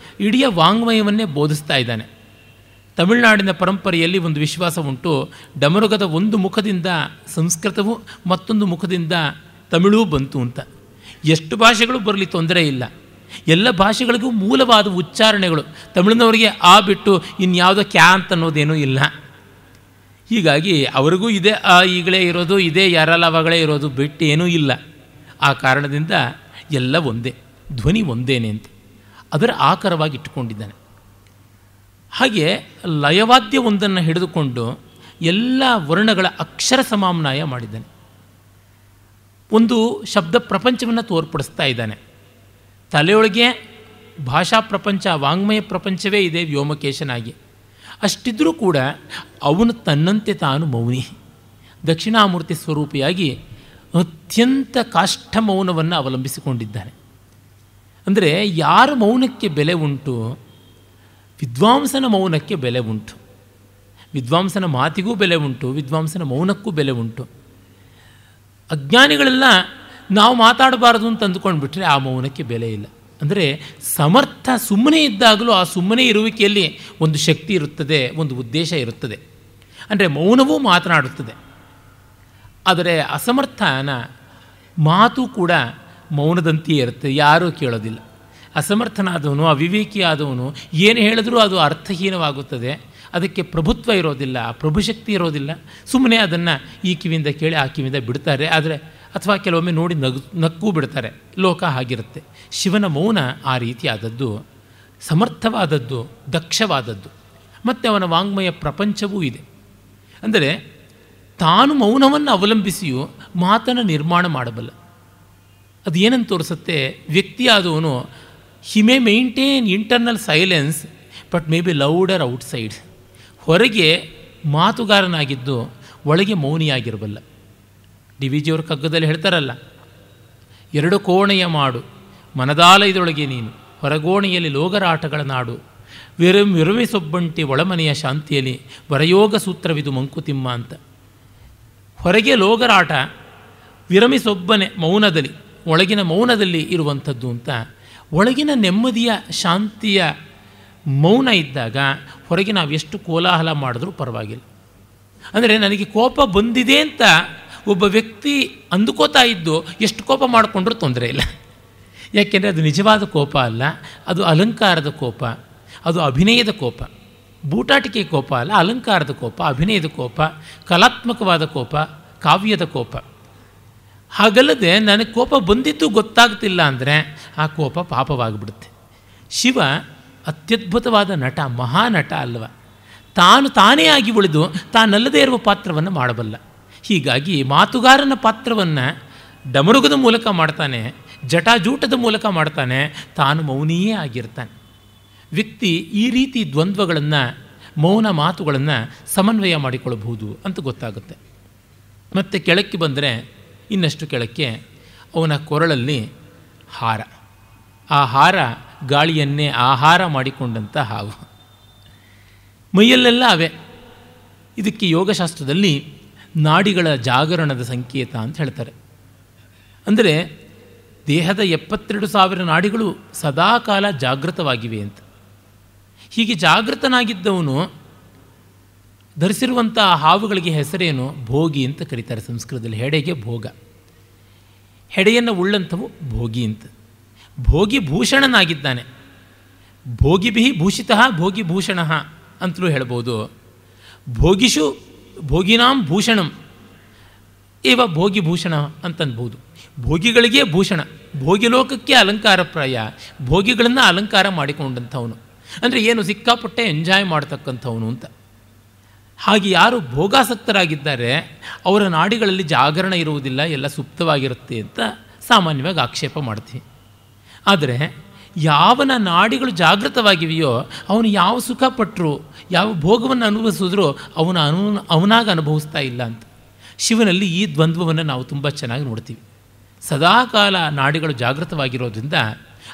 B: ಇಡೀ ವಾಂಗ್ಮಯವನ್ನೇ ಬೋಧಿಸ್ತಾ ಇದ್ದಾನೆ. ತಮಿಳುನಾಡಿನ ಪರಂಪರೆಯಲ್ಲಿ ಒಂದು ವಿಶ್ವಾಸ ಉಂಟು, ಡಮರುಗದ ಒಂದು ಮುಖದಿಂದ ಸಂಸ್ಕೃತವು, ಮತ್ತೊಂದು ಮುಖದಿಂದ ತಮಿಳೂ ಬಂತು ಅಂತ. ಎಷ್ಟು ಭಾಷೆಗಳು ಬರಲಿ ತೊಂದರೆ ಇಲ್ಲ, ಎಲ್ಲ ಭಾಷೆಗಳಿಗೂ ಮೂಲವಾದ ಉಚ್ಚಾರಣೆಗಳು. ತಮಿಳಿನವರಿಗೆ ಆ ಬಿಟ್ಟು ಇನ್ಯಾವುದೋ ಕ್ಯಾ ಅಂತ ಅನ್ನೋದೇನೂ ಇಲ್ಲ. ಹೀಗಾಗಿ ಅವರಿಗೂ ಇದೇ ಆ ಈಗಳೇ ಇರೋದು, ಇದೇ ಯಾರಲ್ಲವಾಗಳೇ ಇರೋದು, ಬಿಟ್ಟು ಏನೂ ಇಲ್ಲ. ಆ ಕಾರಣದಿಂದ ಎಲ್ಲ ಒಂದೇ, ಧ್ವನಿ ಒಂದೇನೆ ಅಂತ ಅದರ ಆಕಾರವಾಗಿ ಇಟ್ಟುಕೊಂಡಿದ್ದಾನೆ. ಹಾಗೆ ಲಯವಾದ್ಯ ಒಂದನ್ನು ಹಿಡಿದುಕೊಂಡು ಎಲ್ಲ ವರ್ಣಗಳ ಅಕ್ಷರ ಸಮಾಮ್ನಾಯ ಮಾಡಿದ್ದಾನೆ. ಒಂದು ಶಬ್ದ ಪ್ರಪಂಚವನ್ನು ತೋರ್ಪಡಿಸ್ತಾ ಇದ್ದಾನೆ. ತಲೆಯೊಳಗೆ ಭಾಷಾ ಪ್ರಪಂಚ, ವಾಂಗ್ಮಯ ಪ್ರಪಂಚವೇ ಇದೆ ವ್ಯೋಮಕೇಶನಾಗಿ. ಅಷ್ಟಿದ್ರೂ ಕೂಡ ಅವನು ತನ್ನಂತೆ ತಾನು ಮೌನಿ, ದಕ್ಷಿಣಾಮೂರ್ತಿ ಸ್ವರೂಪಿಯಾಗಿ ಅತ್ಯಂತ ಕಾಷ್ಠ ಮೌನವನ್ನು ಅವಲಂಬಿಸಿಕೊಂಡಿದ್ದಾನೆ. ಅಂದರೆ ಯಾರ ಮೌನಕ್ಕೆ ಬೆಲೆ ಉಂಟು? ವಿದ್ವಾಂಸನ ಮೌನಕ್ಕೆ ಬೆಲೆ ಉಂಟು. ವಿದ್ವಾಂಸನ ಮಾತಿಗೂ ಬೆಲೆ ಉಂಟು, ವಿದ್ವಾಂಸನ ಮೌನಕ್ಕೂ ಬೆಲೆ ಉಂಟು. ಅಜ್ಞಾನಿಗಳೆಲ್ಲ ನಾವು ಮಾತಾಡಬಾರದು ಅಂತ ಅಂದುಕೊಂಡ್ಬಿಟ್ರೆ ಆ ಮೌನಕ್ಕೆ ಬೆಲೆ ಇಲ್ಲ. ಅಂದರೆ ಸಮರ್ಥ ಸುಮ್ಮನೆ ಇದ್ದಾಗಲೂ ಆ ಸುಮ್ಮನೆ ಇರುವಿಕೆಯಲ್ಲಿ ಒಂದು ಶಕ್ತಿ ಇರುತ್ತದೆ, ಒಂದು ಉದ್ದೇಶ ಇರುತ್ತದೆ. ಅಂದರೆ ಮೌನವೂ ಮಾತನಾಡುತ್ತದೆ. ಆದರೆ ಅಸಮರ್ಥನ ಮಾತು ಕೂಡ ಮೌನದಂತೆಯೇ ಇರುತ್ತೆ, ಯಾರೂ ಕೇಳೋದಿಲ್ಲ. ಅಸಮರ್ಥನಾದವನು, ಅವಿವೇಕಿಯಾದವನು ಏನು ಹೇಳಿದ್ರೂ ಅದು ಅರ್ಥಹೀನವಾಗುತ್ತದೆ. ಅದಕ್ಕೆ ಪ್ರಭುತ್ವ ಇರೋದಿಲ್ಲ, ಪ್ರಭುಶಕ್ತಿ ಇರೋದಿಲ್ಲ. ಸುಮ್ಮನೆ ಅದನ್ನು ಈ ಕಿವಿಯಿಂದ ಕೇಳಿ ಆ ಕಿವಿಯಿಂದ ಬಿಡ್ತಾರೆ. ಆದರೆ ಅಥವಾ ಕೆಲವೊಮ್ಮೆ ನೋಡಿ ನಕ್ಕೂ ಬಿಡ್ತಾರೆ. ಲೋಕ ಹಾಗಿರುತ್ತೆ. ಶಿವನ ಮೌನ ಆ ರೀತಿಯಾದದ್ದು, ಸಮರ್ಥವಾದದ್ದು, ದಕ್ಷವಾದದ್ದು. ಮತ್ತು ಅವನ ವಾಂಗ್ಮಯ ಪ್ರಪಂಚವೂ ಇದೆ. ಅಂದರೆ ತಾನು ಮೌನವನ್ನು ಅವಲಂಬಿಸಿಯೂ ಮಾತನ್ನು ನಿರ್ಮಾಣ ಮಾಡಬಲ್ಲ. ಅದು ಏನಂತ ತೋರಿಸುತ್ತೆ? ವ್ಯಕ್ತಿಯಾದವನು he may maintain internal silence but may be louder outside. ಹೊರಗೆ ಮಾತುಗಾರನಾಗಿದ್ದು ಒಳಗೆ ಮೌನಿಯಾಗಿರಬಲ್ಲ. ಡಿ ವಿ ಜಿಯವರು ಕಗ್ಗದಲ್ಲಿ ಹೇಳ್ತಾರಲ್ಲ, 2 ಕೋಣೆಯ ಮಾಡು ಮನದಾಲಯದೊಳಗೆ ನೀನು, ಹೊರಗೋಣೆಯಲ್ಲಿ ಲೋಗರಾಟಗಳ ನಾಡು, ವಿರಮಿಸೊಬ್ಬಂಟಿ ಒಳಮನೆಯ ಶಾಂತಿಯಲ್ಲಿ ವರಯೋಗ ಸೂತ್ರವಿದು ಮಂಕುತಿಮ್ಮ ಅಂತ. ಹೊರಗೆ ಲೋಗರಾಟ, ವಿರಮಿಸೊಬ್ಬನೆ ಮೌನದಲ್ಲಿ, ಒಳಗಿನ ಮೌನದಲ್ಲಿ ಇರುವಂಥದ್ದು ಅಂತ. ಒಳಗಿನ ನೆಮ್ಮದಿಯ ಶಾಂತಿಯ ಮೌನ ಇದ್ದಾಗ ಹೊರಗೆ ನಾವು ಎಷ್ಟು ಕೋಲಾಹಲ ಮಾಡಿದ್ರೂ ಪರವಾಗಿಲ್ಲ. ಅಂದರೆ ನನಗೆ ಕೋಪ ಬಂದಿದೆ ಅಂತ ಒಬ್ಬ ವ್ಯಕ್ತಿ ಅಂದುಕೋತಾ ಇದ್ದು ಎಷ್ಟು ಕೋಪ ಮಾಡಿಕೊಂಡ್ರೂ ತೊಂದರೆ ಇಲ್ಲ. ಯಾಕೆಂದರೆ ಅದು ನಿಜವಾದ ಕೋಪ ಅಲ್ಲ, ಅದು ಅಲಂಕಾರದ ಕೋಪ, ಅದು ಅಭಿನಯದ ಕೋಪ. ಬೂಟಾಟಿಕೆ ಕೋಪ ಅಲ್ಲ, ಅಲಂಕಾರದ ಕೋಪ, ಅಭಿನಯದ ಕೋಪ, ಕಲಾತ್ಮಕವಾದ ಕೋಪ, ಕಾವ್ಯದ ಕೋಪ. ಹಾಗಲ್ಲದೆ ನನಗೆ ಕೋಪ ಬಂದಿದ್ದು ಗೊತ್ತಾಗ್ತಿಲ್ಲ ಅಂದರೆ ಆ ಕೋಪ ಪಾಪವಾಗಿಬಿಡುತ್ತೆ. ಶಿವ ಅತ್ಯದ್ಭುತವಾದ ನಟ, ಮಹಾನಟ ಅಲ್ವ. ತಾನೇ ಆಗಿ ಉಳಿದು ತಾನಲ್ಲದೇ ಇರುವ ಪಾತ್ರವನ್ನು ಮಾಡಬಲ್ಲ. ಹೀಗಾಗಿ ಮಾತುಗಾರನ ಪಾತ್ರವನ್ನು ಡಮರುಗದ ಮೂಲಕ ಮಾಡ್ತಾನೆ, ಜಟಾಜೂಟದ ಮೂಲಕ ಮಾಡ್ತಾನೆ, ತಾನು ಮೌನಿಯೇ ಆಗಿರ್ತಾನೆ. ವ್ಯಕ್ತಿ ಈ ರೀತಿ ದ್ವಂದ್ವಗಳನ್ನು, ಮೌನ ಮಾತುಗಳನ್ನು ಸಮನ್ವಯ ಮಾಡಿಕೊಳ್ಳಬಹುದು ಅಂತ ಗೊತ್ತಾಗುತ್ತೆ. ಮತ್ತು ಕೆಳಕ್ಕೆ ಬಂದರೆ ಇನ್ನಷ್ಟು ಕೆಳಕ್ಕೆ ಅವನ ಕೊರಳಲ್ಲಿ ಹಾರ. ಆ ಹಾರ ಗಾಳಿಯನ್ನೇ ಆಹಾರ ಮಾಡಿಕೊಂಡಂಥ ಹಾವು. ಮೈಯಲ್ಲೆಲ್ಲ ಅವೇ. ಇದಕ್ಕೆ ಯೋಗಶಾಸ್ತ್ರದಲ್ಲಿ ನಾಡಿಗಳ ಜಾಗರಣದ ಸಂಕೇತ ಅಂತ ಹೇಳ್ತಾರೆ. ಅಂದರೆ ದೇಹದ 72,000 ನಾಡಿಗಳು ಸದಾಕಾಲ ಜಾಗೃತವಾಗಿವೆ ಅಂತ. ಹೀಗೆ ಜಾಗೃತನಾಗಿದ್ದವನು ಧರಿಸಿರುವಂಥ ಹಾವುಗಳಿಗೆ ಹೆಸರೇನು? ಭೋಗಿ ಅಂತ ಕರೀತಾರೆ ಸಂಸ್ಕೃತದಲ್ಲಿ. ಹೆಡೆಗೆ ಭೋಗ, ಹೆಡೆಯನ್ನು ಉಳ್ಳಂಥವು ಭೋಗಿ ಅಂತ. ಭೋಗಿ ಭೂಷಣನಾಗಿದ್ದಾನೆ. ಭೋಗಿಭಿ ಭೂಷಿತಃ ಭೋಗಿ ಭೂಷಣ ಅಂತಲೂ ಹೇಳ್ಬೋದು. ಭೋಗಿಷು ಭೋಗಿನಾಂ ಭೂಷಣಂ ಇವ ಭೋಗಿಭೂಷಣ ಅಂತನ್ಬೋದು. ಭೋಗಿಗಳಿಗೆ ಭೂಷಣ, ಭೋಗಿಲೋಕಕ್ಕೆ ಅಲಂಕಾರಪ್ರಾಯ, ಭೋಗಿಗಳನ್ನು ಅಲಂಕಾರ ಮಾಡಿಕೊಂಡಂಥವನು ಅಂದರೆ ಏನು? ಸಿಕ್ಕಾಪಟ್ಟೆ ಎಂಜಾಯ್ ಮಾಡ್ತಕ್ಕಂಥವನು ಅಂತ. ಹಾಗೆ ಯಾರು ಭೋಗಾಸಕ್ತರಾಗಿದ್ದಾರೆ ಅವರ ನಾಡಿಗಳಲ್ಲಿ ಜಾಗರಣ ಇರುವುದಿಲ್ಲ, ಎಲ್ಲ ಸುಪ್ತವಾಗಿರುತ್ತೆ ಅಂತ ಸಾಮಾನ್ಯವಾಗಿ ಆಕ್ಷೇಪ ಮಾಡ್ತೀವಿ. ಆದರೆ ಯಾವನ ನಾಡಿಗಳು ಜಾಗೃತವಾಗಿವೆಯೋ ಅವನು ಯಾವ ಸುಖ ಪಟ್ಟರು, ಯಾವ ಭೋಗವನ್ನು ಅನುಭವಿಸಿದ್ರೂ ಅವನಾಗ ಅನುಭವಿಸ್ತಾ ಇಲ್ಲ ಅಂತ. ಶಿವನಲ್ಲಿ ಈ ದ್ವಂದ್ವವನ್ನು ನಾವು ತುಂಬ ಚೆನ್ನಾಗಿ ನೋಡ್ತೀವಿ. ಸದಾಕಾಲ ನಾಡಿಗಳು ಜಾಗೃತವಾಗಿರೋದ್ರಿಂದ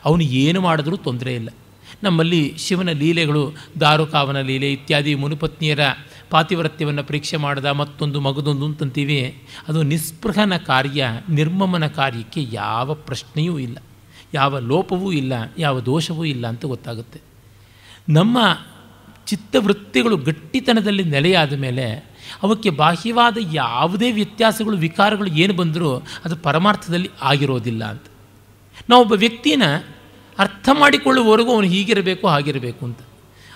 B: ಅವನು ಏನು ಮಾಡಿದ್ರೂ ತೊಂದರೆ ಇಲ್ಲ. ನಮ್ಮಲ್ಲಿ ಶಿವನ ಲೀಲೆಗಳು, ದಾರುಕಾವನ ಲೀಲೆ ಇತ್ಯಾದಿ, ಮುನಿಪತ್ನಿಯರ ಪಾತಿವ್ರತ್ಯವನ್ನು ಪರೀಕ್ಷೆ ಮಾಡಿದ ಮತ್ತೊಂದು ಮಗದೊಂದು ಅಂತಂತೀವಿ. ಅದು ನಿಸ್ಪೃಹನ ಕಾರ್ಯ, ನಿರ್ಮಮನ ಕಾರ್ಯಕ್ಕೆ ಯಾವ ಪ್ರಶ್ನೆಯೂ ಇಲ್ಲ, ಯಾವ ಲೋಪವೂ ಇಲ್ಲ, ಯಾವ ದೋಷವೂ ಇಲ್ಲ ಅಂತ ಗೊತ್ತಾಗುತ್ತೆ. ನಮ್ಮ ಚಿತ್ತವೃತ್ತಿಗಳು ಗಟ್ಟಿತನದಲ್ಲಿ ನೆಲೆಯಾದ ಮೇಲೆ ಅವಕ್ಕೆ ಬಾಹ್ಯವಾದ ಯಾವುದೇ ವ್ಯತ್ಯಾಸಗಳು, ವಿಕಾರಗಳು ಏನು ಬಂದರೂ ಅದು ಪರಮಾರ್ಥದಲ್ಲಿ ಆಗಿರೋದಿಲ್ಲ ಅಂತ. ನಾವೊಬ್ಬ ವ್ಯಕ್ತಿನ ಅರ್ಥ ಮಾಡಿಕೊಳ್ಳುವವರೆಗೂ ಅವನು ಹೀಗಿರಬೇಕು ಹಾಗಿರಬೇಕು ಅಂತ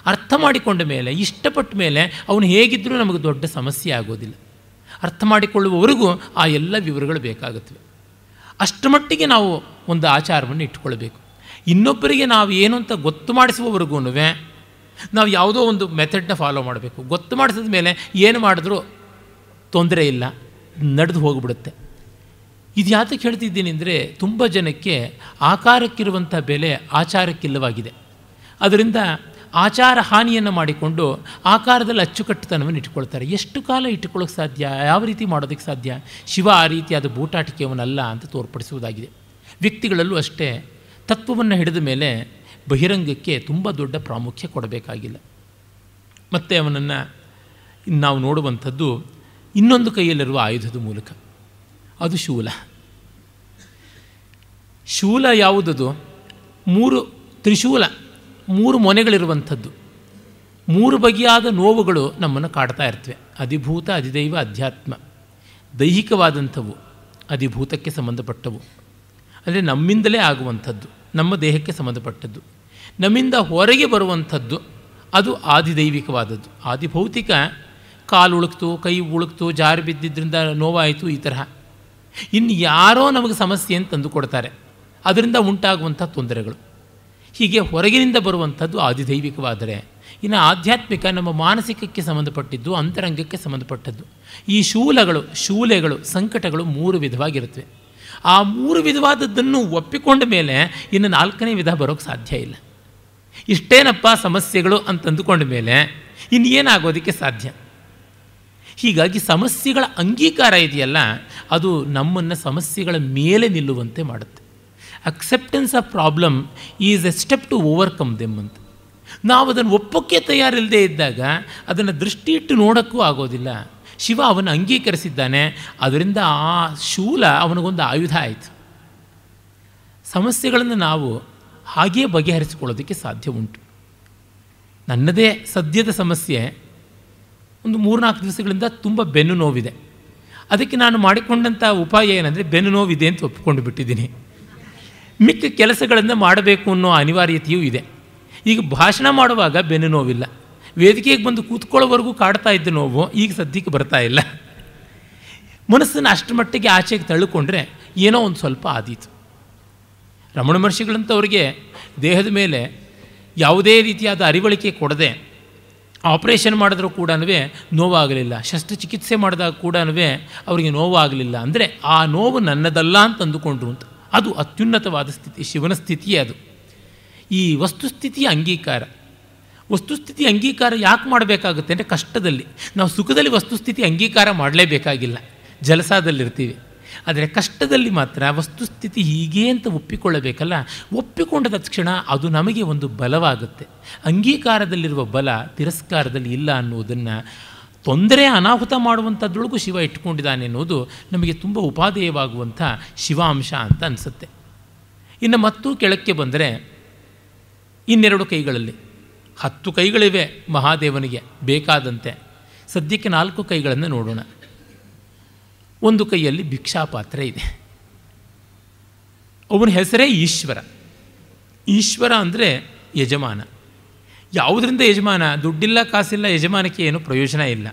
B: ಅರ್ಥ ಮಾಡಿಕೊಂಡ ಮೇಲೆ, ಇಷ್ಟಪಟ್ಟ ಮೇಲೆ ಅವನು ಹೇಗಿದ್ದರೂ ನಮಗೆ ದೊಡ್ಡ ಸಮಸ್ಯೆ ಆಗೋದಿಲ್ಲ. ಅರ್ಥ ಮಾಡಿಕೊಳ್ಳುವವರೆಗೂ ಆ ಎಲ್ಲ ವಿವರಗಳು ಬೇಕಾಗುತ್ತವೆ. ಅಷ್ಟಮಟ್ಟಿಗೆ ನಾವು ಒಂದು ಆಚಾರವನ್ನು ಇಟ್ಕೊಳ್ಬೇಕು. ಇನ್ನೊಬ್ಬರಿಗೆ ನಾವು ಏನು ಅಂತ ಗೊತ್ತು ಮಾಡಿಸುವವರೆಗೂ ನಾವು ಯಾವುದೋ ಒಂದು ಮೆಥಡ್ನ ಫಾಲೋ ಮಾಡಬೇಕು. ಗೊತ್ತು ಮಾಡಿಸಿದ ಮೇಲೆ ಏನು ಮಾಡಿದ್ರೂ ತೊಂದರೆ ಇಲ್ಲ, ನಡೆದು ಹೋಗಿಬಿಡುತ್ತೆ. ಇದು ಯಾತಕ್ಕೆ ಹೇಳ್ತಿದ್ದೀನಿ ಅಂದರೆ, ತುಂಬ ಜನಕ್ಕೆ ಆಕಾರಕ್ಕಿರುವಂಥ ಬೆಲೆ ಆಚಾರಕ್ಕಿಲ್ಲವಾಗಿದೆ. ಅದರಿಂದ ಆಚಾರ ಹಾನಿಯನ್ನು ಮಾಡಿಕೊಂಡು ಆಕಾರದಲ್ಲಿ ಅಚ್ಚುಕಟ್ಟುತನವನ್ನು ಇಟ್ಕೊಳ್ತಾರೆ. ಎಷ್ಟು ಕಾಲ ಇಟ್ಟುಕೊಳ್ಳೋಕ್ಕೆ ಸಾಧ್ಯ? ಯಾವ ರೀತಿ ಮಾಡೋದಕ್ಕೆ ಸಾಧ್ಯ? ಶಿವ ಆ ರೀತಿಯಾದ ಬೂಟಾಟಿಕೆಯವನಲ್ಲ ಅಂತ ತೋರ್ಪಡಿಸುವುದಾಗಿದೆ. ವ್ಯಕ್ತಿಗಳಲ್ಲೂ ಅಷ್ಟೇ, ತತ್ವವನ್ನು ಹಿಡಿದ ಮೇಲೆ ಬಹಿರಂಗಕ್ಕೆ ತುಂಬ ದೊಡ್ಡ ಪ್ರಾಮುಖ್ಯ ಕೊಡಬೇಕಾಗಿಲ್ಲ. ಮತ್ತು ಅವನನ್ನು ನಾವು ನೋಡುವಂಥದ್ದು ಇನ್ನೊಂದು ಕೈಯಲ್ಲಿರುವ ಆಯುಧದ ಮೂಲಕ, ಅದು ಶೂಲ. ಶೂಲ ಯಾವುದದು? 3 ತ್ರಿಶೂಲ, 3 ಮೊನೆಗಳಿರುವಂಥದ್ದು. 3 ಬಗೆಯಾದ ನೋವುಗಳು ನಮ್ಮನ್ನು ಕಾಡ್ತಾ ಇರ್ತವೆ. ಅಧಿಭೂತ, ಅಧಿದೈವ, ಅಧ್ಯಾತ್ಮ. ದೈಹಿಕವಾದಂಥವು, ಅಧಿಭೂತಕ್ಕೆ ಸಂಬಂಧಪಟ್ಟವು, ಅಂದರೆ ನಮ್ಮಿಂದಲೇ ಆಗುವಂಥದ್ದು, ನಮ್ಮ ದೇಹಕ್ಕೆ ಸಂಬಂಧಪಟ್ಟದ್ದು. ನಮ್ಮಿಂದ ಹೊರಗೆ ಬರುವಂಥದ್ದು ಅದು ಆದಿದೈವಿಕವಾದದ್ದು. ಆದಿಭೌತಿಕ, ಕಾಲು ಉಳುಕ್ತು, ಕೈ ಉಳುಕ್ತು, ಜಾರಿ ಬಿದ್ದಿದ್ದರಿಂದ ನೋವಾಯಿತು, ಈ ತರಹ. ಇನ್ನು ಯಾರೋ ನಮಗೆ ಸಮಸ್ಯೆ ಅಂತ ತಂದು ಕೊಡ್ತಾರೆ, ಅದರಿಂದ ಉಂಟಾಗುವಂಥ ತೊಂದರೆಗಳು. ಹೀಗೆ ಹೊರಗಿನಿಂದ ಬರುವಂಥದ್ದು ಆದಿದೈವಿಕವಾದರೆ, ಇನ್ನು ಆಧ್ಯಾತ್ಮಿಕ ನಮ್ಮ ಮಾನಸಿಕಕ್ಕೆ ಸಂಬಂಧಪಟ್ಟಿದ್ದು, ಅಂತರಂಗಕ್ಕೆ ಸಂಬಂಧಪಟ್ಟದ್ದು. ಈ ಶೂಲೆಗಳು, ಸಂಕಟಗಳು 3 ವಿಧವಾಗಿರುತ್ತವೆ. ಆ 3 ವಿಧವಾದದ್ದನ್ನು ಒಪ್ಪಿಕೊಂಡ ಮೇಲೆ ಇನ್ನು 4ನೇ ವಿಧ ಬರೋಕ್ಕೆ ಸಾಧ್ಯ ಇಲ್ಲ. ಇಷ್ಟೇನಪ್ಪ ಸಮಸ್ಯೆಗಳು ಅಂತಂದುಕೊಂಡ ಮೇಲೆ ಇನ್ನೇನಾಗೋದಕ್ಕೆ ಸಾಧ್ಯ? ಹೀಗಾಗಿ ಸಮಸ್ಯೆಗಳ ಅಂಗೀಕಾರ ಇದೆಯಲ್ಲ, ಅದು ನಮ್ಮನ್ನು ಸಮಸ್ಯೆಗಳ ಮೇಲೆ ನಿಲ್ಲುವಂತೆ ಮಾಡುತ್ತೆ. Acceptance of problem is a step to overcome them ಅಂತ. ನಾವು ಅದನ್ನು ಒಪ್ಪೋಕ್ಕೆ ತಯಾರಿಲ್ಲದೆ ಇದ್ದಾಗ ಅದನ್ನು ದೃಷ್ಟಿ ಇಟ್ಟು ನೋಡೋಕ್ಕೂ ಆಗೋದಿಲ್ಲ. ಶಿವ ಅವನು ಅಂಗೀಕರಿಸಿದ್ದಾನೆ, ಅದರಿಂದ ಆ ಶೂಲ ಅವನಿಗೊಂದು ಆಯುಧ ಆಯಿತು. ಸಮಸ್ಯೆಗಳನ್ನು ನಾವು ಹಾಗೇ ಬಗೆಹರಿಸಿಕೊಳ್ಳೋದಕ್ಕೆ ಸಾಧ್ಯ ಉಂಟು. ನನ್ನದೇ ಸದ್ಯದ ಸಮಸ್ಯೆ, ಒಂದು 3-4 ದಿವಸಗಳಿಂದ ತುಂಬ ಬೆನ್ನು ನೋವಿದೆ. ಅದಕ್ಕೆ ನಾನು ಮಾಡಿಕೊಂಡಂಥ ಉಪಾಯ ಏನಂದರೆ, ಬೆನ್ನು ನೋವಿದೆ ಅಂತ ಒಪ್ಪಿಕೊಂಡು ಬಿಟ್ಟಿದ್ದೀನಿ. ಮಿಕ್ಕ ಕೆಲಸಗಳನ್ನು ಮಾಡಬೇಕು ಅನ್ನೋ ಅನಿವಾರ್ಯತೆಯೂ ಇದೆ. ಈಗ ಭಾಷಣ ಮಾಡುವಾಗ ಬೆನ್ನು ನೋವಿಲ್ಲ, ವೇದಿಕೆಗೆ ಬಂದು ಕೂತ್ಕೊಳ್ಳೋವರೆಗೂ ಕಾಡ್ತಾ ಇದ್ದ ನೋವು ಈಗ ಸದ್ಯಕ್ಕೆ ಬರ್ತಾ ಇಲ್ಲ. ಮನಸ್ಸನ್ನು ಅಷ್ಟರ ಮಟ್ಟಿಗೆ ಆಚೆಗೆ ತಳ್ಳಿಕೊಂಡ್ರೆ ಏನೋ ಒಂದು ಸ್ವಲ್ಪ ಆದೀತು. ರಮಣ ಮಹರ್ಷಿಗಳಂಥವ್ರಿಗೆ ದೇಹದ ಮೇಲೆ ಯಾವುದೇ ರೀತಿಯಾದ ಅರಿವಳಿಕೆ ಕೊಡದೆ ಆಪರೇಷನ್ ಮಾಡಿದ್ರೂ ಕೂಡ ನೋವಾಗಲಿಲ್ಲ, ಶಸ್ತ್ರಚಿಕಿತ್ಸೆ ಮಾಡಿದಾಗ ಕೂಡ ಅವರಿಗೆ ನೋವಾಗಲಿಲ್ಲ. ಅಂದರೆ ಆ ನೋವು ನನ್ನದಲ್ಲ ಅಂತ ಅಂದುಕೊಂಡ್ರು ಅಂತ. ಅದು ಅತ್ಯುನ್ನತವಾದ ಸ್ಥಿತಿ, ಶಿವನ ಸ್ಥಿತಿಯೇ ಅದು. ಈ ವಸ್ತುಸ್ಥಿತಿಯ ಅಂಗೀಕಾರ. ವಸ್ತುಸ್ಥಿತಿ ಅಂಗೀಕಾರ ಯಾಕೆ ಮಾಡಬೇಕಾಗುತ್ತೆ ಅಂದರೆ, ಕಷ್ಟದಲ್ಲಿ. ನಾವು ಸುಖದಲ್ಲಿ ವಸ್ತುಸ್ಥಿತಿ ಅಂಗೀಕಾರ ಮಾಡಲೇಬೇಕಾಗಿಲ್ಲ, ಜಲಸಾದಲ್ಲಿರ್ತೀವಿ. ಆದರೆ ಕಷ್ಟದಲ್ಲಿ ಮಾತ್ರ ವಸ್ತುಸ್ಥಿತಿ ಹೀಗೆ ಅಂತ ಒಪ್ಪಿಕೊಳ್ಳಬೇಕಲ್ಲ. ಒಪ್ಪಿಕೊಂಡ ತಕ್ಷಣ ಅದು ನಮಗೆ ಒಂದು ಬಲವಾಗುತ್ತೆ. ಅಂಗೀಕಾರದಲ್ಲಿರುವ ಬಲ ತಿರಸ್ಕಾರದಲ್ಲಿ ಇಲ್ಲ ಅನ್ನುವುದನ್ನು, ತೊಂದರೆ ಅನಾಹುತ ಮಾಡುವಂಥದ್ರೊಳಗೂ ಶಿವ ಇಟ್ಕೊಂಡಿದ್ದಾನೆ ಅನ್ನೋದು ನಮಗೆ ತುಂಬ ಉಪಾದೇಯವಾಗುವಂಥ ಶಿವಾಂಶ ಅಂತ ಅನಿಸುತ್ತೆ. ಇನ್ನು ಮತ್ತೂ ಕೆಳಕ್ಕೆ ಬಂದರೆ ಇನ್ನೆರಡು ಕೈಗಳಲ್ಲಿ 10 ಕೈಗಳಿವೆ ಮಹಾದೇವನಿಗೆ ಬೇಕಾದಂತೆ. ಸದ್ಯಕ್ಕೆ 4 ಕೈಗಳನ್ನು ನೋಡೋಣ. ಒಂದು ಕೈಯಲ್ಲಿ ಭಿಕ್ಷಾಪಾತ್ರೆ ಇದೆ. ಅವನ ಹೆಸರೇ ಈಶ್ವರ. ಈಶ್ವರ ಅಂದರೆ ಯಜಮಾನ. ಯಾವುದರಿಂದ ಯಜಮಾನ? ದುಡ್ಡಿಲ್ಲ ಕಾಸಿಲ್ಲ ಯಜಮಾನಕ್ಕೆ ಏನು ಪ್ರಯೋಜನ ಇಲ್ಲ,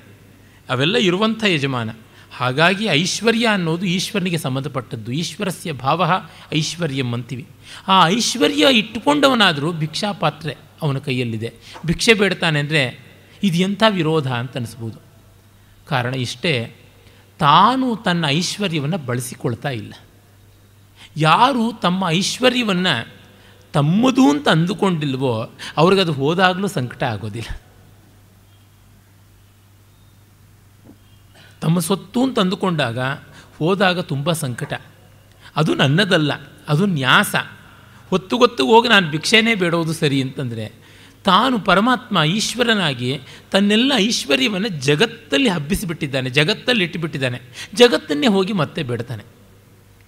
B: ಅವೆಲ್ಲ ಇರುವಂಥ ಯಜಮಾನ. ಹಾಗಾಗಿ ಐಶ್ವರ್ಯ ಅನ್ನೋದು ಈಶ್ವರನಿಗೆ ಸಂಬಂಧಪಟ್ಟದ್ದು. ಈಶ್ವರಸ್ಯ ಭಾವ ಐಶ್ವರ್ಯಂ ಅಂತೀವಿ. ಆ ಐಶ್ವರ್ಯ ಇಟ್ಟುಕೊಂಡವನಾದರೂ ಭಿಕ್ಷಾಪಾತ್ರೆ ಅವನ ಕೈಯಲ್ಲಿದೆ. ಭಿಕ್ಷೆ ಬೇಡ್ತಾನೆ ಅಂದರೆ ಇದು ಎಂಥ ವಿರೋಧ ಅಂತ ಅನಿಸ್ಬೋದು. ಕಾರಣ ಇಷ್ಟೇ, ತಾನು ತನ್ನ ಐಶ್ವರ್ಯವನ್ನು ಬಳಸಿಕೊಳ್ತಾ ಇಲ್ಲ. ಯಾರು ತಮ್ಮ ಐಶ್ವರ್ಯವನ್ನು ತಮ್ಮದು ಅಂತ ಅಂದುಕೊಂಡಿಲ್ವೋ ಅವ್ರಿಗದು ಹೋದಾಗಲೂ ಸಂಕಟ ಆಗೋದಿಲ್ಲ. ತಮ್ಮ ಸೊತ್ತು ಅಂತ ಅಂದುಕೊಂಡಾಗ ಹೋದಾಗ ತುಂಬ ಸಂಕಟ. ಅದು ನನ್ನದಲ್ಲ, ಅದು ನ್ಯಾಸ. ಹೊತ್ತು ಹೋಗಿ ನಾನು ಭಿಕ್ಷೆನೇ ಬೇಡೋದು ಸರಿ ಅಂತಂದರೆ, ತಾನು ಪರಮಾತ್ಮ ಈಶ್ವರನಾಗಿ ತನ್ನೆಲ್ಲ ಐಶ್ವರ್ಯವನ್ನು ಜಗತ್ತಲ್ಲಿ ಹಬ್ಬಿಸಿಬಿಟ್ಟಿದ್ದಾನೆ, ಜಗತ್ತಲ್ಲಿ ಇಟ್ಟುಬಿಟ್ಟಿದ್ದಾನೆ. ಜಗತ್ತನ್ನೇ ಹೋಗಿ ಮತ್ತೆ ಬೇಡ್ತಾನೆ.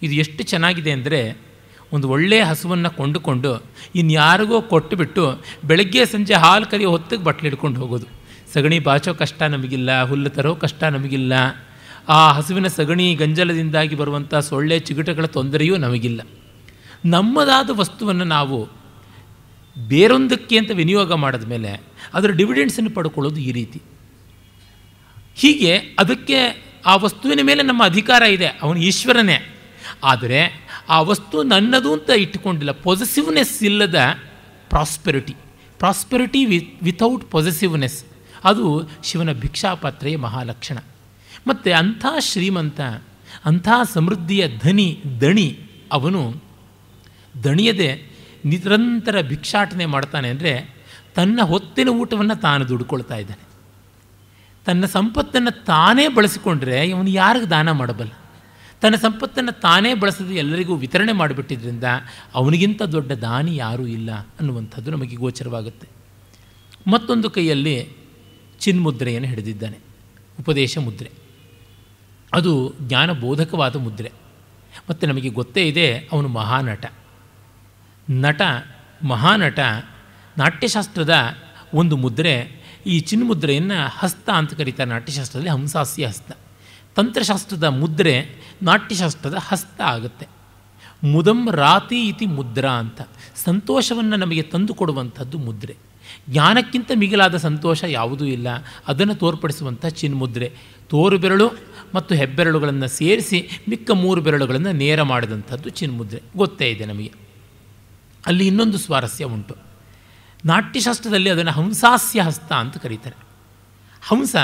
B: ಇದು ಎಷ್ಟು ಚೆನ್ನಾಗಿದೆ ಅಂದರೆ, ಒಂದು ಒಳ್ಳೆಯ ಹಸುವನ್ನು ಕೊಂಡುಕೊಂಡು ಇನ್ಯಾರಿಗೋ ಕೊಟ್ಟುಬಿಟ್ಟು ಬೆಳಗ್ಗೆ ಸಂಜೆ ಹಾಲು ಕರಿಯೋ ಹೊತ್ತಿಗೆ ಬಟ್ಲು ಹಿಡ್ಕೊಂಡು ಹೋಗೋದು. ಸಗಣಿ ಬಾಚೋ ಕಷ್ಟ ನಮಗಿಲ್ಲ, ಹುಲ್ಲು ತರೋ ಕಷ್ಟ ನಮಗಿಲ್ಲ, ಆ ಹಸುವಿನ ಸಗಣಿ ಗಂಜಲದಿಂದಾಗಿ ಬರುವಂಥ ಸೊಳ್ಳೆ ಚಿಗುಟಗಳ ತೊಂದರೆಯೂ ನಮಗಿಲ್ಲ. ನಮ್ಮದಾದ ವಸ್ತುವನ್ನು ನಾವು ಬೇರೊಂದಕ್ಕೆ ಅಂತ ವಿನಿಯೋಗ ಮಾಡಿದ ಮೇಲೆ ಅದರ ಡಿವಿಡೆಂಡ್ಸನ್ನು ಪಡ್ಕೊಳ್ಳೋದು ಈ ರೀತಿ. ಹೀಗೆ ಅದಕ್ಕೆ ಆ ವಸ್ತುವಿನ ಮೇಲೆ ನಮ್ಮ ಅಧಿಕಾರ ಇದೆ, ಅವನು ಈಶ್ವರನೇ. ಆದರೆ ಆ ವಸ್ತು ನನ್ನದು ಅಂತ ಇಟ್ಟುಕೊಂಡಿಲ್ಲ. ಪೊಸೆಸಿವ್ನೆಸ್ ಇಲ್ಲದ ಪ್ರಾಸ್ಪೆರಿಟಿ ವಿಥೌಟ್ ಪೊಸೆಸಿವ್ನೆಸ್, ಅದು ಶಿವನ ಭಿಕ್ಷಾಪಾತ್ರೆಯ ಮಹಾಲಕ್ಷಣ. ಮತ್ತು ಅಂಥ ಶ್ರೀಮಂತ, ಅಂಥ ಸಮೃದ್ಧಿಯ ದಣಿ ಅವನು ದಣಿಯದೆ ನಿರಂತರ ಭಿಕ್ಷಾಟನೆ ಮಾಡ್ತಾನೆ. ಅಂದರೆ ತನ್ನ ಹೊತ್ತಿನ ಊಟವನ್ನು ತಾನು ದುಡ್ಕೊಳ್ತಾ ಇದ್ದಾನೆ. ತನ್ನ ಸಂಪತ್ತನ್ನು ತಾನೇ ಬಳಸಿಕೊಂಡ್ರೆ ಇವನು ಯಾರಿಗೆ ದಾನ ಮಾಡಬಲ್ಲ? ತನ್ನ ಸಂಪತ್ತನ್ನು ತಾನೇ ಬಳಸದೆ ಎಲ್ಲರಿಗೂ ವಿತರಣೆ ಮಾಡಿಬಿಟ್ಟಿದ್ರಿಂದ ಅವನಿಗಿಂತ ದೊಡ್ಡ ದಾನಿ ಯಾರೂ ಇಲ್ಲ ಅನ್ನುವಂಥದ್ದು ನಮಗೆ ಗೋಚರವಾಗುತ್ತೆ. ಮತ್ತೊಂದು ಕೈಯಲ್ಲಿ ಚಿನ್ಮುದ್ರೆಯನ್ನು ಹಿಡಿದಿದ್ದಾನೆ, ಉಪದೇಶ ಮುದ್ರೆ. ಅದು ಜ್ಞಾನಬೋಧಕವಾದ ಮುದ್ರೆ. ಮತ್ತು ನಮಗೆ ಗೊತ್ತೇ ಇದೆ, ಅವನು ಮಹಾನಟ. ನಾಟ್ಯಶಾಸ್ತ್ರದ ಒಂದು ಮುದ್ರೆ. ಈ ಚಿನ್ಮುದ್ರೆಯನ್ನು ಹಸ್ತ ಅಂತ ಕರೀತಾರೆ ನಾಟ್ಯಶಾಸ್ತ್ರದಲ್ಲಿ, ಹಂಸಾಸ್ಯ ಹಸ್ತ. ತಂತ್ರಶಾಸ್ತ್ರದ ಮುದ್ರೆ ನಾಟ್ಯಶಾಸ್ತ್ರದ ಹಸ್ತ ಆಗುತ್ತೆ. ಮುದಂ ರಾತಿ ಇತಿ ಮುದ್ರಾ ಅಂತ, ಸಂತೋಷವನ್ನು ನಮಗೆ ತಂದು ಕೊಡುವಂಥದ್ದು ಮುದ್ರೆ. ಜ್ಞಾನಕ್ಕಿಂತ ಮಿಗಿಲಾದ ಸಂತೋಷ ಯಾವುದೂ ಇಲ್ಲ. ಅದನ್ನು ತೋರ್ಪಡಿಸುವಂಥ ಚಿನ್ಮುದ್ರೆ. ತೋರು ಬೆರಳು ಮತ್ತು ಹೆಬ್ಬೆರಳುಗಳನ್ನು ಸೇರಿಸಿ ಮಿಕ್ಕ 3 ಬೆರಳುಗಳನ್ನು ನೇರ ಮಾಡಿದಂಥದ್ದು ಚಿನ್ಮುದ್ರೆ. ಗೊತ್ತೇ ಇದೆ ನಮಗೆ. ಅಲ್ಲಿ ಇನ್ನೊಂದು ಸ್ವಾರಸ್ಯ ಉಂಟು. ನಾಟ್ಯಶಾಸ್ತ್ರದಲ್ಲಿ ಅದನ್ನು ಹಂಸಾಸ್ಯ ಹಸ್ತ ಅಂತ ಕರೀತಾರೆ. ಹಂಸ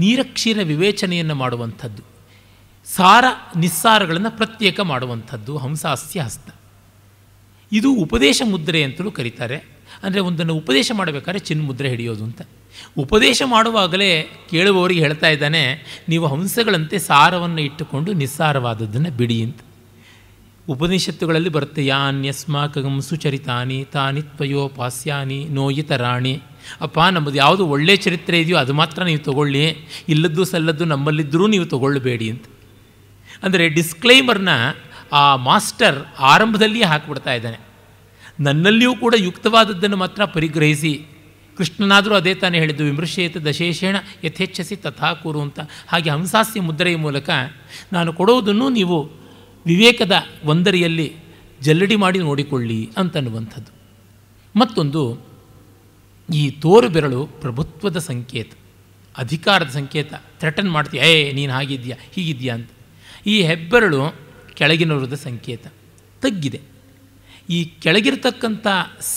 B: ನೀರಕ್ಷೀರ ವಿವೇಚನೆಯನ್ನು ಮಾಡುವಂಥದ್ದು, ಸಾರ ನಿಸ್ಸಾರಗಳನ್ನು ಪ್ರತ್ಯೇಕ ಮಾಡುವಂಥದ್ದು ಹಂಸಾಸ್ಯ ಹಸ್ತ. ಇದು ಉಪದೇಶ ಮುದ್ರೆ ಅಂತಲೂ ಕರೀತಾರೆ. ಅಂದರೆ ಒಂದನ್ನು ಉಪದೇಶ ಮಾಡಬೇಕಾದ್ರೆ ಚಿನ್ಮುದ್ರೆ ಹಿಡಿಯೋದು ಅಂತ. ಉಪದೇಶ ಮಾಡುವಾಗಲೇ ಕೇಳುವವರಿಗೆ ಹೇಳ್ತಾ ಇದ್ದಾನೆ, ನೀವು ಹಂಸಗಳಂತೆ ಸಾರವನ್ನು ಇಟ್ಟುಕೊಂಡು ನಿಸ್ಸಾರವಾದದ್ದನ್ನು ಬಿಡಿ ಅಂತ. ಉಪನಿಷತ್ತುಗಳಲ್ಲಿ ಬರುತ್ತೆ, ಯಾನ್ಯಸ್ಮಾಕಂ ಸುಚರಿತಾನಿ ತಾನಿ ತ್ವಯೋಪಾಸ್ಯಾನಿ ನೋಯಿತರಾಣಿ. ಅಪ್ಪ, ನಮ್ಮದು ಯಾವುದು ಒಳ್ಳೆಯ ಚರಿತ್ರೆ ಇದೆಯೋ ಅದು ಮಾತ್ರ ನೀವು ತೊಗೊಳ್ಳಿ, ಇಲ್ಲದ್ದು ಸಲ್ಲದ್ದು ನಮ್ಮಲ್ಲಿದ್ದರೂ ನೀವು ತೊಗೊಳ್ಳಬೇಡಿ ಅಂತ. ಅಂದರೆ ಡಿಸ್ಕ್ಲೈಮರ್ನ ಆ ಮಾಸ್ಟರ್ ಆರಂಭದಲ್ಲಿಯೇ ಹಾಕಿಬಿಡ್ತಾ ಇದ್ದಾನೆ. ನನ್ನಲ್ಲಿಯೂ ಕೂಡ ಯುಕ್ತವಾದದ್ದನ್ನು ಮಾತ್ರ ಪರಿಗ್ರಹಿಸಿ. ಕೃಷ್ಣನಾದರೂ ಅದೇ ತಾನೇ ಹೇಳಿದ್ದು, ವಿಮೃಶೇತ ದಶೇಷೇಣ ಯಥೇಚ್ಛಸಿ ತಥಾ ಕುರು ಅಂತ. ಹಾಗೆ ಹಂಸಾಸ್ಯ ಮುದ್ರೆಯ ಮೂಲಕ ನಾನು ಕೊಡೋದನ್ನು ನೀವು ವಿವೇಕದ ಒಂದರಿಯಲ್ಲಿ ಜಲ್ಲಡಿ ಮಾಡಿ ನೋಡಿಕೊಳ್ಳಿ ಅಂತನ್ನುವಂಥದ್ದು. ಮತ್ತೊಂದು, ಈ ತೋರು ಬೆರಳು ಪ್ರಭುತ್ವದ ಸಂಕೇತ, ಅಧಿಕಾರದ ಸಂಕೇತ. ಥ್ರೆಟನ್ ಮಾಡ್ತೀಯ, ನೀನು ಹಾಗಿದ್ಯಾ ಹೀಗಿದೆಯಾ ಅಂತ. ಈ ಹೆಬ್ಬೆರಳು ಕೆಳಗಿನವರದ ಸಂಕೇತ, ತಗ್ಗಿದೆ. ಈ ಕೆಳಗಿರ್ತಕ್ಕಂಥ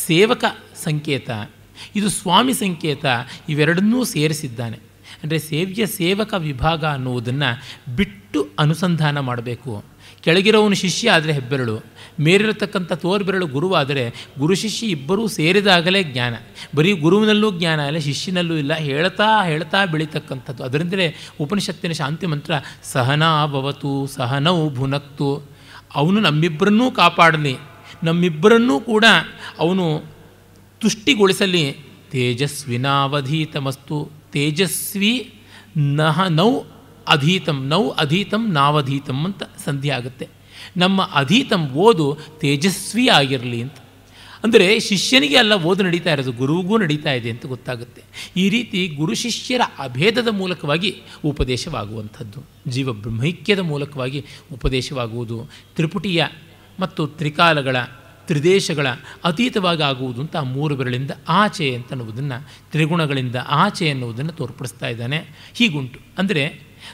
B: ಸೇವಕ ಸಂಕೇತ, ಇದು ಸ್ವಾಮಿ ಸಂಕೇತ. ಇವೆರಡನ್ನೂ ಸೇರಿಸಿದ್ದಾನೆ. ಅಂದರೆ ಸೇವಕ ವಿಭಾಗ ಅನ್ನುವುದನ್ನು ಬಿಟ್ಟು ಅನುಸಂಧಾನ ಮಾಡಬೇಕು. ಕೆಳಗಿರೋವನು ಶಿಷ್ಯ ಆದರೆ ಹೆಬ್ಬೆರಳು, ಮೇಲಿರತಕ್ಕಂಥ ತೋರ್ಬೆರಳು ಗುರುವಾದರೆ ಗುರು ಶಿಷ್ಯ ಇಬ್ಬರೂ ಸೇರಿದಾಗಲೇ ಜ್ಞಾನ. ಬರೀ ಗುರುವಿನಲ್ಲೂ ಜ್ಞಾನ ಇಲ್ಲ, ಶಿಷ್ಯನಲ್ಲೂ ಇಲ್ಲ. ಹೇಳ್ತಾ ಬೆಳೀತಕ್ಕಂಥದ್ದು. ಅದರಿಂದಲೇ ಉಪನಿಷತ್ತಿನ ಶಾಂತಿ ಮಂತ್ರ ಸಹನಾ ಭವತು ಸಹನೌ ಭುನಕ್ತು. ಅವನು ನಮ್ಮಿಬ್ಬರನ್ನೂ ಕಾಪಾಡಲಿ, ನಮ್ಮಿಬ್ಬರನ್ನೂ ಕೂಡ ಅವನು ತುಷ್ಟಿಗೊಳಿಸಲಿ. ತೇಜಸ್ವಿನಾವಧೀತಮಸ್ತು. ತೇಜಸ್ವಿ ನೌ ಅಧೀತಂ ನೌ ಅಧೀತಂ ನಾವಧೀತಂ ಅಂತ ಸಂಧಿ ಆಗುತ್ತೆ. ನಮ್ಮ ಅಧೀತಂ ಓದು ತೇಜಸ್ವಿ ಆಗಿರಲಿ ಅಂತ. ಅಂದರೆ ಶಿಷ್ಯನಿಗೆ ಅಲ್ಲ ಓದು ನಡೀತಾ ಇರೋದು, ಗುರುವಿಗೂ ನಡೀತಾ ಇದೆ ಅಂತ ಗೊತ್ತಾಗುತ್ತೆ. ಈ ರೀತಿ ಗುರು ಶಿಷ್ಯರ ಅಭೇದದ ಮೂಲಕವಾಗಿ ಉಪದೇಶವಾಗುವಂಥದ್ದು, ಜೀವ ಬ್ರಹ್ಮೈಕ್ಯದ ಮೂಲಕವಾಗಿ ಉಪದೇಶವಾಗುವುದು, ತ್ರಿಪುಟಿಯ ಮತ್ತು ತ್ರಿಕಾಲಗಳ ತ್ರಿದೇಶಗಳ ಅತೀತವಾಗಿ ಆಗುವುದು ಅಂತ ಆ ಮೂರು ಬೆರಳಿಂದ ಆಚೆ ಅಂತ ಅನ್ನುವುದನ್ನು, ತ್ರಿಗುಣಗಳಿಂದ ಆಚೆ ಎನ್ನುವುದನ್ನು ತೋರ್ಪಡಿಸ್ತಾ ಇದ್ದಾನೆ. ಹೀಗುಂಟು. ಅಂದರೆ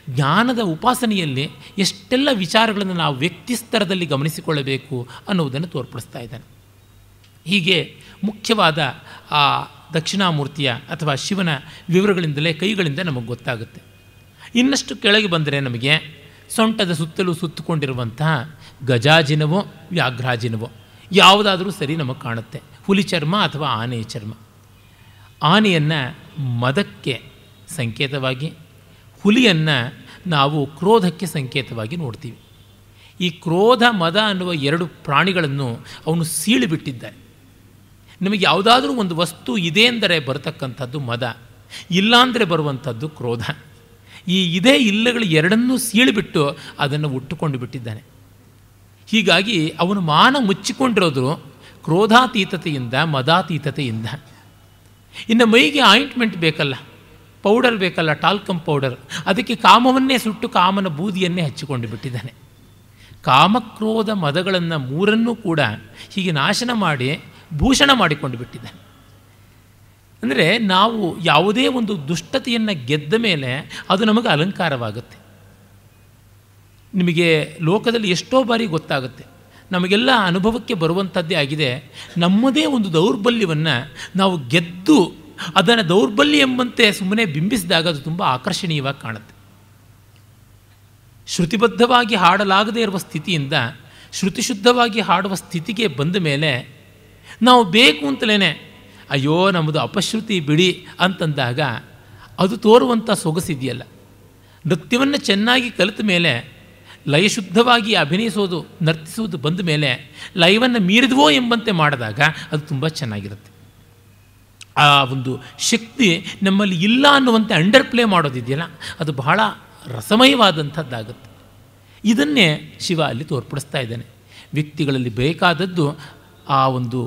B: ಜ್ಞಾನದ ಉಪಾಸನೆಯಲ್ಲಿ ಎಷ್ಟೆಲ್ಲ ವಿಚಾರಗಳನ್ನು ನಾವು ವ್ಯಕ್ತಿ ಸ್ತರದಲ್ಲಿ ಗಮನಿಸಿಕೊಳ್ಳಬೇಕು ಅನ್ನುವುದನ್ನು ತೋರ್ಪಡಿಸ್ತಾ ಇದ್ದಾನೆ. ಹೀಗೆ ಮುಖ್ಯವಾದ ಆ ದಕ್ಷಿಣಾಮೂರ್ತಿಯ ಅಥವಾ ಶಿವನ ವಿವರಗಳಿಂದಲೇ ಕೈಗಳಿಂದ ನಮಗೆ ಗೊತ್ತಾಗುತ್ತೆ. ಇನ್ನಷ್ಟು ಕೆಳಗೆ ಬಂದರೆ ನಮಗೆ ಸೊಂಟದ ಸುತ್ತಲೂ ಸುತ್ತಕೊಂಡಿರುವಂತಹ ಗಜಾಜಿನವೋ ವ್ಯಾಘ್ರಾಜಿನವೋ ಯಾವುದಾದರೂ ಸರಿ ನಮಗೆ ಕಾಣುತ್ತೆ. ಹುಲಿ ಚರ್ಮ ಅಥವಾ ಆನೆಯ ಚರ್ಮ. ಆನೆಯನ್ನು ಮದಕ್ಕೆ ಸಂಕೇತವಾಗಿ, ಹುಲಿಯನ್ನು ನಾವು ಕ್ರೋಧಕ್ಕೆ ಸಂಕೇತವಾಗಿ ನೋಡ್ತೀವಿ. ಈ ಕ್ರೋಧ ಮದ ಅನ್ನುವ ಎರಡು ಪ್ರಾಣಿಗಳನ್ನು ಅವನು ಸೀಳಿಬಿಟ್ಟಿದ್ದಾನೆ. ನಮಗೆ ಯಾವುದಾದ್ರೂ ಒಂದು ವಸ್ತು ಇದೆ ಅಂದರೆ ಬರತಕ್ಕಂಥದ್ದು ಮದ, ಇಲ್ಲಾಂದರೆ ಬರುವಂಥದ್ದು ಕ್ರೋಧ. ಈ ಇದೇ ಇಲ್ಲಗಳು ಎರಡನ್ನೂ ಸೀಳಿಬಿಟ್ಟು ಅದನ್ನು ಉಟ್ಟುಕೊಂಡು ಬಿಟ್ಟಿದ್ದಾನೆ. ಹೀಗಾಗಿ ಅವನು ಮಾನ ಮುಚ್ಚಿಕೊಂಡಿರೋದು ಕ್ರೋಧಾತೀತತೆಯಿಂದ, ಮದಾತೀತತೆಯಿಂದ. ಇನ್ನು ಮೈಗೆ ಆಯಿಂಟ್ಮೆಂಟ್ ಬೇಕಲ್ಲ, ಪೌಡರ್ ಬೇಕಲ್ಲ, ಟಾಲ್ಕಮ್ ಪೌಡರ್, ಅದಕ್ಕೆ ಕಾಮವನ್ನೇ ಸುಟ್ಟು ಕಾಮನ ಬೂದಿಯನ್ನೇ ಹಚ್ಚಿಕೊಂಡು ಬಿಟ್ಟಿದ್ದಾನೆ. ಕಾಮಕ್ರೋಧ ಮದಗಳನ್ನು ಮೂರನ್ನೂ ಕೂಡ ಹೀಗೆ ನಾಶನ ಮಾಡಿ ಭೂಷಣ ಮಾಡಿಕೊಂಡು ಬಿಟ್ಟಿದ್ದಾನೆ. ಅಂದರೆ ನಾವು ಯಾವುದೇ ಒಂದು ದುಷ್ಟತೆಯನ್ನು ಗೆದ್ದ ಮೇಲೆ ಅದು ನಮಗೆ ಅಲಂಕಾರವಾಗುತ್ತೆ. ನಿಮಗೆ ಲೋಕದಲ್ಲಿ ಎಷ್ಟೋ ಬಾರಿ ಗೊತ್ತಾಗುತ್ತೆ, ನಮಗೆಲ್ಲ ಅನುಭವಕ್ಕೆ ಬರುವಂಥದ್ದೇ ಆಗಿದೆ. ನಮ್ಮದೇ ಒಂದು ದೌರ್ಬಲ್ಯವನ್ನು ನಾವು ಗೆದ್ದು ಅದನ್ನು ದೌರ್ಬಲ್ಯ ಎಂಬಂತೆ ಸುಮ್ಮನೆ ಬಿಂಬಿಸಿದಾಗ ಅದು ತುಂಬ ಆಕರ್ಷಣೀಯವಾಗಿ ಕಾಣುತ್ತೆ. ಶ್ರುತಿಬದ್ಧವಾಗಿ ಹಾಡಲಾಗದೇ ಇರುವ ಸ್ಥಿತಿಯಿಂದ ಶ್ರುತಿಶುದ್ಧವಾಗಿ ಹಾಡುವ ಸ್ಥಿತಿಗೆ ಬಂದ ಮೇಲೆ ನಾವು ಬೇಕು ಅಂತಲೇ ಅಯ್ಯೋ ನಮ್ಮದು ಅಪಶ್ರುತಿ ಬಿಡಿ ಅಂತಂದಾಗ ಅದು ತೋರುವಂಥ ಸೊಗಸಿದೆಯಲ್ಲ. ನೃತ್ಯವನ್ನು ಚೆನ್ನಾಗಿ ಕಲಿತ ಮೇಲೆ ಲಯಶುದ್ಧವಾಗಿ ಅಭಿನಯಿಸೋದು, ನರ್ತಿಸುವುದು ಬಂದ ಮೇಲೆ ಲಯವನ್ನು ಮೀರಿದ್ವೋ ಎಂಬಂತೆ ಮಾಡಿದಾಗ ಅದು ತುಂಬ ಚೆನ್ನಾಗಿರುತ್ತೆ. ಆ ಒಂದು ಶಕ್ತಿ ನಮ್ಮಲ್ಲಿ ಇಲ್ಲ ಅನ್ನುವಂತೆ ಅಂಡರ್ ಪ್ಲೇ ಮಾಡೋದಿದೆಯಲ್ಲ, ಅದು ಬಹಳ ರಸಮಯವಾದಂಥದ್ದಾಗುತ್ತೆ. ಇದನ್ನೇ ಶಿವ ಅಲ್ಲಿ ತೋರ್ಪಡಿಸ್ತಾ ಇದ್ದಾನೆ. ವ್ಯಕ್ತಿಗಳಲ್ಲಿ ಬೇಕಾದದ್ದು ಆ ಒಂದು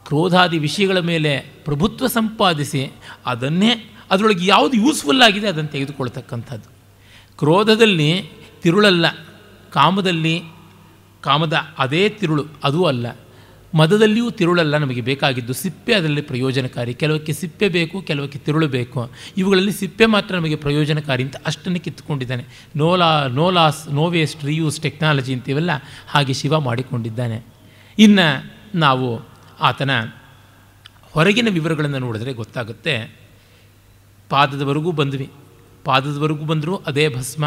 B: ಕ್ರೋಧಾದಿ ವಿಷಯಗಳ ಮೇಲೆ ಪ್ರಭುತ್ವ ಸಂಪಾದಿಸಿ ಅದನ್ನೇ ಅದರೊಳಗೆ ಯಾವುದು ಯೂಸ್ಫುಲ್ ಆಗಿದೆ ಅದನ್ನು ತೆಗೆದುಕೊಳ್ತಕ್ಕಂಥದ್ದು. ಕ್ರೋಧದಲ್ಲಿ ತಿರುಳಲ್ಲ, ಕಾಮದಲ್ಲಿ ಕಾಮದ ಅದೇ ತಿರುಳು ಅದೂ ಅಲ್ಲ, ಮದದಲ್ಲಿಯೂ ತಿರುಳಲ್ಲ. ನಮಗೆ ಬೇಕಾಗಿದ್ದು ಸಿಪ್ಪೆ ಅದರಲ್ಲಿ ಪ್ರಯೋಜನಕಾರಿ. ಕೆಲವಕ್ಕೆ ಸಿಪ್ಪೆ ಬೇಕು, ಕೆಲವಕ್ಕೆ ತಿರುಳು ಬೇಕು. ಇವುಗಳಲ್ಲಿ ಸಿಪ್ಪೆ ಮಾತ್ರ ನಮಗೆ ಪ್ರಯೋಜನಕಾರಿ ಅಂತ ಅಷ್ಟನ್ನು ಕಿತ್ತುಕೊಂಡಿದ್ದಾನೆ. No loss no waste reuse technology ಅಂತೀವಲ್ಲ, ಹಾಗೆ ಶಿವ ಮಾಡಿಕೊಂಡಿದ್ದಾನೆ. ಇನ್ನು ನಾವು ಆತನ ಹೊರಗಿನ ವಿವರಗಳನ್ನು ನೋಡಿದ್ರೆ ಗೊತ್ತಾಗುತ್ತೆ. ಪಾದದವರೆಗೂ ಬಂದ್ವಿ, ಪಾದದವರೆಗೂ ಬಂದರೂ ಅದೇ ಭಸ್ಮ,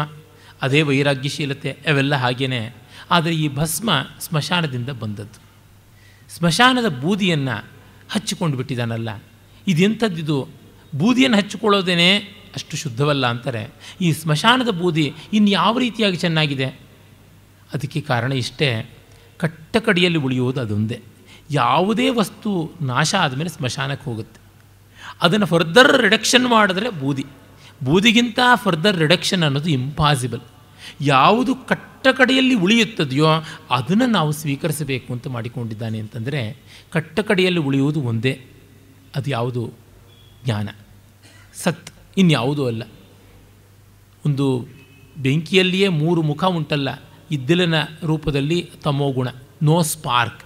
B: ಅದೇ ವೈರಾಗ್ಯಶೀಲತೆ, ಅವೆಲ್ಲ ಹಾಗೇ. ಆದರೆ ಈ ಭಸ್ಮ ಸ್ಮಶಾನದಿಂದ ಬಂದದ್ದು. ಸ್ಮಶಾನದ ಬೂದಿಯನ್ನು ಹಚ್ಚಿಕೊಂಡು ಬಿಟ್ಟಿದ್ದಾನಲ್ಲ, ಇದೆಂಥದ್ದಿದು? ಬೂದಿಯನ್ನು ಹಚ್ಚಿಕೊಳ್ಳೋದೇನೆ ಅಷ್ಟು ಶುದ್ಧವಲ್ಲ ಅಂತಾರೆ. ಈ ಸ್ಮಶಾನದ ಬೂದಿ ಇನ್ಯಾವ ರೀತಿಯಾಗಿ ಚೆನ್ನಾಗಿದೆ? ಅದಕ್ಕೆ ಕಾರಣ ಇಷ್ಟೇ, ಕಟ್ಟಕಡಿಯಲ್ಲಿ ಉಳಿಯುವುದು ಅದೊಂದೇ. ಯಾವುದೇ ವಸ್ತು ನಾಶ ಆದಮೇಲೆ ಸ್ಮಶಾನಕ್ಕೆ ಹೋಗುತ್ತೆ. ಅದನ್ನು ಫರ್ದರ್ ರಿಡಕ್ಷನ್ ಮಾಡಿದ್ರೆ ಬೂದಿಗಿಂತ ಫರ್ದರ್ ರಿಡಕ್ಷನ್ ಅನ್ನೋದು ಇಂಪಾಸಿಬಲ್. ಯಾವುದು ಕಟ್ಟಕಡೆಯಲ್ಲಿ ಉಳಿಯುತ್ತದೆಯೋ ಅದನ್ನು ನಾವು ಸ್ವೀಕರಿಸಬೇಕು ಅಂತ ಮಾಡಿಕೊಂಡಿದ್ದಾನೆ. ಅಂತಂದರೆ ಕಟ್ಟಕಡೆಯಲ್ಲಿ ಉಳಿಯುವುದು ಒಂದೇ, ಅದು ಯಾವುದು? ಜ್ಞಾನ, ಸತ್, ಇನ್ಯಾವುದೂ ಅಲ್ಲ. ಒಂದು ಬೆಂಕಿಯಲ್ಲಿಯೇ 3 ಮುಖ ಉಂಟಲ್ಲ, ಇದ್ದಿಲಿನ ರೂಪದಲ್ಲಿ ತಮೋಗುಣ, no spark,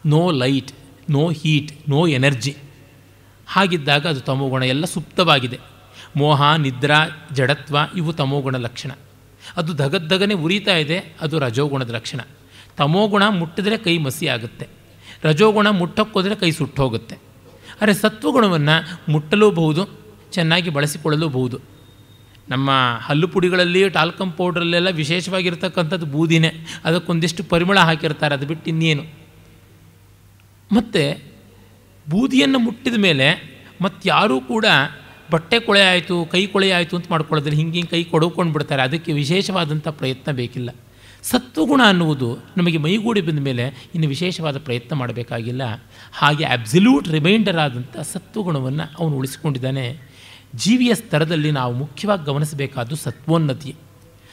B: no light, no heat, no energy. ಹಾಗಿದ್ದಾಗ ಅದು ತಮೋಗುಣ. ಎಲ್ಲ ಸುಪ್ತವಾಗಿದೆ. ಮೋಹ, ನಿದ್ರಾ, ಜಡತ್ವ ಇವು ತಮೋಗುಣ ಲಕ್ಷಣ. ಅದು ಧಗದ್ದಗನೆ ಉರಿತಾ ಇದೆ, ಅದು ರಜೋಗುಣದ ಲಕ್ಷಣ. ತಮೋಗುಣ ಮುಟ್ಟಿದ್ರೆ ಕೈ ಮಸಿ ಆಗುತ್ತೆ, ರಜೋಗುಣ ಮುಟ್ಟಕ್ಕೋದ್ರೆ ಕೈ ಸುಟ್ಟೋಗುತ್ತೆ. ಆದರೆ ಸತ್ವಗುಣವನ್ನು ಮುಟ್ಟಲೂಬಹುದು, ಚೆನ್ನಾಗಿ ಬಳಸಿಕೊಳ್ಳಲೂಬಹುದು. ನಮ್ಮ ಹಲ್ಲು ಪುಡಿಗಳಲ್ಲಿ, ಟಾಲ್ಕಮ್ ಪೌಡ್ರಲ್ಲೆಲ್ಲ ವಿಶೇಷವಾಗಿರ್ತಕ್ಕಂಥದ್ದು ಬೂದಿನೇ. ಅದಕ್ಕೊಂದಿಷ್ಟು ಪರಿಮಳ ಹಾಕಿರ್ತಾರೆ, ಅದು ಬಿಟ್ಟು ಇನ್ನೇನು. ಮತ್ತು ಬೂದಿಯನ್ನು ಮುಟ್ಟಿದ ಮೇಲೆ ಮತ್ತಾರೂ ಕೂಡ ಬಟ್ಟೆ ಕೊಳೆ ಆಯಿತು, ಕೈ ಕೊಳೆ ಆಯಿತು ಅಂತ ಮಾಡ್ಕೊಳ್ಳೋದ್ರೆ ಹಿಂಗೆ ಕೈ ಕೊಡ್ಕೊಂಡು ಬಿಡ್ತಾರೆ. ಅದಕ್ಕೆ ವಿಶೇಷವಾದಂಥ ಪ್ರಯತ್ನ ಬೇಕಿಲ್ಲ. ಸತ್ವಗುಣ ಅನ್ನುವುದು ನಮಗೆ ಮೈಗೂಡಿ ಬಂದ ಮೇಲೆ ಇನ್ನು ವಿಶೇಷವಾದ ಪ್ರಯತ್ನ ಮಾಡಬೇಕಾಗಿಲ್ಲ. ಹಾಗೆ ಅಬ್ಸಲ್ಯೂಟ್ ರಿಮೈಂಡರ್ ಆದಂಥ ಸತ್ವಗುಣವನ್ನು ಅವನು ಉಳಿಸಿಕೊಂಡಿದ್ದಾನೆ. ಜೀವಿಯ ಸ್ತರದಲ್ಲಿ ನಾವು ಮುಖ್ಯವಾಗಿ ಗಮನಿಸಬೇಕಾದ್ದು ಸತ್ವೋನ್ನತಿ.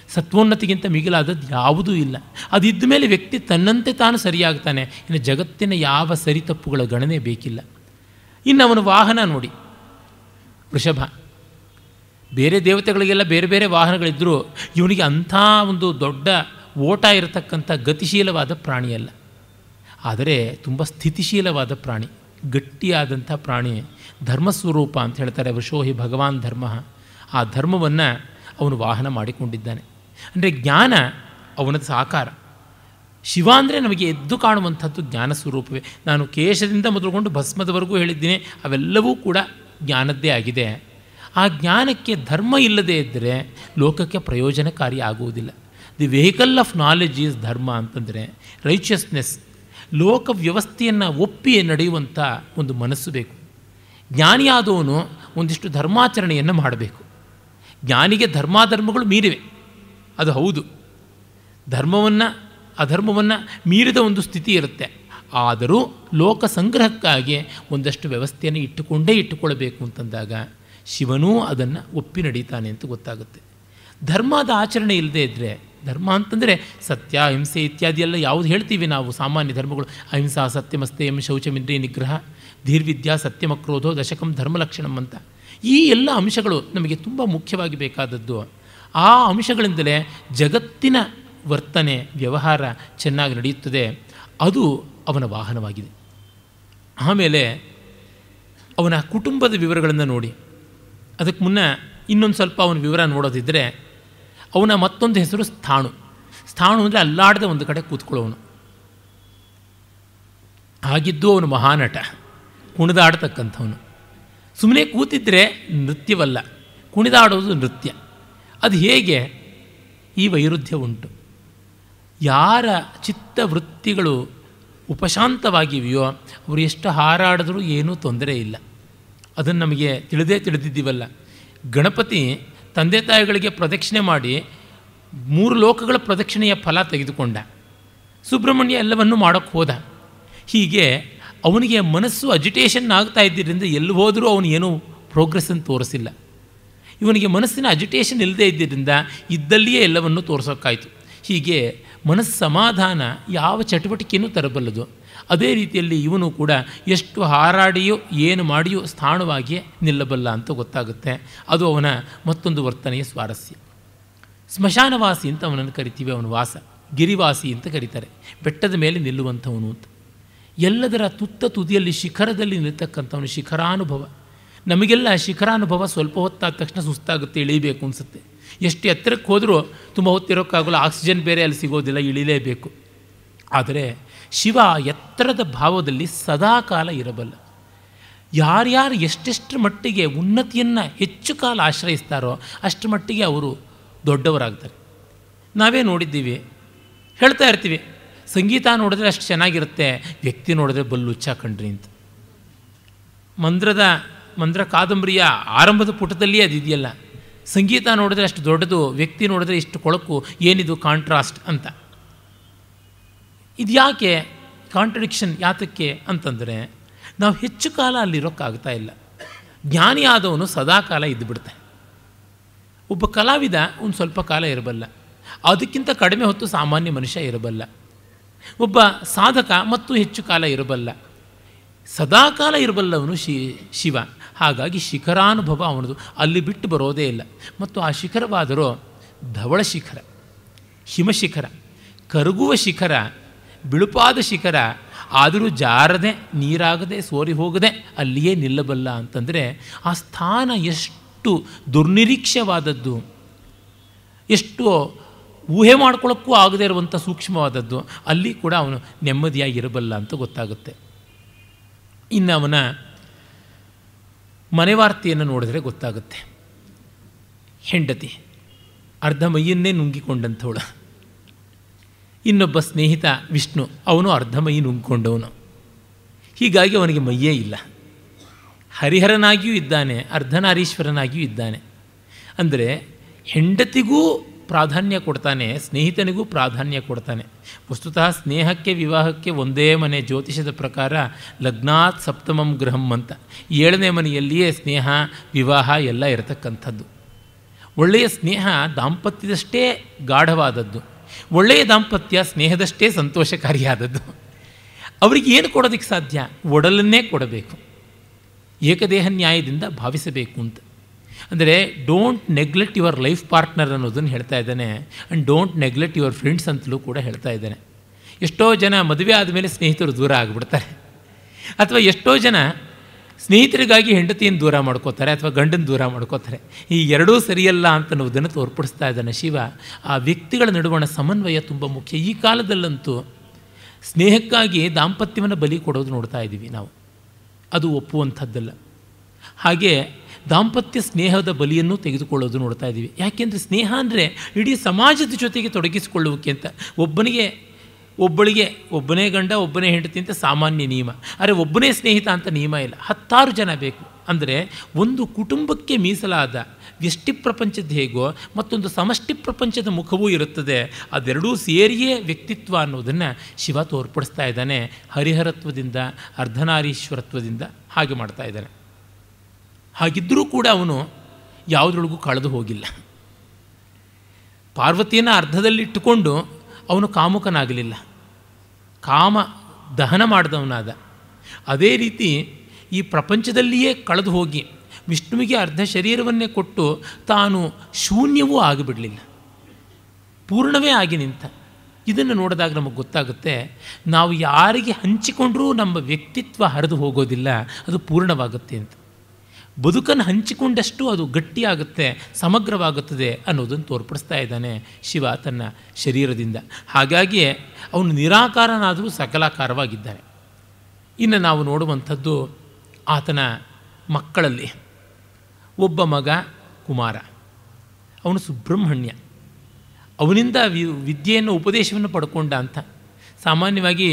B: ಸತ್ವೋನ್ನತಿಗಿಂತ ಮಿಗಿಲಾದದ್ದು ಯಾವುದೂ ಇಲ್ಲ. ಅದಿದ್ದ ಮೇಲೆ ವ್ಯಕ್ತಿ ತನ್ನಂತೆ ತಾನು ಸರಿಯಾಗ್ತಾನೆ. ಇನ್ನು ಜಗತ್ತಿನ ಯಾವ ಸರಿ ತಪ್ಪುಗಳ ಗಣನೆ ಬೇಕಿಲ್ಲ. ಇನ್ನು ಅವನ ವಾಹನ ನೋಡಿ, ವೃಷಭ. ಬೇರೆ ದೇವತೆಗಳಿಗೆಲ್ಲ ಬೇರೆ ಬೇರೆ ವಾಹನಗಳಿದ್ದರೂ ಇವನಿಗೆ ಅಂಥ ಒಂದು ದೊಡ್ಡ ಓಟ ಇರತಕ್ಕಂಥ ಗತಿಶೀಲವಾದ ಪ್ರಾಣಿಯಲ್ಲ. ಆದರೆ ತುಂಬ ಸ್ಥಿತಿಶೀಲವಾದ ಪ್ರಾಣಿ, ಗಟ್ಟಿಯಾದಂಥ ಪ್ರಾಣಿ, ಧರ್ಮಸ್ವರೂಪ ಅಂತ ಹೇಳ್ತಾರೆ. ವೃಷೋಹಿ ಭಗವಾನ್ ಧರ್ಮ. ಆ ಧರ್ಮವನ್ನು ಅವನು ವಾಹನ ಮಾಡಿಕೊಂಡಿದ್ದಾನೆ. ಅಂದರೆ ಜ್ಞಾನ ಅವನದು ಸಾಕಾರ. ಶಿವ ಅಂದರೆ ನಮಗೆ ಎದ್ದು ಕಾಣುವಂಥದ್ದು ಜ್ಞಾನ ಸ್ವರೂಪವೇ. ನಾನು ಕೇಶದಿಂದ ಮೊದಲುಕೊಂಡು ಭಸ್ಮದವರೆಗೂ ಹೇಳಿದ್ದೀನಿ, ಅವೆಲ್ಲವೂ ಕೂಡ ಜ್ಞಾನದ್ದೇ ಆಗಿದೆ. ಆ ಜ್ಞಾನಕ್ಕೆ ಧರ್ಮ ಇಲ್ಲದೇ ಇದ್ದರೆ ಲೋಕಕ್ಕೆ ಪ್ರಯೋಜನಕಾರಿ ಆಗುವುದಿಲ್ಲ. The vehicle of knowledge is ಧರ್ಮ ಅಂತಂದರೆ ರೈಚಿಯಸ್ನೆಸ್, ಲೋಕ ವ್ಯವಸ್ಥೆಯನ್ನು ಒಪ್ಪಿ ನಡೆಯುವಂಥ ಒಂದು ಮನಸ್ಸು ಬೇಕು. ಜ್ಞಾನಿಯಾದವನು ಒಂದಿಷ್ಟು ಧರ್ಮಾಚರಣೆಯನ್ನು ಮಾಡಬೇಕು. ಜ್ಞಾನಿಗೆ ಧರ್ಮಾಧರ್ಮಗಳು ಮೀರಿವೆ, ಅದು ಹೌದು. ಧರ್ಮವನ್ನು ಅಧರ್ಮವನ್ನು ಮೀರಿದ ಒಂದು ಸ್ಥಿತಿ ಇರುತ್ತೆ. ಆದರೂ ಲೋಕ ಸಂಗ್ರಹಕ್ಕಾಗಿ ಒಂದಷ್ಟು ವ್ಯವಸ್ಥೆಯನ್ನು ಇಟ್ಟುಕೊಳ್ಳಬೇಕು ಅಂತಂದಾಗ ಶಿವನೂ ಅದನ್ನು ಒಪ್ಪಿ ನಡೀತಾನೆ ಅಂತ ಗೊತ್ತಾಗುತ್ತೆ. ಧರ್ಮದ ಆಚರಣೆ ಇಲ್ಲದೇ ಇದ್ದರೆ, ಧರ್ಮ ಅಂತಂದರೆ ಸತ್ಯ, ಅಹಿಂಸೆ ಇತ್ಯಾದಿ ಎಲ್ಲ ಯಾವುದು ಹೇಳ್ತೀವಿ ನಾವು ಸಾಮಾನ್ಯ ಧರ್ಮಗಳು, ಅಹಿಂಸಾ ಸತ್ಯಮಸ್ತೇಯಂ ಶೌಚಮಿಂದ್ರಿಯ ನಿಗ್ರಹ ಧೀರ್ವಿದ್ಯಾ ಸತ್ಯಮಕ್ರೋಧೋ ದಶಕಂ ಧರ್ಮಲಕ್ಷಣಂ ಅಂತ, ಈ ಎಲ್ಲ ಅಂಶಗಳು ನಮಗೆ ತುಂಬ ಮುಖ್ಯವಾಗಿ ಬೇಕಾದದ್ದು. ಆ ಅಂಶಗಳಿಂದಲೇ ಜಗತ್ತಿನ ವರ್ತನೆ ವ್ಯವಹಾರ ಚೆನ್ನಾಗಿ ನಡೆಯುತ್ತದೆ. ಅದು ಅವನ ವಾಹನವಾಗಿದೆ. ಆಮೇಲೆ ಅವನ ಕುಟುಂಬದ ವಿವರಗಳನ್ನು ನೋಡಿ. ಅದಕ್ಕೆ ಮುನ್ನ ಇನ್ನೊಂದು ಸ್ವಲ್ಪ ಅವನ ವಿವರ ನೋಡೋದಿದ್ದರೆ, ಅವನ ಮತ್ತೊಂದು ಹೆಸರು ಸ್ಥಾಣು. ಸ್ಥಾಣು ಅಂದರೆ ಅಲ್ಲಾಡದೆ ಒಂದು ಕಡೆ ಕೂತ್ಕೊಳ್ಳೋವನು. ಹಾಗಿದ್ದು ಅವನು ಮಹಾನಟ, ಕುಣಿದಾಡ್ತಕ್ಕಂಥವನು. ಸುಮ್ಮನೆ ಕೂತಿದ್ದರೆ ನೃತ್ಯವಲ್ಲ, ಕುಣಿದಾಡೋದು ನೃತ್ಯ. ಅದು ಹೇಗೆ? ಈ ವೈರುಧ್ಯ ಉಂಟು. ಯಾರ ಚಿತ್ತವೃತ್ತಿಗಳು ಉಪಶಾಂತವಾಗಿವೆಯೋ ಅವರು ಎಷ್ಟು ಹಾರಾಡಿದ್ರೂ ಏನೂ ತೊಂದರೆ ಇಲ್ಲ. ಅದನ್ನು ನಮಗೆ ತಿಳಿದಿದ್ದೀವಲ್ಲ. ಗಣಪತಿ ತಂದೆ ತಾಯಿಗಳಿಗೆ ಪ್ರದಕ್ಷಿಣೆ ಮಾಡಿ 3 ಲೋಕಗಳ ಪ್ರದಕ್ಷಿಣೆಯ ಫಲ ತೆಗೆದುಕೊಂಡ. ಸುಬ್ರಹ್ಮಣ್ಯ ಎಲ್ಲವನ್ನೂ ಮಾಡೋಕ್ಕೆ ಹೋದ. ಹೀಗೆ ಅವನಿಗೆ ಮನಸ್ಸು ಅಜಿಟೇಷನ್ ಆಗ್ತಾ ಇದ್ದರಿಂದ ಎಲ್ಲಿ ಹೋದರೂ ಅವನು ಏನೂ ಪ್ರೋಗ್ರೆಸ್ಸನ್ನು ತೋರಿಸಿಲ್ಲ. ಇವನಿಗೆ ಮನಸ್ಸಿನ ಅಜಿಟೇಷನ್ ಇಲ್ಲದೇ ಇದ್ದರಿಂದ ಇದ್ದಲ್ಲಿಯೇ ಎಲ್ಲವನ್ನೂ ತೋರಿಸೋಕ್ಕಾಯಿತು. ಹೀಗೆ ಮನಸ್ಸು ಸಮಾಧಾನ ಯಾವ ಚಟುವಟಿಕೆಯೂ ತರಬಲ್ಲದು. ಅದೇ ರೀತಿಯಲ್ಲಿ ಇವನು ಕೂಡ ಎಷ್ಟು ಹಾರಾಡಿಯೋ ಏನು ಮಾಡಿಯೋ ಸ್ಥಾಣವಾಗಿಯೇ ನಿಲ್ಲಬಲ್ಲ ಅಂತ ಗೊತ್ತಾಗುತ್ತೆ. ಅದು ಅವನ ಮತ್ತೊಂದು ವರ್ತನೆಯ ಸ್ವಾರಸ್ಯ. ಸ್ಮಶಾನವಾಸಿ ಅಂತ ಅವನನ್ನು ಕರಿತೀವಿ. ಅವನ ವಾಸ ಗಿರಿವಾಸಿ ಅಂತ ಕರೀತಾರೆ, ಬೆಟ್ಟದ ಮೇಲೆ ನಿಲ್ಲುವಂಥವನು ಅಂತ. ಎಲ್ಲದರ ತುದಿಯಲ್ಲಿ ಶಿಖರದಲ್ಲಿ ನಿಲ್ತಕ್ಕಂಥವನು ಶಿಖರಾನುಭವ. ನಮಗೆಲ್ಲ ಶಿಖರಾನುಭವ ಸ್ವಲ್ಪ ಹೊತ್ತಾದ ತಕ್ಷಣ ಸುಸ್ತಾಗುತ್ತೆ, ಇಳಿಬೇಕು ಅನಿಸುತ್ತೆ. ಎಷ್ಟು ಎತ್ತರಕ್ಕೆ ಹೋದರೂ ತುಂಬ ಹೊತ್ತಿರೋಕ್ಕಾಗಲ್ಲ, ಆಕ್ಸಿಜನ್ ಬೇರೆ ಅಲ್ಲಿ ಸಿಗೋದಿಲ್ಲ, ಇಳಿಲೇಬೇಕು. ಆದರೆ ಶಿವ ಎತ್ತರದ ಭಾವದಲ್ಲಿ ಸದಾಕಾಲ ಇರಬಲ್ಲ. ಯಾರ್ಯಾರು ಎಷ್ಟೆಷ್ಟರ ಮಟ್ಟಿಗೆ ಉನ್ನತಿಯನ್ನು ಹೆಚ್ಚು ಕಾಲ ಆಶ್ರಯಿಸ್ತಾರೋ ಅಷ್ಟರ ಮಟ್ಟಿಗೆ ಅವರು ದೊಡ್ಡವರಾಗ್ತಾರೆ. ನಾವೇ ನೋಡಿದ್ದೀವಿ, ಹೇಳ್ತಾ ಇರ್ತೀವಿ, ಸಂಗೀತ ನೋಡಿದ್ರೆ ಅಷ್ಟು ಚೆನ್ನಾಗಿರುತ್ತೆ, ವ್ಯಕ್ತಿ ನೋಡಿದ್ರೆ ಬಲ್ಲುಚ್ಚ ಕಂಡ್ರಿ ಅಂತ. ಮಂದ್ರ ಕಾದಂಬರಿಯ ಆರಂಭದ ಪುಟದಲ್ಲಿಯೇ ಅದಿದೆಯಲ್ಲ, ಸಂಗೀತ ನೋಡಿದ್ರೆ ಅಷ್ಟು ದೊಡ್ಡದು, ವ್ಯಕ್ತಿ ನೋಡಿದ್ರೆ ಇಷ್ಟು ಕೊಳಕು, ಏನಿದು ಕಾಂಟ್ರಾಸ್ಟ್ ಅಂತ. ಇದು ಯಾಕೆ ಕಾಂಟ್ರಡಿಕ್ಷನ್ ಯಾತಕ್ಕೆ ಅಂತಂದರೆ, ನಾವು ಹೆಚ್ಚು ಕಾಲ ಅಲ್ಲಿರೋಕ್ಕಾಗ್ತಾ ಇಲ್ಲ. ಜ್ಞಾನಿ ಆದವನು ಸದಾಕಾಲ ಇದ್ದುಬಿಡ್ತಾನೆ. ಒಬ್ಬ ಕಲಾವಿದ ಒಂದು ಸ್ವಲ್ಪ ಕಾಲ ಇರಬಲ್ಲ, ಅದಕ್ಕಿಂತ ಕಡಿಮೆ ಹೊತ್ತು ಸಾಮಾನ್ಯ ಮನುಷ್ಯ ಇರಬಲ್ಲ. ಒಬ್ಬ ಸಾಧಕ ಮತ್ತು ಹೆಚ್ಚು ಕಾಲ ಇರಬಲ್ಲ, ಸದಾಕಾಲ ಇರಬಲ್ಲವನು ಶಿವ. ಹಾಗಾಗಿ ಶಿಖರಾನುಭವ ಅವನದು, ಅಲ್ಲಿ ಬಿಟ್ಟು ಬರೋದೇ ಇಲ್ಲ. ಮತ್ತು ಆ ಶಿಖರವಾದರೂ ಧವಳ ಶಿಖರ, ಹಿಮಶಿಖರ, ಕರಗುವ ಶಿಖರ, ಬಿಳುಪಾದ ಶಿಖರ, ಆದರೂ ಜಾರದೆ ನೀರಾಗದೆ ಸೋರಿ ಹೋಗದೆ ಅಲ್ಲಿಯೇ ನಿಲ್ಲಬಲ್ಲ ಅಂತಂದರೆ ಆ ಸ್ಥಾನ ಎಷ್ಟು ದುರ್ನಿರೀಕ್ಷವಾದದ್ದು, ಎಷ್ಟು ಊಹೆ ಮಾಡ್ಕೊಳ್ಳೋಕ್ಕೂ ಆಗದೇ ಇರುವಂಥ ಸೂಕ್ಷ್ಮವಾದದ್ದು. ಅಲ್ಲಿ ಕೂಡ ಅವನು ನೆಮ್ಮದಿಯಾಗಿರಬಲ್ಲ ಅಂತ ಗೊತ್ತಾಗುತ್ತೆ. ಇನ್ನು ಅವನ ಮನೆವಾರ್ತೆಯನ್ನು ನೋಡಿದ್ರೆ ಗೊತ್ತಾಗುತ್ತೆ. ಹೆಂಡತಿ ಅರ್ಧ ಮೈಯನ್ನೇ ನುಂಗಿಕೊಂಡಂಥವಳು. ಇನ್ನೊಬ್ಬ ಸ್ನೇಹಿತ ವಿಷ್ಣು, ಅವನು ಅರ್ಧ ಮೈ ನುಂಗಿಕೊಂಡವನು. ಹೀಗಾಗಿ ಅವನಿಗೆ ಮೈಯೇ ಇಲ್ಲ. ಹರಿಹರನಾಗಿಯೂ ಇದ್ದಾನೆ, ಅರ್ಧನಾರೀಶ್ವರನಾಗಿಯೂ ಇದ್ದಾನೆ. ಅಂದರೆ ಹೆಂಡತಿಗೂ ಪ್ರಾಧಾನ್ಯ ಕೊಡ್ತಾನೆ, ಸ್ನೇಹಿತನಿಗೂ ಪ್ರಾಧಾನ್ಯ ಕೊಡ್ತಾನೆ. ವಸ್ತುತಃ ಸ್ನೇಹಕ್ಕೆ ವಿವಾಹಕ್ಕೆ ಒಂದೇ ಮನೆ. ಜ್ಯೋತಿಷದ ಪ್ರಕಾರ ಲಗ್ನಾತ್ ಸಪ್ತಮಂ ಗೃಹಂ ಅಂತ, 7ನೇ ಮನೆಯಲ್ಲಿಯೇ ಸ್ನೇಹ ವಿವಾಹ ಎಲ್ಲ ಇರತಕ್ಕಂಥದ್ದು. ಒಳ್ಳೆಯ ಸ್ನೇಹ ದಾಂಪತ್ಯದಷ್ಟೇ ಗಾಢವಾದದ್ದು, ಒಳ್ಳೆಯ ದಾಂಪತ್ಯ ಸ್ನೇಹದಷ್ಟೇ ಸಂತೋಷಕಾರಿಯಾದದ್ದು. ಅವರಿಗೆ ಏನು ಕೊಡೋದಕ್ಕೆ ಸಾಧ್ಯ? ಒಡಲನ್ನೇ ಕೊಡಬೇಕು, ಏಕದೇಹ ನ್ಯಾಯದಿಂದ ಭಾವಿಸಬೇಕು ಅಂತ. ಅಂದರೆ don't neglect your life partner ಅನ್ನೋದನ್ನು ಹೇಳ್ತಾ ಇದ್ದಾನೆ. And don't neglect your friends ಅಂತಲೂ ಕೂಡ ಹೇಳ್ತಾ ಇದ್ದಾನೆ. ಎಷ್ಟೋ ಜನ ಮದುವೆ ಆದಮೇಲೆ ಸ್ನೇಹಿತರು ದೂರ ಆಗಿಬಿಡ್ತಾರೆ, ಅಥವಾ ಎಷ್ಟೋ ಜನ ಸ್ನೇಹಿತರಿಗಾಗಿ ಹೆಂಡತಿಯನ್ನು ದೂರ ಮಾಡ್ಕೋತಾರೆ ಅಥವಾ ಗಂಡನ ದೂರ ಮಾಡ್ಕೋತಾರೆ. ಈ ಎರಡೂ ಸರಿಯಲ್ಲ ಅಂತನ್ನುವುದನ್ನು ತೋರ್ಪಡಿಸ್ತಾ ಇದ್ದಾನೆ ಶಿವ. ಆ ವ್ಯಕ್ತಿಗಳ ನಡುವಣ ಸಮನ್ವಯ ತುಂಬ ಮುಖ್ಯ. ಈ ಕಾಲದಲ್ಲಂತೂ ಸ್ನೇಹಕ್ಕಾಗಿ ದಾಂಪತ್ಯವನ್ನು ಬಲಿ ಕೊಡೋದು ನೋಡ್ತಾ ಇದ್ದೀವಿ ನಾವು, ಅದು ಒಪ್ಪುವಂಥದ್ದಲ್ಲ. ಹಾಗೆ ದಾಂಪತ್ಯ ಸ್ನೇಹದ ಬಲಿಯನ್ನು ತೆಗೆದುಕೊಳ್ಳೋದು ನೋಡ್ತಾ ಇದ್ದೀವಿ. ಯಾಕೆಂದರೆ ಸ್ನೇಹ ಅಂದರೆ ಇಡೀ ಸಮಾಜದ ಜೊತೆಗೆ ತೊಡಗಿಸಿಕೊಳ್ಳುವಿಕೆ ಅಂತ. ಒಬ್ಬಳಿಗೆ ಒಬ್ಬನೇ ಗಂಡ ಒಬ್ಬನೇ ಹೆಂಡತಿ ಅಂತ ಸಾಮಾನ್ಯ ನಿಯಮ, ಆದರೆ ಒಬ್ಬನೇ ಸ್ನೇಹಿತ ಅಂತ ನಿಯಮ ಇಲ್ಲ. 10 ಜನ ಬೇಕು. ಅಂದರೆ ಒಂದು ಕುಟುಂಬಕ್ಕೆ ಮೀಸಲಾದ ವ್ಯಷ್ಟಿ ಪ್ರಪಂಚದ ಹೇಗೋ ಮತ್ತೊಂದು ಸಮಷ್ಟಿ ಪ್ರಪಂಚದ ಮುಖವೂ ಇರುತ್ತದೆ. ಅದೆರಡೂ ಸೇರಿಯೇ ವ್ಯಕ್ತಿತ್ವ ಅನ್ನೋದನ್ನು ಶಿವ ತೋರ್ಪಡಿಸ್ತಾ ಇದ್ದಾನೆ. ಹರಿಹರತ್ವದಿಂದ ಅರ್ಧನಾರೀಶ್ವರತ್ವದಿಂದ ಹಾಗೆ ಮಾಡ್ತಾ ಇದ್ದಾನೆ. ಹಾಗಿದ್ದರೂ ಕೂಡ ಅವನು ಯಾವುದ್ರೊಳಗೂ ಕಳೆದು ಹೋಗಿಲ್ಲ. ಪಾರ್ವತಿಯನ್ನು ಅರ್ಧದಲ್ಲಿಟ್ಟುಕೊಂಡು ಅವನು ಕಾಮುಕನಾಗಲಿಲ್ಲ, ಕಾಮ ದಹನ ಮಾಡಿದವನಾದ. ಅದೇ ರೀತಿ ಈ ಪ್ರಪಂಚದಲ್ಲಿಯೇ ಕಳೆದು ಹೋಗಿ ವಿಷ್ಣುವಿಗೆ ಅರ್ಧ ಶರೀರವನ್ನೇ ಕೊಟ್ಟು ತಾನು ಶೂನ್ಯವೂ ಆಗಿಬಿಡಲಿಲ್ಲ, ಪೂರ್ಣವೇ ಆಗಿ ನಿಂತ. ಇದನ್ನು ನೋಡಿದಾಗ ನಮಗೆ ಗೊತ್ತಾಗುತ್ತೆ, ನಾವು ಯಾರಿಗೆ ಹಂಚಿಕೊಂಡರೂ ನಮ್ಮ ವ್ಯಕ್ತಿತ್ವ ಹರಿದು ಹೋಗೋದಿಲ್ಲ, ಅದು ಪೂರ್ಣವಾಗುತ್ತೆ ಅಂತ. ಬದುಕನ್ನು ಹಂಚಿಕೊಂಡಷ್ಟು ಅದು ಗಟ್ಟಿಯಾಗುತ್ತೆ, ಸಮಗ್ರವಾಗುತ್ತದೆ ಅನ್ನೋದನ್ನು ತೋರ್ಪಡಿಸ್ತಾ ಇದ್ದಾನೆ ಶಿವ ತನ್ನ ಶರೀರದಿಂದ. ಹಾಗಾಗಿಯೇ ಅವನು ನಿರಾಕಾರನಾದರೂ ಸಕಲಾಕಾರವಾಗಿದ್ದಾನೆ. ಇನ್ನು ನಾವು ನೋಡುವಂಥದ್ದು ಆತನ ಮಕ್ಕಳಲ್ಲಿ ಒಬ್ಬ ಮಗ ಕುಮಾರ, ಅವನು ಸುಬ್ರಹ್ಮಣ್ಯ. ಅವನಿಂದ ವಿದ್ಯೆಯನ್ನು ಉಪದೇಶವನ್ನು ಪಡ್ಕೊಂಡ ಅಂತ. ಸಾಮಾನ್ಯವಾಗಿ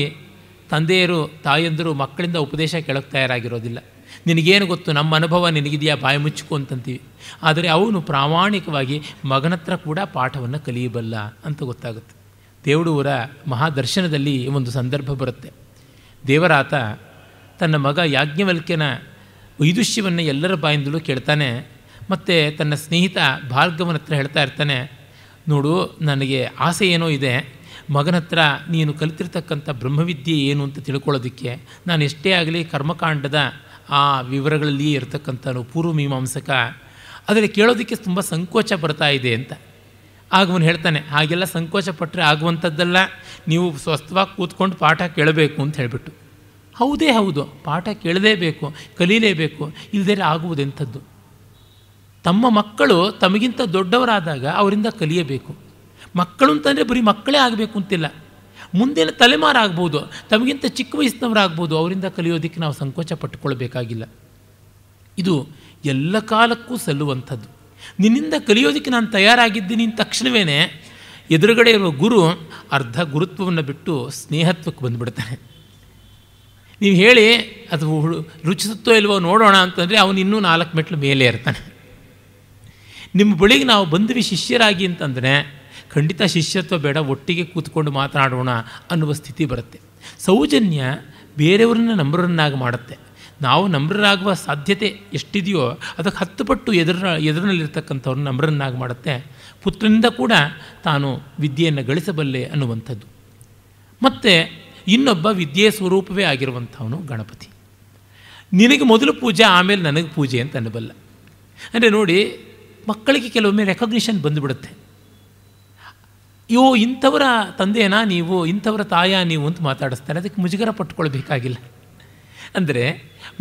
B: ತಂದೆಯರು ತಾಯಂದರು ಮಕ್ಕಳಿಂದ ಉಪದೇಶ ಕೇಳೋಕ್ಕೆ ತಯಾರಾಗಿರೋದಿಲ್ಲ. ನಿನಗೇನು ಗೊತ್ತು, ನಮ್ಮ ಅನುಭವ ನಿನಗಿದೆಯಾ, ಬಾಯಿ ಮುಚ್ಚಿಕೊ ಅಂತಂತೀವಿ. ಆದರೆ ಅವನು ಪ್ರಾಮಾಣಿಕವಾಗಿ ಮಗನ ಹತ್ರ ಕೂಡ ಪಾಠವನ್ನು ಕಲಿಯಬಲ್ಲ ಅಂತ ಗೊತ್ತಾಗುತ್ತೆ. ದೇವಡೂರ ಮಹಾದರ್ಶನದಲ್ಲಿ ಒಂದು ಸಂದರ್ಭ ಬರುತ್ತೆ. ದೇವರಾತ ತನ್ನ ಮಗ ಯಾಜ್ಞವಲ್ಕ್ಯನ ವೈದುಷ್ಯವನ್ನು ಎಲ್ಲರ ಬಾಯಿಂದಲೂ ಕೇಳ್ತಾನೆ. ಮತ್ತು ತನ್ನ ಸ್ನೇಹಿತ ಭಾರ್ಗವನ ಹತ್ರ ಹೇಳ್ತಾ ಇರ್ತಾನೆ, ನೋಡು ನನಗೆ ಆಸೆ ಏನೋ ಇದೆ, ಮಗನ ಹತ್ರ ನೀನು ಕಲಿತಿರ್ತಕ್ಕಂಥ ಬ್ರಹ್ಮವಿದ್ಯೆ ಏನು ಅಂತ ತಿಳ್ಕೊಳ್ಳೋದಕ್ಕೆ. ನಾನು ಎಷ್ಟೇ ಆಗಲಿ ಕರ್ಮಕಾಂಡದ ಆ ವಿವರಗಳಲ್ಲಿ ಇರತಕ್ಕಂಥ ಪೂರ್ವಮೀಮಾಂಸಕ, ಆದರೆ ಕೇಳೋದಕ್ಕೆ ತುಂಬ ಸಂಕೋಚ ಬರ್ತಾ ಇದೆ ಅಂತ. ಆಗ ಅವನು ಹೇಳ್ತಾನೆ, ಹಾಗೆಲ್ಲ ಸಂಕೋಚ ಪಟ್ಟರೆ ಆಗುವಂಥದ್ದಲ್ಲ, ನೀವು ಸ್ವಸ್ಥವಾಗಿ ಕೂತ್ಕೊಂಡು ಪಾಠ ಕೇಳಬೇಕು ಅಂತ ಹೇಳಿಬಿಟ್ಟು. ಹೌದೇ ಹೌದು, ಪಾಠ ಕೇಳಲೇಬೇಕು, ಕಲೀಲೇಬೇಕು, ಇಲ್ಲದೇ ಆಗುವುದೆಂಥದ್ದು. ತಮ್ಮ ಮಕ್ಕಳು ತಮಗಿಂತ ದೊಡ್ಡವರಾದಾಗ ಅವರಿಂದ ಕಲಿಯಬೇಕು. ಮಕ್ಕಳು ಅಂತಂದರೆ ಬರೀ ಮಕ್ಕಳೇ ಆಗಬೇಕು ಅಂತಿಲ್ಲ, ಮುಂದಿನ ತಲೆಮಾರಾಗ್ಬೋದು, ತಮಗಿಂತ ಚಿಕ್ಕ ವಯಸ್ಸಿನವರಾಗ್ಬೋದು, ಅವರಿಂದ ಕಲಿಯೋದಕ್ಕೆ ನಾವು ಸಂಕೋಚ ಪಟ್ಟುಕೊಳ್ಬೇಕಾಗಿಲ್ಲ. ಇದು ಎಲ್ಲ ಕಾಲಕ್ಕೂ ಸಲ್ಲುವಂಥದ್ದು. ನಿನ್ನಿಂದ ಕಲಿಯೋದಕ್ಕೆ ನಾನು ತಯಾರಾಗಿದ್ದೀನಿ ಅಂತ ತಕ್ಷಣವೇ ಎದುರುಗಡೆ ಇರುವ ಗುರು ಅರ್ಧ ಗುರುತ್ವವನ್ನು ಬಿಟ್ಟು ಸ್ನೇಹತ್ವಕ್ಕೆ ಬಂದುಬಿಡ್ತಾನೆ. ನೀವು ಹೇಳಿ ಅದು ರುಚಿಸುತ್ತೋ ಇಲ್ವೋ ನೋಡೋಣ ಅಂತಂದರೆ ಅವನು ಇನ್ನೂ 4 ಮೆಟ್ಲು ಮೇಲೆ ಇರ್ತಾನೆ. ನಿಮ್ಮ ಬಳಿಗೆ ನಾವು ಬಂದ್ವಿ ಶಿಷ್ಯರಾಗಿ ಅಂತಂದರೆ ಖಂಡಿತ ಶಿಷ್ಯತ್ವ ಬೇಡ, ಒಟ್ಟಿಗೆ ಕೂತ್ಕೊಂಡು ಮಾತನಾಡೋಣ ಅನ್ನುವ ಸ್ಥಿತಿ ಬರುತ್ತೆ. ಸೌಜನ್ಯ ಬೇರೆಯವ್ರನ್ನ ನಮ್ರರನ್ನಾಗಿ ಮಾಡುತ್ತೆ. ನಾವು ನಮ್ರರಾಗುವ ಸಾಧ್ಯತೆ ಎಷ್ಟಿದೆಯೋ ಅದಕ್ಕೆ 10 ಪಟ್ಟು ಎದುರಿನಲ್ಲಿರ್ತಕ್ಕಂಥವ್ರನ್ನ ನಮ್ರರನ್ನಾಗಿ ಮಾಡುತ್ತೆ. ಪುತ್ರನಿಂದ ಕೂಡ ತಾನು ವಿದ್ಯೆಯನ್ನು ಗಳಿಸಬಲ್ಲೆ ಅನ್ನುವಂಥದ್ದು. ಮತ್ತು ಇನ್ನೊಬ್ಬ ವಿದ್ಯೆಯ ಸ್ವರೂಪವೇ ಆಗಿರುವಂಥವನು ಗಣಪತಿ. ನಿನಗೆ ಮೊದಲು ಪೂಜೆ, ಆಮೇಲೆ ನನಗೆ ಪೂಜೆ ಅಂತ ಅನ್ನಬಲ್ಲ. ಅಂದರೆ ನೋಡಿ, ಮಕ್ಕಳಿಗೆ ಕೆಲವೊಮ್ಮೆ ರೆಕಗ್ನಿಷನ್ ಬಂದುಬಿಡುತ್ತೆ. ಇಂಥವರ ತಂದೆನಾ ನೀವು, ಇಂಥವರ ತಾಯ ನೀವು ಅಂತ ಮಾತಾಡಿಸ್ತಾರೆ. ಅದಕ್ಕೆ ಮುಜುಗರ ಪಟ್ಕೊಳ್ಬೇಕಾಗಿಲ್ಲ. ಅಂದರೆ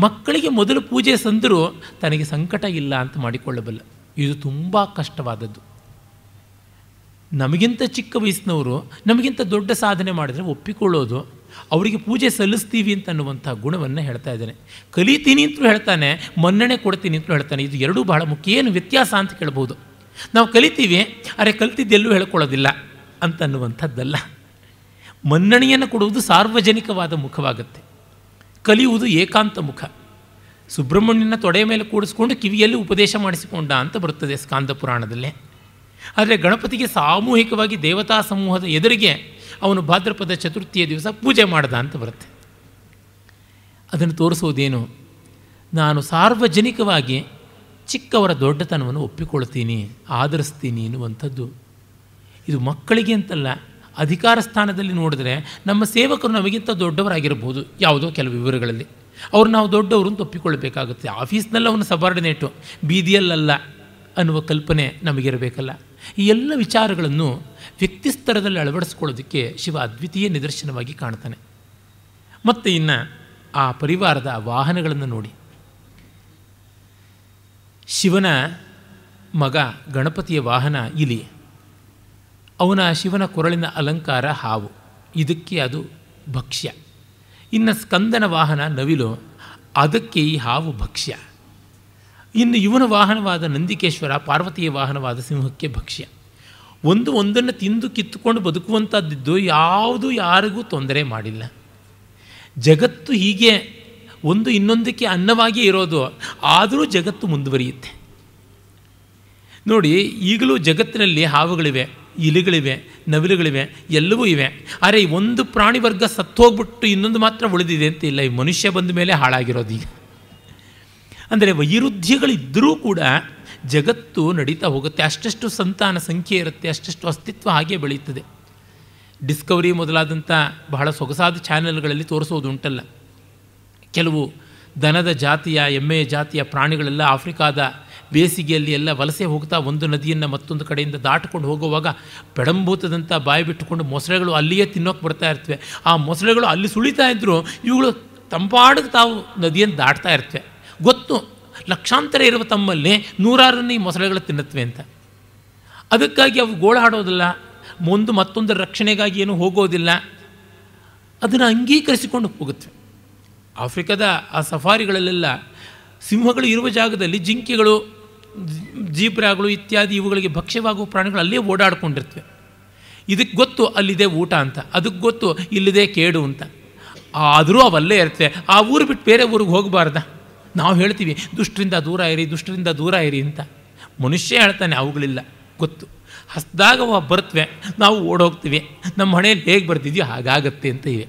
B: ಮಕ್ಕಳಿಗೆ ಮೊದಲು ಪೂಜೆ ಸಂದರೂ ತನಗೆ ಸಂಕಟ ಇಲ್ಲ ಅಂತ ಮಾಡಿಕೊಳ್ಳಬಲ್ಲ. ಇದು ತುಂಬ ಕಷ್ಟವಾದದ್ದು. ನಮಗಿಂತ ಚಿಕ್ಕ ವಯಸ್ಸಿನವರು ನಮಗಿಂತ ದೊಡ್ಡ ಸಾಧನೆ ಮಾಡಿದರೆ ಒಪ್ಪಿಕೊಳ್ಳೋದು, ಅವರಿಗೆ ಪೂಜೆ ಸಲ್ಲಿಸ್ತೀವಿ ಅಂತ ಅನ್ನುವಂಥ ಗುಣವನ್ನು ಹೇಳ್ತಾ ಇದ್ದಾನೆ. ಕಲಿತೀನಿ ಅಂತಲೂ ಹೇಳ್ತಾನೆ, ಮನ್ನಣೆ ಕೊಡ್ತೀನಿ ಅಂತಲೂ ಹೇಳ್ತಾನೆ. ಇದು ಎರಡೂ ಬಹಳ ಮುಖ್ಯ. ಏನು ವ್ಯತ್ಯಾಸ ಅಂತ ಕೇಳ್ಬೋದು. ನಾವು ಕಲಿತೀವಿ, ಅರೆ ಕಲಿತಿದ್ದೆಲ್ಲೂ ಹೇಳ್ಕೊಳ್ಳೋದಿಲ್ಲ ಅಂತನ್ನುವಂಥದ್ದಲ್ಲ. ಮನ್ನಣೆಯನ್ನು ಕೊಡುವುದು ಸಾರ್ವಜನಿಕವಾದ ಮುಖವಾಗುತ್ತೆ, ಕಲಿಯುವುದು ಏಕಾಂತ ಮುಖ. ಸುಬ್ರಹ್ಮಣ್ಯನ ತೊಡೆಯ ಮೇಲೆ ಕೂಡಿಸ್ಕೊಂಡು ಕಿವಿಯಲ್ಲಿ ಉಪದೇಶ ಮಾಡಿಸಿಕೊಂಡ ಅಂತ ಬರುತ್ತದೆ ಸ್ಕಾಂದ ಪುರಾಣದಲ್ಲೇ. ಆದರೆ ಗಣಪತಿಗೆ ಸಾಮೂಹಿಕವಾಗಿ ದೇವತಾ ಸಮೂಹದ ಎದುರಿಗೆ ಅವನು ಭಾದ್ರಪದ ಚತುರ್ಥಿಯ ದಿವಸ ಪೂಜೆ ಮಾಡ್ದ ಅಂತ ಬರುತ್ತೆ. ಅದನ್ನು ತೋರಿಸೋದೇನು? ನಾನು ಸಾರ್ವಜನಿಕವಾಗಿ ಚಿಕ್ಕವರ ದೊಡ್ಡತನವನ್ನು ಒಪ್ಪಿಕೊಳ್ತೀನಿ, ಆದರಿಸ್ತೀನಿ ಎನ್ನುವಂಥದ್ದು. ಇದು ಮಕ್ಕಳಿಗೆ ಅಂತಲ್ಲ, ಅಧಿಕಾರ ಸ್ಥಾನದಲ್ಲಿ ನೋಡಿದ್ರೆ ನಮ್ಮ ಸೇವಕರು ನಮಗಿಂತ ದೊಡ್ಡವರಾಗಿರ್ಬೋದು ಯಾವುದೋ ಕೆಲವು ವಿವರಗಳಲ್ಲಿ, ಅವ್ರು ನಾವು ದೊಡ್ಡವರು ಅಂತ ಒಪ್ಪಿಕೊಳ್ಬೇಕಾಗುತ್ತೆ. ಆಫೀಸ್ನಲ್ಲಿ ಅವನ ಸಬಾರ್ಡಿನೇಟು, ಬೀದಿಯಲ್ಲಲ್ಲ ಅನ್ನುವ ಕಲ್ಪನೆ ನಮಗಿರಬೇಕಲ್ಲ. ಈ ಎಲ್ಲ ವಿಚಾರಗಳನ್ನು ವ್ಯಕ್ತಿ ಸ್ತರದಲ್ಲಿ ಅಳವಡಿಸ್ಕೊಳ್ಳೋದಕ್ಕೆ ಶಿವ ಅದ್ವಿತೀಯ ನಿದರ್ಶನವಾಗಿ ಕಾಣ್ತಾನೆ. ಮತ್ತು ಇನ್ನು ಆ ಪರಿವಾರದ ವಾಹನಗಳನ್ನು ನೋಡಿ. ಶಿವನ ಮಗ ಗಣಪತಿಯ ವಾಹನ ಇಲಿ, ಶಿವನ ಕೊರಳಿನ ಅಲಂಕಾರ ಹಾವು, ಇದಕ್ಕೆ ಅದು ಭಕ್ಷ್ಯ. ಇನ್ನು ಸ್ಕಂದನ ವಾಹನ ನವಿಲು, ಅದಕ್ಕೆ ಈ ಹಾವು ಭಕ್ಷ್ಯ. ಇನ್ನು ಇವನ ವಾಹನವಾದ ನಂದಿಕೇಶ್ವರ ಪಾರ್ವತಿಯ ವಾಹನವಾದ ಸಿಂಹಕ್ಕೆ ಭಕ್ಷ್ಯ. ಒಂದನ್ನು ತಿಂದು ಕಿತ್ತುಕೊಂಡು ಬದುಕುವಂಥದ್ದಿದ್ದು ಯಾವುದು ಯಾರಿಗೂ ತೊಂದರೆ ಮಾಡಿಲ್ಲ. ಜಗತ್ತು ಹೀಗೆ ಒಂದು ಇನ್ನೊಂದಕ್ಕೆ ಅನ್ನವಾಗಿಯೇ ಇರೋದು, ಆದರೂ ಜಗತ್ತು ಮುಂದುವರಿಯುತ್ತೆ. ನೋಡಿ, ಈಗಲೂ ಜಗತ್ತಿನಲ್ಲಿ ಹಾವುಗಳಿವೆ, ಇಲಿಗಳಿವೆ, ನವಿಲುಗಳಿವೆ, ಎಲ್ಲವೂ ಇವೆ. ಆದರೆ ಈ ಒಂದು ಪ್ರಾಣಿ ವರ್ಗ ಸತ್ತೋಗ್ಬಿಟ್ಟು ಇನ್ನೊಂದು ಮಾತ್ರ ಉಳಿದಿದೆ ಅಂತ ಇಲ್ಲ. ಈ ಮನುಷ್ಯ ಬಂದ ಮೇಲೆ ಹಾಳಾಗಿರೋದು ಈಗ. ಅಂದರೆ ವೈರುಧ್ಯಗಳಿದ್ದರೂ ಕೂಡ ಜಗತ್ತು ನಡೀತಾ ಹೋಗುತ್ತೆ. ಅಷ್ಟಷ್ಟು ಸಂತಾನ ಸಂಖ್ಯೆ ಇರುತ್ತೆ, ಅಷ್ಟಷ್ಟು ಅಸ್ತಿತ್ವ ಹಾಗೆ ಬೆಳೆಯುತ್ತದೆ. ಡಿಸ್ಕವರಿ ಮೊದಲಾದಂಥ ಬಹಳ ಸೊಗಸಾದ ಚಾನೆಲ್ಗಳಲ್ಲಿ ತೋರಿಸೋದುಂಟಲ್ಲ, ಕೆಲವು ದನದ ಜಾತಿಯ, ಎಮ್ಮೆಯ ಜಾತಿಯ ಪ್ರಾಣಿಗಳೆಲ್ಲ ಆಫ್ರಿಕಾದ ಬೇಸಿಗೆಯಲ್ಲಿ ಎಲ್ಲ ವಲಸೆ ಹೋಗ್ತಾ ಒಂದು ನದಿಯನ್ನು ಮತ್ತೊಂದು ಕಡೆಯಿಂದ ದಾಟಿಕೊಂಡು ಹೋಗುವಾಗ ಪೆಡಂಭೂತದಂಥ ಬಾಯಿ ಬಿಟ್ಟುಕೊಂಡು ಮೊಸಳೆಗಳು ಅಲ್ಲಿಯೇ ತಿನ್ನೋಕೆ ಬರ್ತಾ ಇರ್ತವೆ. ಆ ಮೊಸಳೆಗಳು ಅಲ್ಲಿ ಸುಳಿತಾ ಇದ್ದರೂ ಇವುಗಳು ತಂಪಾಡಿಗೆ ತಾವು ನದಿಯನ್ನು ದಾಟ್ತಾ ಇರ್ತವೆ. ಗೊತ್ತು, ಲಕ್ಷಾಂತರ ಇರುವ ತಮ್ಮಲ್ಲಿ ನೂರಾರನ್ನು ಈ ಮೊಸಳೆಗಳು ತಿನ್ನತ್ವೆ ಅಂತ. ಅದಕ್ಕಾಗಿ ಅವು ಗೋಳಾಡೋದಿಲ್ಲ, ಮತ್ತೊಂದರ ರಕ್ಷಣೆಗಾಗಿ ಏನೂ ಹೋಗೋದಿಲ್ಲ, ಅದನ್ನು ಅಂಗೀಕರಿಸಿಕೊಂಡು ಹೋಗುತ್ತವೆ. ಆಫ್ರಿಕಾದ ಆ ಸಫಾರಿಗಳಲ್ಲೆಲ್ಲ ಸಿಂಹಗಳು ಇರುವ ಜಾಗದಲ್ಲಿ ಜಿಂಕೆಗಳು, ಜೀಬ್ರಾಗಳು ಇತ್ಯಾದಿ ಇವುಗಳಿಗೆ ಭಕ್ಷ್ಯವಾಗುವ ಪ್ರಾಣಿಗಳು ಅಲ್ಲೇ ಓಡಾಡ್ಕೊಂಡಿರ್ತವೆ. ಇದಕ್ಕೆ ಗೊತ್ತು ಅಲ್ಲಿದೆ ಊಟ ಅಂತ, ಅದಕ್ಕೆ ಗೊತ್ತು ಇಲ್ಲಿದೆ ಕೇಡು ಅಂತ, ಆದರೂ ಅವಲ್ಲೇ ಇರ್ತವೆ. ಆ ಊರು ಬಿಟ್ಟು ಬೇರೆ ಊರಿಗೆ ಹೋಗಬಾರ್ದ? ನಾವು ಹೇಳ್ತೀವಿ ದುಷ್ಟರಿಂದ ದೂರ ಇರಿ, ದುಷ್ಟರಿಂದ ದೂರ ಇರಿ ಅಂತ. ಮನುಷ್ಯ ಹೇಳ್ತಾನೆ ಅವುಗಳಿಲ್ಲ, ಗೊತ್ತು. ಹಸ್ದಾಗ ಬರ್ತವೆ, ನಾವು ಓಡೋಗ್ತೀವಿ, ನಮ್ಮ ಹಣೆಯಲ್ಲಿ ಹೇಗೆ ಬರ್ತಿದೆಯೋ ಹಾಗಾಗತ್ತೆ ಅಂತ ಇವೆ.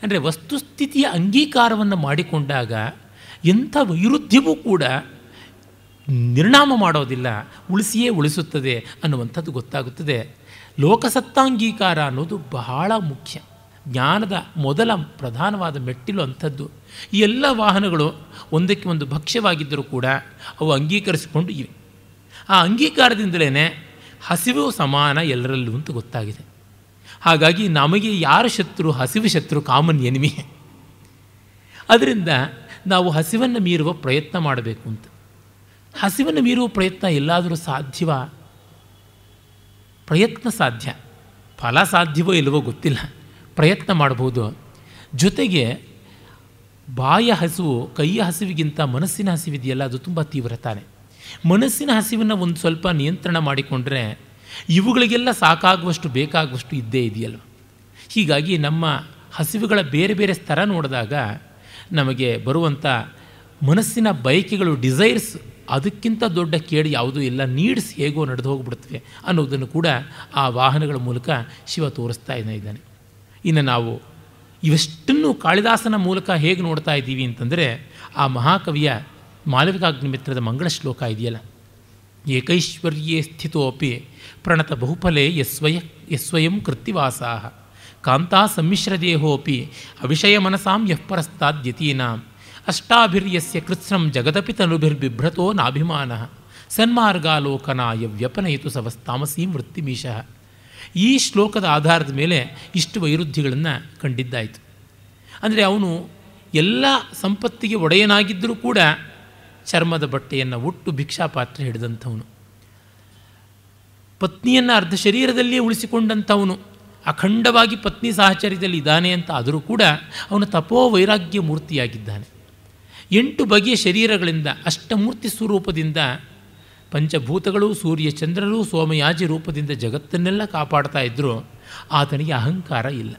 B: ಅಂದರೆ ವಸ್ತುಸ್ಥಿತಿಯ ಅಂಗೀಕಾರವನ್ನು ಮಾಡಿಕೊಂಡಾಗ ಎಂಥ ವೈರುಧ್ಯವೂ ಕೂಡ ನಿರ್ನಾಮ ಮಾಡೋದಿಲ್ಲ, ಉಳಿಸಿಯೇ ಉಳಿಸುತ್ತದೆ ಅನ್ನುವಂಥದ್ದು ಗೊತ್ತಾಗುತ್ತದೆ. ಲೋಕಸತ್ತಾಂಗೀಕಾರ ಅನ್ನೋದು ಬಹಳ ಮುಖ್ಯ. ಜ್ಞಾನದ ಮೊದಲ ಪ್ರಧಾನವಾದ ಮೆಟ್ಟಿಲು ಅಂಥದ್ದು. ಈ ಎಲ್ಲ ವಾಹನಗಳು ಒಂದಕ್ಕೆ ಒಂದು ಭಕ್ಷ್ಯವಾಗಿದ್ದರೂ ಕೂಡ ಅವು ಅಂಗೀಕರಿಸಿಕೊಂಡು ಇವೆ. ಆ ಅಂಗೀಕಾರದಿಂದಲೇ ಹಸಿವು ಸಮಾನ ಎಲ್ಲರಲ್ಲೂ ಅಂತ ಗೊತ್ತಾಗಿದೆ. ಹಾಗಾಗಿ ನಮಗೆ ಯಾರು ಶತ್ರು? ಹಸಿವು ಶತ್ರು, ಕಾಮನ್ ಎನಿಮಿ. ಅದರಿಂದ ನಾವು ಹಸಿವನ್ನು ಮೀರುವ ಪ್ರಯತ್ನ ಮಾಡಬೇಕು ಅಂತ. ಹಸಿವನ್ನು ಮೀರುವ ಪ್ರಯತ್ನ ಎಲ್ಲಾದರೂ ಸಾಧ್ಯವಾ? ಪ್ರಯತ್ನ ಸಾಧ್ಯ, ಫಲ ಸಾಧ್ಯವೋ ಇಲ್ಲವೋ ಗೊತ್ತಿಲ್ಲ, ಪ್ರಯತ್ನ ಮಾಡ್ಬೋದು. ಜೊತೆಗೆ ಬಾಯ ಹಸಿವು ಕೈಯ ಹಸಿವಿಗಿಂತ ಮನಸ್ಸಿನ ಹಸಿವಿದೆಯಲ್ಲ, ಅದು ತುಂಬ ತೀವ್ರ ತಾನೆ. ಮನಸ್ಸಿನ ಹಸಿವನ್ನು ಒಂದು ಸ್ವಲ್ಪ ನಿಯಂತ್ರಣ ಮಾಡಿಕೊಂಡ್ರೆ ಇವುಗಳಿಗೆಲ್ಲ ಸಾಕಾಗುವಷ್ಟು ಬೇಕಾಗುವಷ್ಟು ಇದ್ದೇ ಇದೆಯಲ್ವ. ಹೀಗಾಗಿ ನಮ್ಮ ಹಸಿವುಗಳ ಬೇರೆ ಬೇರೆ ಸ್ತರ ನೋಡಿದಾಗ ನಮಗೆ ಬರುವಂಥ ಮನಸ್ಸಿನ ಬಯಕೆಗಳು, ಡಿಸೈರ್ಸ್, ಅದಕ್ಕಿಂತ ದೊಡ್ಡ ಕೇಡು ಯಾವುದೂ ಇಲ್ಲ. ನೀಡ್ಸ್ ಹೇಗೋ ನಡೆದು ಹೋಗ್ಬಿಡ್ತವೆ ಅನ್ನೋದನ್ನು ಕೂಡ ಆ ವಾಹನಗಳ ಮೂಲಕ ಶಿವ ತೋರಿಸ್ತಾ ಇದ್ದಾನೆ. ಇನ್ನು ನಾವು ಇವೆಷ್ಟನ್ನು ಕಾಳಿದಾಸನ ಮೂಲಕ ಹೇಗೆ ನೋಡ್ತಾ ಇದ್ದೀವಿ ಅಂತಂದರೆ, ಆ ಮಹಾಕವಿಯ ಮಾಲವಿಕಾಗ್ನಿಮಿತ್ರದ ಮಂಗಳ ಶ್ಲೋಕ ಇದೆಯಲ್ಲ, ಏಕೈಶ್ವರ್ಯೇ ಸ್ಥಿತೋಪಿ ಪ್ರಣತ ಬಹುಫಲೇ ಯಸ್ವಯಂ ಕೃತ್ತಿವಾಸಾ ಕಾಂತಾ ಸಮ್ಮಿಶ್ರದೇಹೋಪಿ ಅವಿಷಯ ಮನಸಾಂ ಯಃ ಪರಸ್ತಾದ್ಯತೀನಾಂ ಅಷ್ಟಾಭಿರ್ಯಸ್ಯ ಕೃತ್ಸ್ನಂ ಜಗದಪಿ ತನುಭಿರ್ಬಿಭ್ರತೋ ನಾಭಿಮಾನಃ ಸನ್ಮಾರ್ಗಾಲೋಕನಾಯ ವ್ಯಪನಯಿತು ಸವಸ್ತಾಮಸೀಂ ವೃತ್ತಿಮೀಶಃ. ಈ ಶ್ಲೋಕದ ಆಧಾರದ ಮೇಲೆ ಇಷ್ಟು ವೈರುಧ್ಯಗಳನ್ನು ಕಂಡಿದ್ದಾಯಿತು. ಅಂದರೆ ಅವನು ಎಲ್ಲ ಸಂಪತ್ತಿಗೆ ಒಡೆಯನಾಗಿದ್ದರೂ ಕೂಡ ಚರ್ಮದ ಬಟ್ಟೆಯನ್ನು ಉಟ್ಟು ಭಿಕ್ಷಾಪಾತ್ರೆ ಹಿಡಿದಂಥವನು, ಪತ್ನಿಯನ್ನು ಅರ್ಧ ಶರೀರದಲ್ಲಿಯೇ ಉಳಿಸಿಕೊಂಡಂಥವನು, ಅಖಂಡವಾಗಿ ಪತ್ನಿ ಸಾಹಚರ್ಯದಲ್ಲಿ ಇದ್ದಾನೆ ಅಂತ ಆದರೂ ಕೂಡ ಅವನು ತಪೋ ವೈರಾಗ್ಯ ಮೂರ್ತಿಯಾಗಿದ್ದಾನೆ. 8 ಬಗೆಯ ಶರೀರಗಳಿಂದ, ಅಷ್ಟಮೂರ್ತಿ ಸ್ವರೂಪದಿಂದ, ಪಂಚಭೂತಗಳು, ಸೂರ್ಯ ಚಂದ್ರರು, ಸೋಮಯಾಜಿ ರೂಪದಿಂದ ಜಗತ್ತನ್ನೆಲ್ಲ ಕಾಪಾಡ್ತಾ ಇದ್ದರೂ ಆತನಿಗೆ ಅಹಂಕಾರ ಇಲ್ಲ.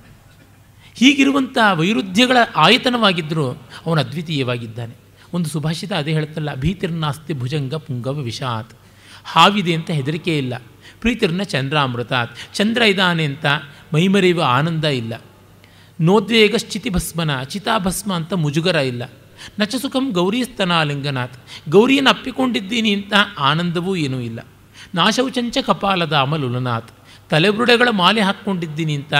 B: ಹೀಗಿರುವಂಥ ವೈರುಧ್ಯಗಳ ಆಯತನವಾಗಿದ್ದರೂ ಅವನು ಅದ್ವಿತೀಯವಾಗಿದ್ದಾನೆ. ಒಂದು ಸುಭಾಷಿತ ಅದೇ ಹೇಳ್ತಲ್ಲ, ಭೀತಿರ್ನಾಸ್ತಿ ಭುಜಂಗ ಪುಂಗವ ವಿಷಾತ್. ಹಾವಿದೆ ಅಂತ ಹೆದರಿಕೆ ಇಲ್ಲ, ಪ್ರೀತಿರ್ನ ಚಂದ್ರಾಮೃತಾತ್. ಚಂದ್ರ ಇದ್ದಾನೆ ಅಂತ ಮೈಮರೆಯುವ ಆನಂದ ಇಲ್ಲ. ನೋದ್ವೇಗ ಚಿತಿಭಸ್ಮನ, ಚಿತಾಭಸ್ಮ ಅಂತ ಮುಜುಗರ ಇಲ್ಲ. ನಚ ಸುಖಂ ಗೌರೀಸ್ತನಾಲಿಂಗನಾಥ್, ಗೌರಿಯನ್ನು ಅಪ್ಪಿಕೊಂಡಿದ್ದೀನಿ ಅಂತ ಆನಂದವೂ ಏನೂ ಇಲ್ಲ. ನಾಶೌಚಂಚ ಕಪಾಲದ ಅಮಲುಲನಾಥ್, ತಲೆಬುರುಡೆಗಳ ಮಾಲೆ ಹಾಕ್ಕೊಂಡಿದ್ದೀನಿ ಅಂತ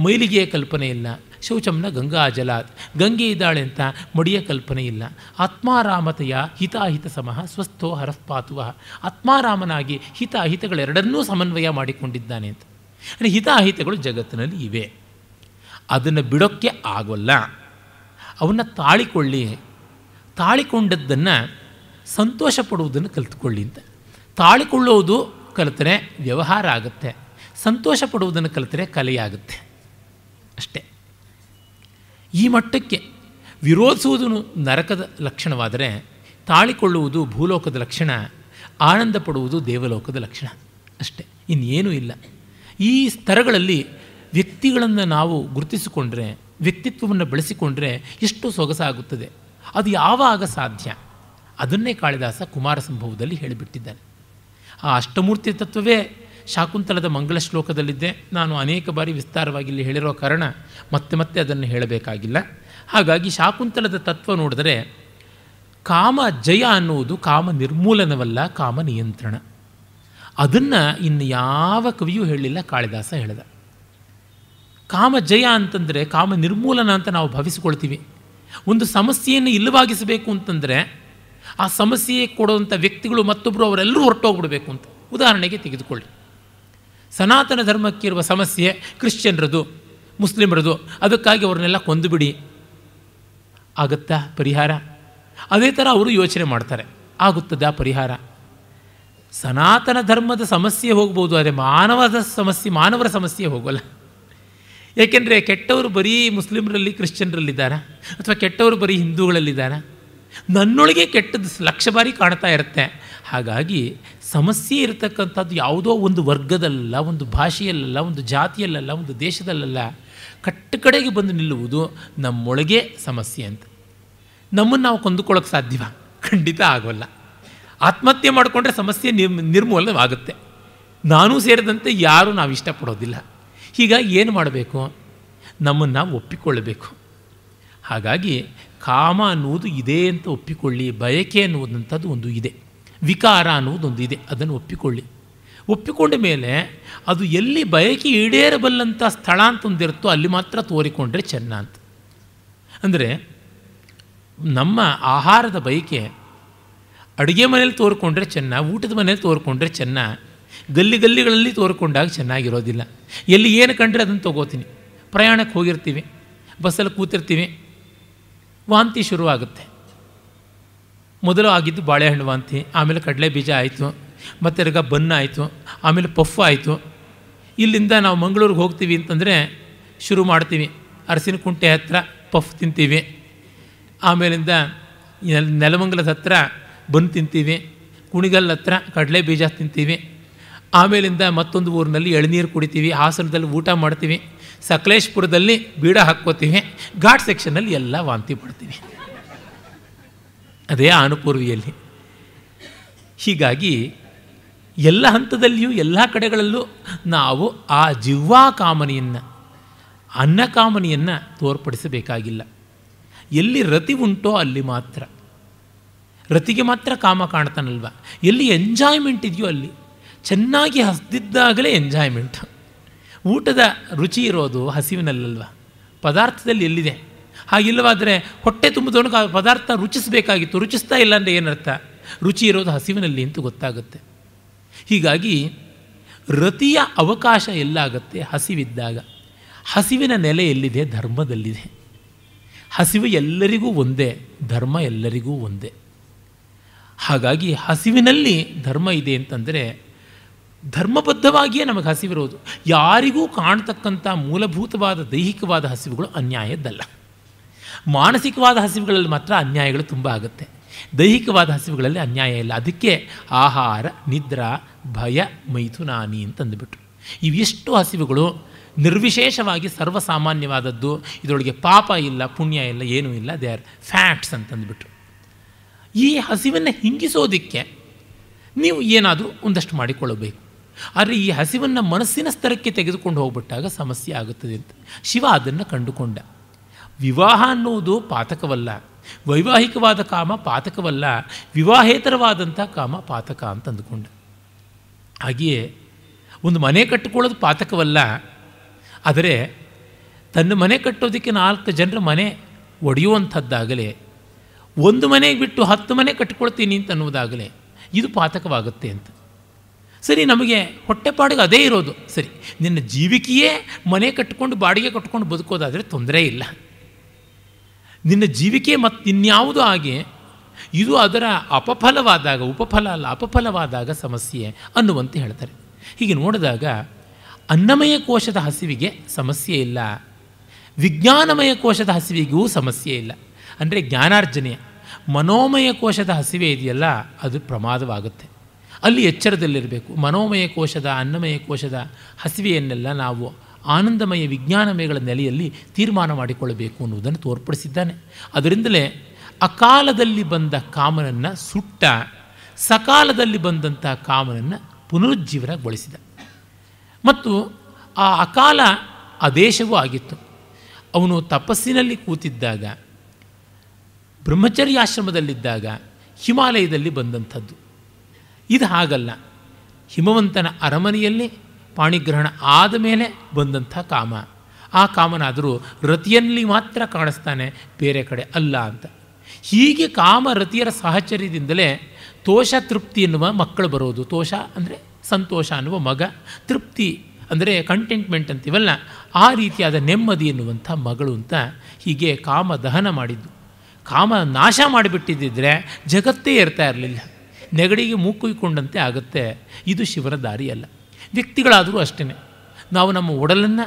B: ಮೈಲಿಗೆಯ ಕಲ್ಪನೆ ಇಲ್ಲ. ಶೌಚಂನ ಗಂಗಾಜಲಾತ್, ಗಂಗೆ ಇದ್ದಾಳೆ ಅಂತ ಮಡಿಯ ಕಲ್ಪನೆ ಇಲ್ಲ. ಆತ್ಮಾರಾಮತೆಯ ಹಿತಾಹಿತ ಸಮಃ ಸ್ವಸ್ಥೋ ಹರಃಪಾತುವ, ಆತ್ಮಾರಾಮನಾಗಿ ಹಿತಾಹಿತಗಳೆರಡನ್ನೂ ಸಮನ್ವಯ ಮಾಡಿಕೊಂಡಿದ್ದಾನೆ ಅಂತ. ಅಂದರೆ ಹಿತಾಹಿತಗಳು ಜಗತ್ತಿನಲ್ಲಿ ಇವೆ, ಅದನ್ನು ಬಿಡೋಕ್ಕೆ ಆಗೋಲ್ಲ. ಅವನ್ನು ತಾಳಿಕೊಂಡದ್ದನ್ನು ಸಂತೋಷ ಪಡುವುದನ್ನು ಕಲಿತುಕೊಳ್ಳಿ ಅಂತ. ತಾಳಿಕೊಳ್ಳುವುದು ಕಲಿತರೆ ವ್ಯವಹಾರ ಆಗುತ್ತೆ, ಸಂತೋಷ ಪಡುವುದನ್ನು ಕಲಿತರೆ ಕಲೆಯಾಗುತ್ತೆ ಅಷ್ಟೇ. ಈ ಮಟ್ಟಕ್ಕೆ ವಿರೋಧಿಸುವುದು ನರಕದ ಲಕ್ಷಣವಾದರೆ ತಾಳಿಕೊಳ್ಳುವುದು ಭೂಲೋಕದ ಲಕ್ಷಣ, ಆನಂದ ಪಡುವುದು ದೇವಲೋಕದ ಲಕ್ಷಣ ಅಷ್ಟೇ, ಇನ್ನೇನೂ ಇಲ್ಲ. ಈ ಸ್ತರಗಳಲ್ಲಿ ವ್ಯಕ್ತಿಗಳನ್ನು ನಾವು ಗುರುತಿಸಿಕೊಂಡ್ರೆ, ವ್ಯಕ್ತಿತ್ವವನ್ನು ಬೆಳೆಸಿಕೊಂಡ್ರೆ ಎಷ್ಟು ಸೊಗಸಾಗುತ್ತದೆ. ಅದು ಯಾವಾಗ ಸಾಧ್ಯ? ಅದನ್ನೇ ಕಾಳಿದಾಸ ಕುಮಾರ ಸಂಭವದಲ್ಲಿ ಹೇಳಿಬಿಟ್ಟಿದ್ದಾನೆ. ಆ ಅಷ್ಟಮೂರ್ತಿ ತತ್ವವೇ ಶಾಕುಂತಲದ ಮಂಗಳ ಶ್ಲೋಕದಲ್ಲಿದ್ದೆ. ನಾನು ಅನೇಕ ಬಾರಿ ವಿಸ್ತಾರವಾಗಿ ಇಲ್ಲಿ ಹೇಳಿರೋ ಕಾರಣ ಮತ್ತೆ ಮತ್ತೆ ಅದನ್ನು ಹೇಳಬೇಕಾಗಿಲ್ಲ. ಹಾಗಾಗಿ ಶಾಕುಂತಲದ ತತ್ವ ನೋಡಿದರೆ ಕಾಮ ಜಯ ಅನ್ನುವುದು ಕಾಮ ನಿರ್ಮೂಲನವಲ್ಲ, ಕಾಮ ನಿಯಂತ್ರಣ. ಅದನ್ನು ಇನ್ನು ಯಾವ ಕವಿಯೂ ಹೇಳಲಿಲ್ಲ, ಕಾಳಿದಾಸ ಹೇಳಿದ. ಕಾಮ ಜಯ ಅಂತಂದರೆ ಕಾಮ ನಿರ್ಮೂಲನ ಅಂತ ನಾವು ಭಾವಿಸಿಕೊಳ್ತೀವಿ. ಒಂದು ಸಮಸ್ಯೆಯನ್ನು ಇಲ್ಲವಾಗಿಸಬೇಕು ಅಂತಂದರೆ ಆ ಸಮಸ್ಯೆ ಕೊಡುವಂಥ ವ್ಯಕ್ತಿಗಳು ಮತ್ತೊಬ್ಬರು ಅವರೆಲ್ಲರೂ ಹೊರಟೋಗ್ಬಿಡಬೇಕು ಅಂತ. ಉದಾಹರಣೆಗೆ ತೆಗೆದುಕೊಳ್ಳಿ, ಸನಾತನ ಧರ್ಮಕ್ಕಿರುವ ಸಮಸ್ಯೆ ಕ್ರಿಶ್ಚಿಯನ್ರದು, ಮುಸ್ಲಿಮರದು, ಅದಕ್ಕಾಗಿ ಅವ್ರನ್ನೆಲ್ಲ ಕೊಂದುಬಿಡಿ, ಆಗುತ್ತಾ ಪರಿಹಾರ? ಅದೇ ಥರ ಅವರು ಯೋಚನೆ ಮಾಡ್ತಾರೆ, ಆಗುತ್ತದಾ ಪರಿಹಾರ? ಸನಾತನ ಧರ್ಮದ ಸಮಸ್ಯೆ ಹೋಗ್ಬೋದು, ಆದರೆ ಮಾನವರ ಸಮಸ್ಯೆ ಹೋಗೋಲ್ಲ. ಏಕೆಂದರೆ ಕೆಟ್ಟವರು ಬರೀ ಮುಸ್ಲಿಮರಲ್ಲಿ ಕ್ರಿಶ್ಚಿಯನ್ರಲ್ಲಿದ್ದಾರೆ, ಅಥವಾ ಕೆಟ್ಟವರು ಬರೀ ಹಿಂದೂಗಳಲ್ಲಿದ್ದಾರೆ. ನನ್ನೊಳಗೆ ಕೆಟ್ಟದ್ದು ಲಕ್ಷ ಬಾರಿ ಕಾಣ್ತಾ ಇರುತ್ತೆ. ಹಾಗಾಗಿ ಸಮಸ್ಯೆ ಇರತಕ್ಕಂಥದ್ದು ಯಾವುದೋ ಒಂದು ವರ್ಗದಲ್ಲ, ಒಂದು ಭಾಷೆಯಲ್ಲ, ಒಂದು ಜಾತಿಯಲ್ಲ, ಒಂದು ದೇಶದಲ್ಲ, ಕಡೆಗೆ ಬಂದು ನಿಲ್ಲುವುದು ನಮ್ಮೊಳಗೆ ಸಮಸ್ಯೆ ಅಂತ. ನಮ್ಮನ್ನು ನಾವು ಕೊಂದುಕೊಳ್ಳೋಕ್ಕೆ ಸಾಧ್ಯವ? ಖಂಡಿತ ಆಗೋಲ್ಲ. ಆತ್ಮಹತ್ಯೆ ಮಾಡಿಕೊಂಡ್ರೆ ಸಮಸ್ಯೆ ನಿರ್ಮೂಲನವಾಗುತ್ತೆ. ನಾನೂ ಸೇರಿದಂತೆ ಯಾರೂ ನಾವು ಇಷ್ಟಪಡೋದಿಲ್ಲ. ಹೀಗಾಗಿ ಏನು ಮಾಡಬೇಕು? ನಮ್ಮನ್ನು ನಾವು ಒಪ್ಪಿಕೊಳ್ಳಬೇಕು. ಹಾಗಾಗಿ ಕಾಮ ಅನ್ನುವುದು ಇದೆ ಅಂತ ಒಪ್ಪಿಕೊಳ್ಳಿ, ಬಯಕೆ ಅನ್ನುವುದಂಥದ್ದು ಒಂದು ಇದೆ, ವಿಕಾರ ಅನ್ನುವುದೊಂದು ಇದೆ, ಅದನ್ನು ಒಪ್ಪಿಕೊಳ್ಳಿ. ಒಪ್ಪಿಕೊಂಡ ಮೇಲೆ ಅದು ಎಲ್ಲಿ ಬಯಕೆ ಈಡೇರಬಲ್ಲಂಥ ಸ್ಥಳ ಅಂತ ಒಂದಿರುತ್ತೋ ಅಲ್ಲಿ ಮಾತ್ರ ತೋರಿಕೊಂಡ್ರೆ ಚೆನ್ನ ಅಂತ. ಅಂದರೆ ನಮ್ಮ ಆಹಾರದ ಬಯಕೆ ಅಡುಗೆ ಮನೇಲಿ ತೋರಿಕೊಂಡ್ರೆ ಚೆನ್ನ, ಊಟದ ಮನೇಲಿ ತೋರಿಕೊಂಡ್ರೆ ಚೆನ್ನ, ಗಲ್ಲಿಗಳಲ್ಲಿ ತೋರಿಕೊಂಡಾಗ ಚೆನ್ನಾಗಿರೋದಿಲ್ಲ. ಎಲ್ಲಿ ಏನು ಕಂಡ್ರೆ ಅದನ್ನು ತೊಗೋತೀನಿ. ಪ್ರಯಾಣಕ್ಕೆ ಹೋಗಿರ್ತೀವಿ, ಬಸ್ಸಲ್ಲಿ ಕೂತಿರ್ತೀವಿ, ವಾಂತಿ ಶುರುವಾಗುತ್ತೆ. ಮೊದಲು ಆಗಿದ್ದು ಬಾಳೆಹಣ್ಣು ವಾಂತಿ, ಆಮೇಲೆ ಕಡಲೆ ಬೀಜ ಆಯಿತು, ಮತ್ತು ತಿರ್ಗ ಬನ್ನ ಆಯಿತು, ಆಮೇಲೆ ಪಫ್ ಆಯಿತು. ಇಲ್ಲಿಂದ ನಾವು ಮಂಗಳೂರಿಗೆ ಹೋಗ್ತೀವಿ ಅಂತಂದರೆ ಶುರು ಮಾಡ್ತೀವಿ. ಅರಸಿನಕುಂಟೆ ಹತ್ರ ಪಫ್ ತಿಂತೀವಿ, ಆಮೇಲಿಂದ ನೆಲಮಂಗಲದ ಹತ್ರ ಬನ್ ತಿಂತೀವಿ, ಕುಣಿಗಲ್ ಹತ್ರ ಕಡಲೆ ಬೀಜ ತಿಂತೀವಿ, ಆಮೇಲಿಂದ ಮತ್ತೊಂದು ಊರಿನಲ್ಲಿ ಎಳನೀರು ಕುಡಿತೀವಿ, ಹಾಸನದಲ್ಲಿ ಊಟ ಮಾಡ್ತೀವಿ, ಸಕಲೇಶ್ಪುರದಲ್ಲಿ ಬೀಡ ಹಾಕ್ಕೋತೀವಿ, ಘಾಟ್ ಸೆಕ್ಷನಲ್ಲಿ ಎಲ್ಲ ವಾಂತಿ ಪಡ್ತೀವಿ. ಅದೇ ಆನುಪೂರ್ವಿಯಲ್ಲಿ. ಹೀಗಾಗಿ ಎಲ್ಲ ಹಂತದಲ್ಲಿಯೂ ಎಲ್ಲ ಕಡೆಗಳಲ್ಲೂ ನಾವು ಆ ಜಿವ್ವಾ ಕಾಮನೆಯನ್ನು, ಅನ್ನಕಾಮನೆಯನ್ನು ತೋರ್ಪಡಿಸಬೇಕಾಗಿಲ್ಲ. ಎಲ್ಲಿ ರತಿ ಉಂಟೋ ಅಲ್ಲಿ ಮಾತ್ರ, ರತಿಗೆ ಮಾತ್ರ ಕಾಮ ಕಾಣ್ತಾನಲ್ವ. ಎಲ್ಲಿ ಎಂಜಾಯ್ಮೆಂಟ್ ಇದೆಯೋ ಅಲ್ಲಿ, ಚೆನ್ನಾಗಿ ಹಸಿದಿದ್ದಾಗಲೇ ಎಂಜಾಯ್ಮೆಂಟ್. ಊಟದ ರುಚಿ ಇರೋದು ಹಸಿವಿನಲ್ಲಲ್ವ, ಪದಾರ್ಥದಲ್ಲಿ ಎಲ್ಲಿದೆ? ಹಾಗಿಲ್ಲವಾದರೆ ಹೊಟ್ಟೆ ತುಂಬಿದವನು ಪದಾರ್ಥ ರುಚಿಸಬೇಕಾಗಿತ್ತು, ರುಚಿಸ್ತಾ ಇಲ್ಲ ಅಂದರೆ ಏನರ್ಥ? ರುಚಿ ಇರೋದು ಹಸಿವಿನಲ್ಲಿ ಅಂತ ಗೊತ್ತಾಗುತ್ತೆ. ಹೀಗಾಗಿ ರತಿಯ ಅವಕಾಶ ಎಲ್ಲಾಗತ್ತೆ? ಹಸಿವಿದ್ದಾಗ. ಹಸಿವಿನ ನೆಲೆ ಎಲ್ಲಿದೆ? ಧರ್ಮದಲ್ಲಿದೆ. ಹಸಿವು ಎಲ್ಲರಿಗೂ ಒಂದೇ, ಧರ್ಮ ಎಲ್ಲರಿಗೂ ಒಂದೇ. ಹಾಗಾಗಿ ಹಸಿವಿನಲ್ಲಿ ಧರ್ಮ ಇದೆ ಅಂತಂದರೆ ಧರ್ಮಬದ್ಧವಾಗಿಯೇ ನಮಗೆ ಹಸಿವಿರೋದು. ಯಾರಿಗೂ ಕಾಣ್ತಕ್ಕಂಥ ಮೂಲಭೂತವಾದ ದೈಹಿಕವಾದ ಹಸಿವುಗಳು ಅನ್ಯಾಯದ್ದಲ್ಲ. ಮಾನಸಿಕವಾದ ಹಸಿವುಗಳಲ್ಲಿ ಮಾತ್ರ ಅನ್ಯಾಯಗಳು ತುಂಬ ಆಗುತ್ತೆ, ದೈಹಿಕವಾದ ಹಸಿವುಗಳಲ್ಲಿ ಅನ್ಯಾಯ ಇಲ್ಲ. ಅದಕ್ಕೆ ಆಹಾರ, ನಿದ್ರಾ, ಭಯ, ಮೈಥುನಾನಿ ಅಂತಂದುಬಿಟ್ರು. ಇವೆಷ್ಟು ಹಸಿವುಗಳು ನಿರ್ವಿಶೇಷವಾಗಿ ಸರ್ವಸಾಮಾನ್ಯವಾದದ್ದು, ಇದರೊಳಗೆ ಪಾಪ ಇಲ್ಲ, ಪುಣ್ಯ ಇಲ್ಲ, ಏನೂ ಇಲ್ಲ, ದೇ ಆರ್ ಫ್ಯಾಕ್ಟ್ಸ್ ಅಂತಂದುಬಿಟ್ರು. ಈ ಹಸಿವನ್ನು ಹಿಂಗಿಸೋದಕ್ಕೆ ನೀವು ಏನಾದರೂ ಒಂದಷ್ಟು ಮಾಡಿಕೊಳ್ಳಬೇಕು. ಆದರೆ ಈ ಹಸಿವನ್ನು ಮನಸ್ಸಿನ ಸ್ತರಕ್ಕೆ ತೆಗೆದುಕೊಂಡು ಹೋಗ್ಬಿಟ್ಟಾಗ ಸಮಸ್ಯೆ ಆಗುತ್ತದೆ ಅಂತ ಶಿವ ಅದನ್ನು ಕಂಡುಕೊಂಡ. ವಿವಾಹ ಅನ್ನುವುದು ಪಾತಕವಲ್ಲ, ವೈವಾಹಿಕವಾದ ಕಾಮ ಪಾತಕವಲ್ಲ, ವಿವಾಹೇತರವಾದಂಥ ಕಾಮ ಪಾತಕ ಅಂತ ಅಂದುಕೊಂಡ. ಹಾಗೆಯೇ ಒಂದು ಮನೆ ಕಟ್ಟಿಕೊಳ್ಳೋದು ಪಾತಕವಲ್ಲ, ಆದರೆ ತನ್ನ ಮನೆ ಕಟ್ಟೋದಕ್ಕೆ 4 ಜನರ ಮನೆ ಒಡೆಯುವಂಥದ್ದಾಗಲೇ, ಒಂದು ಮನೆಗೆ ಬಿಟ್ಟು 10 ಮನೆ ಕಟ್ಕೊಳ್ತೀನಿ ಅಂತ ಅನ್ನೋದಾಗಲೇ ಇದು ಪಾತಕವಾಗುತ್ತೆ ಅಂತ. ಸರಿ, ನಮಗೆ ಹೊಟ್ಟೆಪಾಡಿಗೆ ಅದೇ ಇರೋದು. ಸರಿ, ನಿನ್ನ ಜೀವಿಕೆಯೇ ಮನೆ ಕಟ್ಟಿಕೊಂಡು ಬಾಡಿಗೆ ಕಟ್ಕೊಂಡು ಬದುಕೋದಾದರೆ ತೊಂದರೆ ಇಲ್ಲ. ನಿನ್ನ ಜೀವಿಕೆ ಮತ್ತು ಇನ್ಯಾವುದೂ ಆಗಿ ಇದು ಅದರ ಅಪಫಲವಾದಾಗ, ಉಪಫಲ ಅಲ್ಲ ಅಪಫಲವಾದಾಗ ಸಮಸ್ಯೆ ಅನ್ನುವಂತೆ ಹೇಳ್ತಾರೆ. ಹೀಗೆ ನೋಡಿದಾಗ ಅನ್ನಮಯ ಕೋಶದ ಹಸಿವಿಗೆ ಸಮಸ್ಯೆ ಇಲ್ಲ, ವಿಜ್ಞಾನಮಯ ಕೋಶದ ಹಸಿವಿಗೂ ಸಮಸ್ಯೆ ಇಲ್ಲ. ಅಂದರೆ ಜ್ಞಾನಾರ್ಜನೆಯ ಮನೋಮಯ ಕೋಶದ ಹಸಿವೆ ಇದೆಯಲ್ಲ, ಅದು ಪ್ರಮಾದವಾಗುತ್ತೆ. ಅಲ್ಲಿ ಎಚ್ಚರದಲ್ಲಿರಬೇಕು. ಮನೋಮಯ ಕೋಶದ, ಅನ್ನಮಯ ಕೋಶದ ಹಸಿವೆಯನ್ನೆಲ್ಲ ನಾವು ಆನಂದಮಯ ವಿಜ್ಞಾನಮಯಗಳ ನೆಲೆಯಲ್ಲಿ ತೀರ್ಮಾನ ಮಾಡಿಕೊಳ್ಳಬೇಕು ಅನ್ನುವುದನ್ನು ತೋರ್ಪಡಿಸಿದ್ದಾನೆ. ಅದರಿಂದಲೇ ಅಕಾಲದಲ್ಲಿ ಬಂದ ಕಾಮನನ್ನು ಸುಟ್ಟ, ಸಕಾಲದಲ್ಲಿ ಬಂದಂಥ ಕಾಮನನ್ನು ಪುನರುಜ್ಜೀವನಗೊಳಿಸಿದ. ಮತ್ತು ಆ ಅಕಾಲ ಆದೇಶವೂ ಆಗಿತ್ತು. ಅವನು ತಪಸ್ಸಿನಲ್ಲಿ ಕೂತಿದ್ದಾಗ, ಬ್ರಹ್ಮಚರ್ಯಾಶ್ರಮದಲ್ಲಿದ್ದಾಗ ಹಿಮಾಲಯದಲ್ಲಿ ಬಂದಂಥದ್ದು. ಇದು ಹಾಗಲ್ಲ, ಹಿಮವಂತನ ಅರಮನೆಯಲ್ಲಿ ಪಾಣಿಗ್ರಹಣ ಆದ ಮೇಲೆ ಬಂದಂಥ ಕಾಮ. ಆ ಕಾಮನಾದರೂ ರತಿಯಲ್ಲಿ ಮಾತ್ರ ಕಾಣಿಸ್ತಾನೆ, ಬೇರೆ ಕಡೆ ಅಲ್ಲ ಅಂತ. ಹೀಗೆ ಕಾಮ ರತಿಯರ ಸಾಹಚರ್ಯದಿಂದಲೇ ತೋಷ ತೃಪ್ತಿ ಎನ್ನುವ ಮಕ್ಕಳು ಬರೋದು. ತೋಷ ಅಂದರೆ ಸಂತೋಷ ಅನ್ನುವ ಮಗ, ತೃಪ್ತಿ ಅಂದರೆ ಕಂಟೆಂಟ್ಮೆಂಟ್ ಅಂತೀವಲ್ಲ, ಆ ರೀತಿಯಾದ ನೆಮ್ಮದಿ ಎನ್ನುವಂಥ ಮಗಳು ಅಂತ. ಹೀಗೆ ಕಾಮ ದಹನ ಮಾಡಿದ್ದು. ಕಾಮ ನಾಶ ಮಾಡಿಬಿಟ್ಟಿದ್ದರೆ ಜಗತ್ತೇ ಇರ್ತಾ ಇರಲಿಲ್ಲ, ನೆಗಡಿಗೆ ಮೂಕುಯ್ಕೊಂಡಂತೆ ಆಗುತ್ತೆ. ಇದು ಶಿವನ ದಾರಿಯಲ್ಲ. ವ್ಯಕ್ತಿಗಳಾದರೂ ಅಷ್ಟೇ, ನಾವು ನಮ್ಮ ಒಡಲನ್ನು,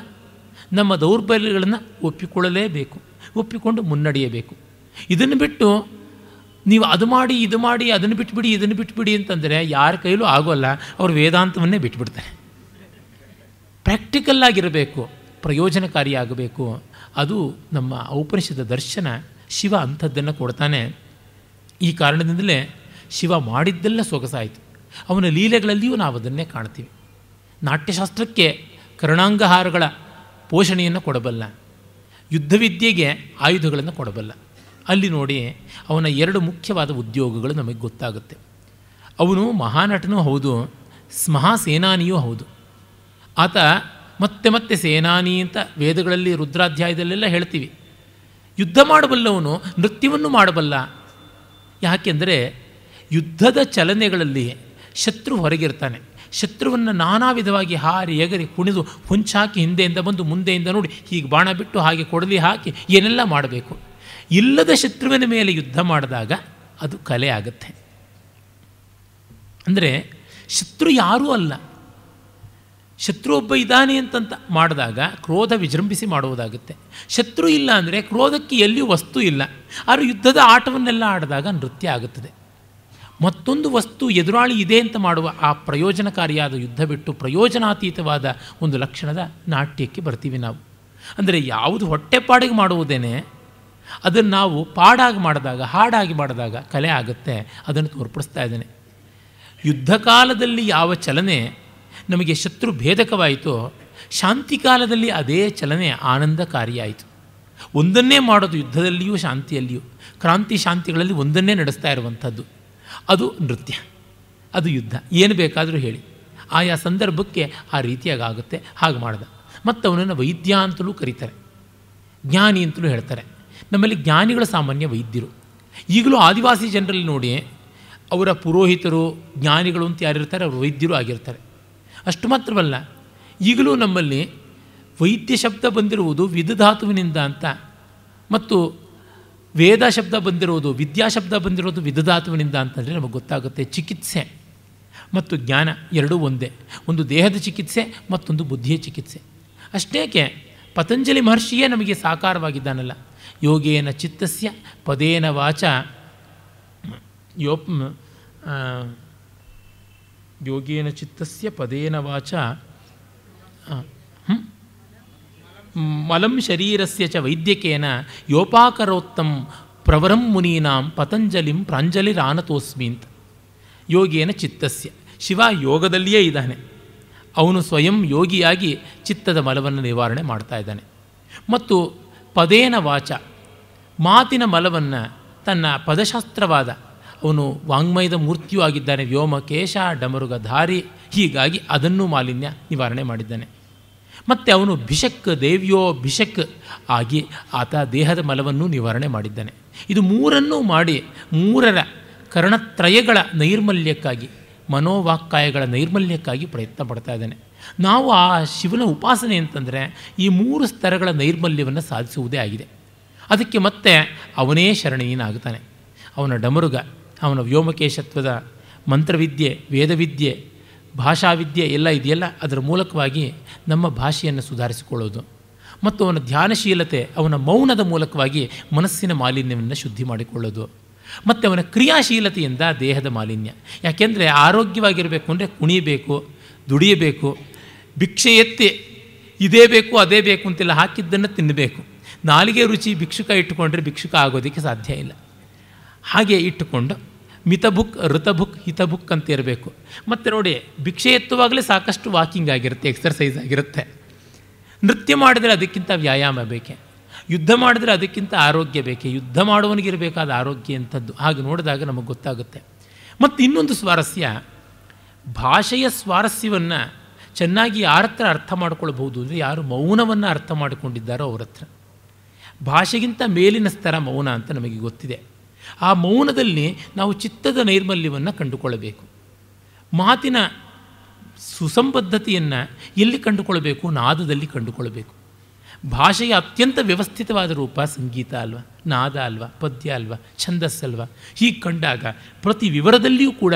B: ನಮ್ಮ ದೌರ್ಬಲ್ಯಗಳನ್ನು ಒಪ್ಪಿಕೊಳ್ಳಲೇಬೇಕು, ಒಪ್ಪಿಕೊಂಡು ಮುನ್ನಡೆಯಬೇಕು. ಇದನ್ನು ಬಿಟ್ಟು ನೀವು ಅದು ಮಾಡಿ ಇದು ಮಾಡಿ ಅದನ್ನು ಬಿಟ್ಬಿಡಿ ಇದನ್ನು ಬಿಟ್ಬಿಡಿ ಅಂತಂದರೆ ಯಾರ ಕೈಲೂ ಆಗೋಲ್ಲ. ಅವರು ವೇದಾಂತವನ್ನೇ ಬಿಟ್ಬಿಡ್ತಾರೆ. ಪ್ರಾಕ್ಟಿಕಲ್ಲಾಗಿರಬೇಕು, ಪ್ರಯೋಜನಕಾರಿಯಾಗಬೇಕು. ಅದು ನಮ್ಮ ಔಪನಿಷದ ದರ್ಶನ. ಶಿವ ಅಂಥದ್ದನ್ನು ಕೊಡ್ತಾನೆ. ಈ ಕಾರಣದಿಂದಲೇ ಶಿವ ಮಾಡಿದ್ದೆಲ್ಲ ಸೊಗಸಾಯಿತು. ಅವನ ಲೀಲೆಗಳಲ್ಲಿಯೂ ನಾವು ಅದನ್ನೇ ಕಾಣ್ತೀವಿ. ನಾಟ್ಯಶಾಸ್ತ್ರಕ್ಕೆ ಕರ್ಣಾಂಗಹಾರಗಳ ಪೋಷಣೆಯನ್ನು ಕೊಡಬಲ್ಲ, ಯುದ್ಧವಿದ್ಯೆಗೆ ಆಯುಧಗಳನ್ನು ಕೊಡಬಲ್ಲ. ಅಲ್ಲಿ ನೋಡಿ ಅವನ 2 ಮುಖ್ಯವಾದ ಉದ್ಯೋಗಗಳು ನಮಗೆ ಗೊತ್ತಾಗುತ್ತೆ. ಅವನು ಮಹಾನಟನೂ ಹೌದು, ಮಹಾಸೇನಾನಿಯೂ ಹೌದು. ಆತ ಮತ್ತೆ ಮತ್ತೆ ಸೇನಾನಿ ಅಂತ ವೇದಗಳಲ್ಲಿ ರುದ್ರಾಧ್ಯಾಯದಲ್ಲೆಲ್ಲ ಹೇಳ್ತೀವಿ. ಯುದ್ಧ ಮಾಡಬಲ್ಲವನು ನೃತ್ಯವನ್ನು ಮಾಡಬಲ್ಲ. ಯಾಕೆಂದರೆ ಯುದ್ಧದ ಚಲನೆಗಳಲ್ಲಿ ಶತ್ರು ಹೊರಗಿರ್ತಾನೆ. ಶತ್ರುವನ್ನು ನಾನಾ ವಿಧವಾಗಿ ಹಾರಿ ಎಗರಿ ಕುಣಿದು ಹೊಂಚಾಕಿ ಹಿಂದೆಯಿಂದ ಬಂದು ಮುಂದೆಯಿಂದ ನೋಡಿ ಹೀಗೆ ಬಾಣ ಬಿಟ್ಟು ಹಾಗೆ ಕೊಡಲಿ ಹಾಕಿ ಏನೆಲ್ಲ ಮಾಡಬೇಕು. ಇಲ್ಲದ ಶತ್ರುವಿನ ಮೇಲೆ ಯುದ್ಧ ಮಾಡಿದಾಗ ಅದು ಕಲೆ ಆಗುತ್ತೆ. ಅಂದರೆ ಶತ್ರು ಯಾರೂ ಅಲ್ಲ, ಶತ್ರು ಒಬ್ಬ ಇದ್ದಾನೆ ಅಂತಂತ ಮಾಡಿದಾಗ ಕ್ರೋಧ ವಿಜೃಂಭಿಸಿ ಮಾಡುವುದಾಗುತ್ತೆ. ಶತ್ರು ಇಲ್ಲ ಅಂದರೆ ಕ್ರೋಧಕ್ಕೆ ಎಲ್ಲಿಯೂ ವಸ್ತು ಇಲ್ಲ. ಆದರೂ ಯುದ್ಧದ ಆಟವನ್ನೆಲ್ಲ ಆಡಿದಾಗ ನೃತ್ಯ ಆಗುತ್ತದೆ. ಮತ್ತೊಂದು ವಸ್ತು ಎದುರಾಳಿ ಇದೆ ಅಂತ ಮಾಡುವ ಆ ಪ್ರಯೋಜನಕಾರಿಯಾದ ಯುದ್ಧ ಬಿಟ್ಟು ಪ್ರಯೋಜನಾತೀತವಾದ ಒಂದು ಲಕ್ಷಣದ ನಾಟ್ಯಕ್ಕೆ ಬರ್ತೀವಿ ನಾವು. ಅಂದರೆ ಯಾವುದು ಹೊಟ್ಟೆಪಾಡಿಗೆ ಮಾಡುವುದೇನೆ ಅದನ್ನು ನಾವು ಪಾಡಾಗಿ ಮಾಡಿದಾಗ, ಹಾಡಾಗಿ ಮಾಡಿದಾಗ ಕಲೆ ಆಗುತ್ತೆ. ಅದನ್ನು ತೋರ್ಪಡಿಸ್ತಾ ಇದ್ದೇನೆ. ಯುದ್ಧ ಕಾಲದಲ್ಲಿ ಯಾವ ಚಲನೆ ನಮಗೆ ಶತ್ರು ಭೇದಕವಾಯಿತೋ, ಶಾಂತಿ ಕಾಲದಲ್ಲಿ ಅದೇ ಚಲನೆ ಆನಂದಕಾರಿಯಾಯಿತು. ಒಂದನ್ನೇ ಮಾಡೋದು ಯುದ್ಧದಲ್ಲಿಯೂ ಶಾಂತಿಯಲ್ಲಿಯೂ, ಕ್ರಾಂತಿ ಶಾಂತಿಗಳಲ್ಲಿ ಒಂದನ್ನೇ ನಡೆಸ್ತಾ ಇರುವಂಥದ್ದು ಅದು ನೃತ್ಯ, ಅದು ಯುದ್ಧ. ಏನು ಬೇಕಾದರೂ ಹೇಳಿ, ಆಯಾ ಸಂದರ್ಭಕ್ಕೆ ಆ ರೀತಿಯಾಗಿ ಆಗುತ್ತೆ. ಹಾಗೆ ಮಾಡ್ದ. ಮತ್ತು ಅವನನ್ನು ವೈದ್ಯ ಅಂತಲೂ ಕರೀತಾರೆ, ಜ್ಞಾನಿ ಅಂತಲೂ ಹೇಳ್ತಾರೆ. ನಮ್ಮಲ್ಲಿ ಜ್ಞಾನಿಗಳು ಸಾಮಾನ್ಯ ವೈದ್ಯರು. ಈಗಲೂ ಆದಿವಾಸಿ ಜನರಲ್ಲಿ ನೋಡಿ, ಅವರ ಪುರೋಹಿತರು ಜ್ಞಾನಿಗಳು ಅಂತ ಯಾರಿರ್ತಾರೆ ಅವರು ವೈದ್ಯರು ಆಗಿರ್ತಾರೆ. ಅಷ್ಟು ಮಾತ್ರವಲ್ಲ, ಈಗಲೂ ನಮ್ಮಲ್ಲಿ ವೈದ್ಯ ಶಬ್ದ ಬಂದಿರುವುದು ವಿಧಧಾತುವಿನಿಂದ ಅಂತ, ಮತ್ತು ವೇದ ಶಬ್ದ ಬಂದಿರೋದು, ವಿದ್ಯಾಶಬ್ದ ಬಂದಿರೋದು ವಿಧಧಾತುವಿನಿಂದ ಅಂತಂದರೆ ನಮಗೆ ಗೊತ್ತಾಗುತ್ತೆ. ಚಿಕಿತ್ಸೆ ಮತ್ತು ಜ್ಞಾನ ಎರಡೂ ಒಂದೇ. ಒಂದು ದೇಹದ ಚಿಕಿತ್ಸೆ, ಮತ್ತೊಂದು ಬುದ್ಧಿಯ ಚಿಕಿತ್ಸೆ. ಅಷ್ಟೇಕೆ ಪತಂಜಲಿ ಮಹರ್ಷಿಯೇ ನಮಗೆ ಸಾಕಾರವಾಗಿದ್ದಾನಲ್ಲ. ಯೋಗೇನ ಚಿತ್ತಸ್ಯ ಪದೇನ ವಾಚ ಯೋಗೇನ ಚಿತ್ತಸ್ಯ ಪದೇನ ವಾಚ ಮಲಂ ಶರೀರಸ್ಯ ಚ ವೈದ್ಯಕೇನ ಯೋಪಾಕರೋತ್ತಂ ಪ್ರವರಂ ಮುನೀನಾಂ ಪತಂಜಲಿಂ ಪ್ರಾಂಜಲಿರಾನತೋಸ್ಮಿ ಅಂತ. ಯೋಗೇನ ಚಿತ್ತಸ್ಯ, ಶಿವ ಯೋಗದಲ್ಲಿಯೇ ಇದ್ದಾನೆ. ಅವನು ಸ್ವಯಂ ಯೋಗಿಯಾಗಿ ಚಿತ್ತದ ಮಲವನ್ನು ನಿವಾರಣೆ ಮಾಡ್ತಾ ಇದ್ದಾನೆ. ಮತ್ತು ಪದೇನ ವಾಚ, ಮಾತಿನ ಮಲವನ್ನು ತನ್ನ ಪದಶಾಸ್ತ್ರವಾದ, ಅವನು ವಾಂಗ್ಮಯದ ಮೂರ್ತಿಯೂ ಆಗಿದ್ದಾನೆ, ವ್ಯೋಮಕೇಶ ಡಮರುಗಧಾರಿ, ಹೀಗಾಗಿ ಅದನ್ನು ಮಾಲಿನ್ಯ ನಿವಾರಣೆ ಮಾಡಿದ್ದಾನೆ. ಮತ್ತು ಅವನು ಭಿಷಕ್ ದೇವ್ಯೋ ಭಿಷಕ್ ಆಗಿ ಆತ ದೇಹದ ಮಲವನ್ನು ನಿವಾರಣೆ ಮಾಡಿದ್ದಾನೆ. ಇದು ಮೂರನ್ನೂ ಮಾಡಿ ಮೂರರ ಕರ್ಣತ್ರಯಗಳ ನೈರ್ಮಲ್ಯಕ್ಕಾಗಿ, ಮನೋವಾಕ್ಕಾಯಗಳ ನೈರ್ಮಲ್ಯಕ್ಕಾಗಿ ಪ್ರಯತ್ನ ಪಡ್ತಾ ಇದ್ದಾನೆ. ನಾವು ಆ ಶಿವನ ಉಪಾಸನೆ ಅಂತಂದರೆ ಈ ಮೂರು ಸ್ತರಗಳ ನೈರ್ಮಲ್ಯವನ್ನು ಸಾಧಿಸುವುದೇ ಆಗಿದೆ. ಅದಕ್ಕೆ ಮತ್ತೆ ಅವನೇ ಶರಣೀಯನಾಗುತ್ತಾನೆ. ಅವನ ಡಮರುಗ, ಅವನ ವ್ಯೋಮಕೇಶತ್ವದ ಮಂತ್ರವಿದ್ಯೆ, ವೇದವಿದ್ಯೆ, ಭಾಷಾವಿದ್ಯೆ ಎಲ್ಲ ಇದೆಯಲ್ಲ, ಅದರ ಮೂಲಕವಾಗಿ ನಮ್ಮ ಭಾಷೆಯನ್ನು ಸುಧಾರಿಸಿಕೊಳ್ಳೋದು. ಮತ್ತು ಅವನ ಧ್ಯಾನಶೀಲತೆ, ಅವನ ಮೌನದ ಮೂಲಕವಾಗಿ ಮನಸ್ಸಿನ ಮಾಲಿನ್ಯವನ್ನು ಶುದ್ಧಿ ಮಾಡಿಕೊಳ್ಳೋದು. ಮತ್ತು ಅವನ ಕ್ರಿಯಾಶೀಲತೆಯಿಂದ ದೇಹದ ಮಾಲಿನ್ಯ. ಯಾಕೆಂದರೆ ಆರೋಗ್ಯವಾಗಿರಬೇಕು ಅಂದರೆ ಕುಣಿಬೇಕು, ದುಡಿಯಬೇಕು, ಭಿಕ್ಷೆ ಎತ್ತಿ ಇದೇ ಬೇಕು ಅದೇ ಬೇಕು ಅಂತೆಲ್ಲ ಹಾಕಿದ್ದನ್ನು ತಿನ್ನಬೇಕು. ನಾಲಿಗೆ ರುಚಿ ಭಿಕ್ಷುಕ ಇಟ್ಟುಕೊಂಡ್ರೆ ಭಿಕ್ಷುಕ ಆಗೋದಕ್ಕೆ ಸಾಧ್ಯ ಇಲ್ಲ. ಹಾಗೆ ಇಟ್ಟುಕೊಂಡು ಮಿತಭುಕ್ ಋತಭುಕ್ ಹಿತಭುಕ್ ಅಂತ ಇರಬೇಕು. ಮತ್ತು ನೋಡಿ, ಭಿಕ್ಷೆ ಎತ್ತುವಾಗಲೇ ಸಾಕಷ್ಟು ವಾಕಿಂಗ್ ಆಗಿರುತ್ತೆ, ಎಕ್ಸರ್ಸೈಸ್ ಆಗಿರುತ್ತೆ. ನೃತ್ಯ ಮಾಡಿದರೆ ಅದಕ್ಕಿಂತ ವ್ಯಾಯಾಮ ಬೇಕೆ, ಯುದ್ಧ ಮಾಡಿದರೆ ಅದಕ್ಕಿಂತ ಆರೋಗ್ಯ ಬೇಕೆ, ಯುದ್ಧ ಮಾಡುವನಿಗಿರಬೇಕಾದ ಆರೋಗ್ಯ ಅಂಥದ್ದು. ಹಾಗೆ ನೋಡಿದಾಗ ನಮಗೆ ಗೊತ್ತಾಗುತ್ತೆ. ಮತ್ತು ಇನ್ನೊಂದು ಸ್ವಾರಸ್ಯ, ಭಾಷೆಯ ಸ್ವಾರಸ್ಯವನ್ನು ಚೆನ್ನಾಗಿ ಯಾರ ಹತ್ರ ಅರ್ಥ ಮಾಡ್ಕೊಳ್ಬಹುದು ಅಂದರೆ ಯಾರು ಮೌನವನ್ನು ಅರ್ಥ ಮಾಡಿಕೊಂಡಿದ್ದಾರೋ ಅವ್ರ ಹತ್ರ. ಭಾಷೆಗಿಂತ ಮೇಲಿನ ಸ್ತರ ಮೌನ ಅಂತ ನಮಗೆ ಗೊತ್ತಿದೆ. ಆ ಮೌನದಲ್ಲಿ ನಾವು ಚಿತ್ತದ ನೈರ್ಮಲ್ಯವನ್ನು ಕಂಡುಕೊಳ್ಳಬೇಕು. ಮಾತಿನ ಸುಸಂಬದ್ಧತೆಯನ್ನು ಎಲ್ಲಿ ಕಂಡುಕೊಳ್ಬೇಕು? ನಾದದಲ್ಲಿ ಕಂಡುಕೊಳ್ಬೇಕು. ಭಾಷೆಯ ಅತ್ಯಂತ ವ್ಯವಸ್ಥಿತವಾದ ರೂಪ ಸಂಗೀತ ಅಲ್ವ, ನಾದ ಅಲ್ವ, ಪದ್ಯ ಅಲ್ವ, ಛಂದಸ್ಸಲ್ವ. ಹೀಗೆ ಕಂಡಾಗ ಪ್ರತಿ ವಿವರದಲ್ಲಿಯೂ ಕೂಡ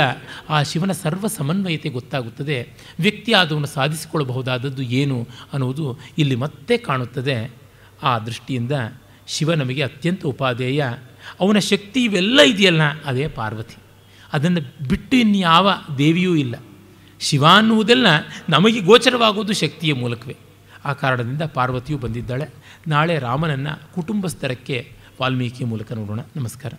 B: ಆ ಶಿವನ ಸರ್ವ ಸಮನ್ವಯತೆ ಗೊತ್ತಾಗುತ್ತದೆ. ವ್ಯಕ್ತಿ ಆದವನು ಸಾಧಿಸಿಕೊಳ್ಳಬಹುದಾದದ್ದು ಏನು ಅನ್ನುವುದು ಇಲ್ಲಿ ಮತ್ತೆ ಕಾಣುತ್ತದೆ. ಆ ದೃಷ್ಟಿಯಿಂದ ಶಿವ ನಮಗೆ ಅತ್ಯಂತ ಉಪಾದೇಯ. ಅವನ ಶಕ್ತಿ ಇವೆಲ್ಲ ಇದೆಯಲ್ಲ, ಅದೇ ಪಾರ್ವತಿ. ಅದನ್ನು ಬಿಟ್ಟು ಇನ್ಯಾವ ದೇವಿಯೂ ಇಲ್ಲ. ಶಿವ ಅನ್ನುವುದೆಲ್ಲ ನಮಗೆ ಗೋಚರವಾಗುವುದು ಶಕ್ತಿಯ ಮೂಲಕವೇ. ಆ ಕಾರಣದಿಂದ ಪಾರ್ವತಿಯು ಬಂದಿದ್ದಾಳೆ. ನಾಳೆ ರಾಮನನ್ನು ಕುಟುಂಬ ಸ್ತರಕ್ಕೆ ವಾಲ್ಮೀಕಿ ಮೂಲಕ ನೋಡೋಣ. ನಮಸ್ಕಾರ.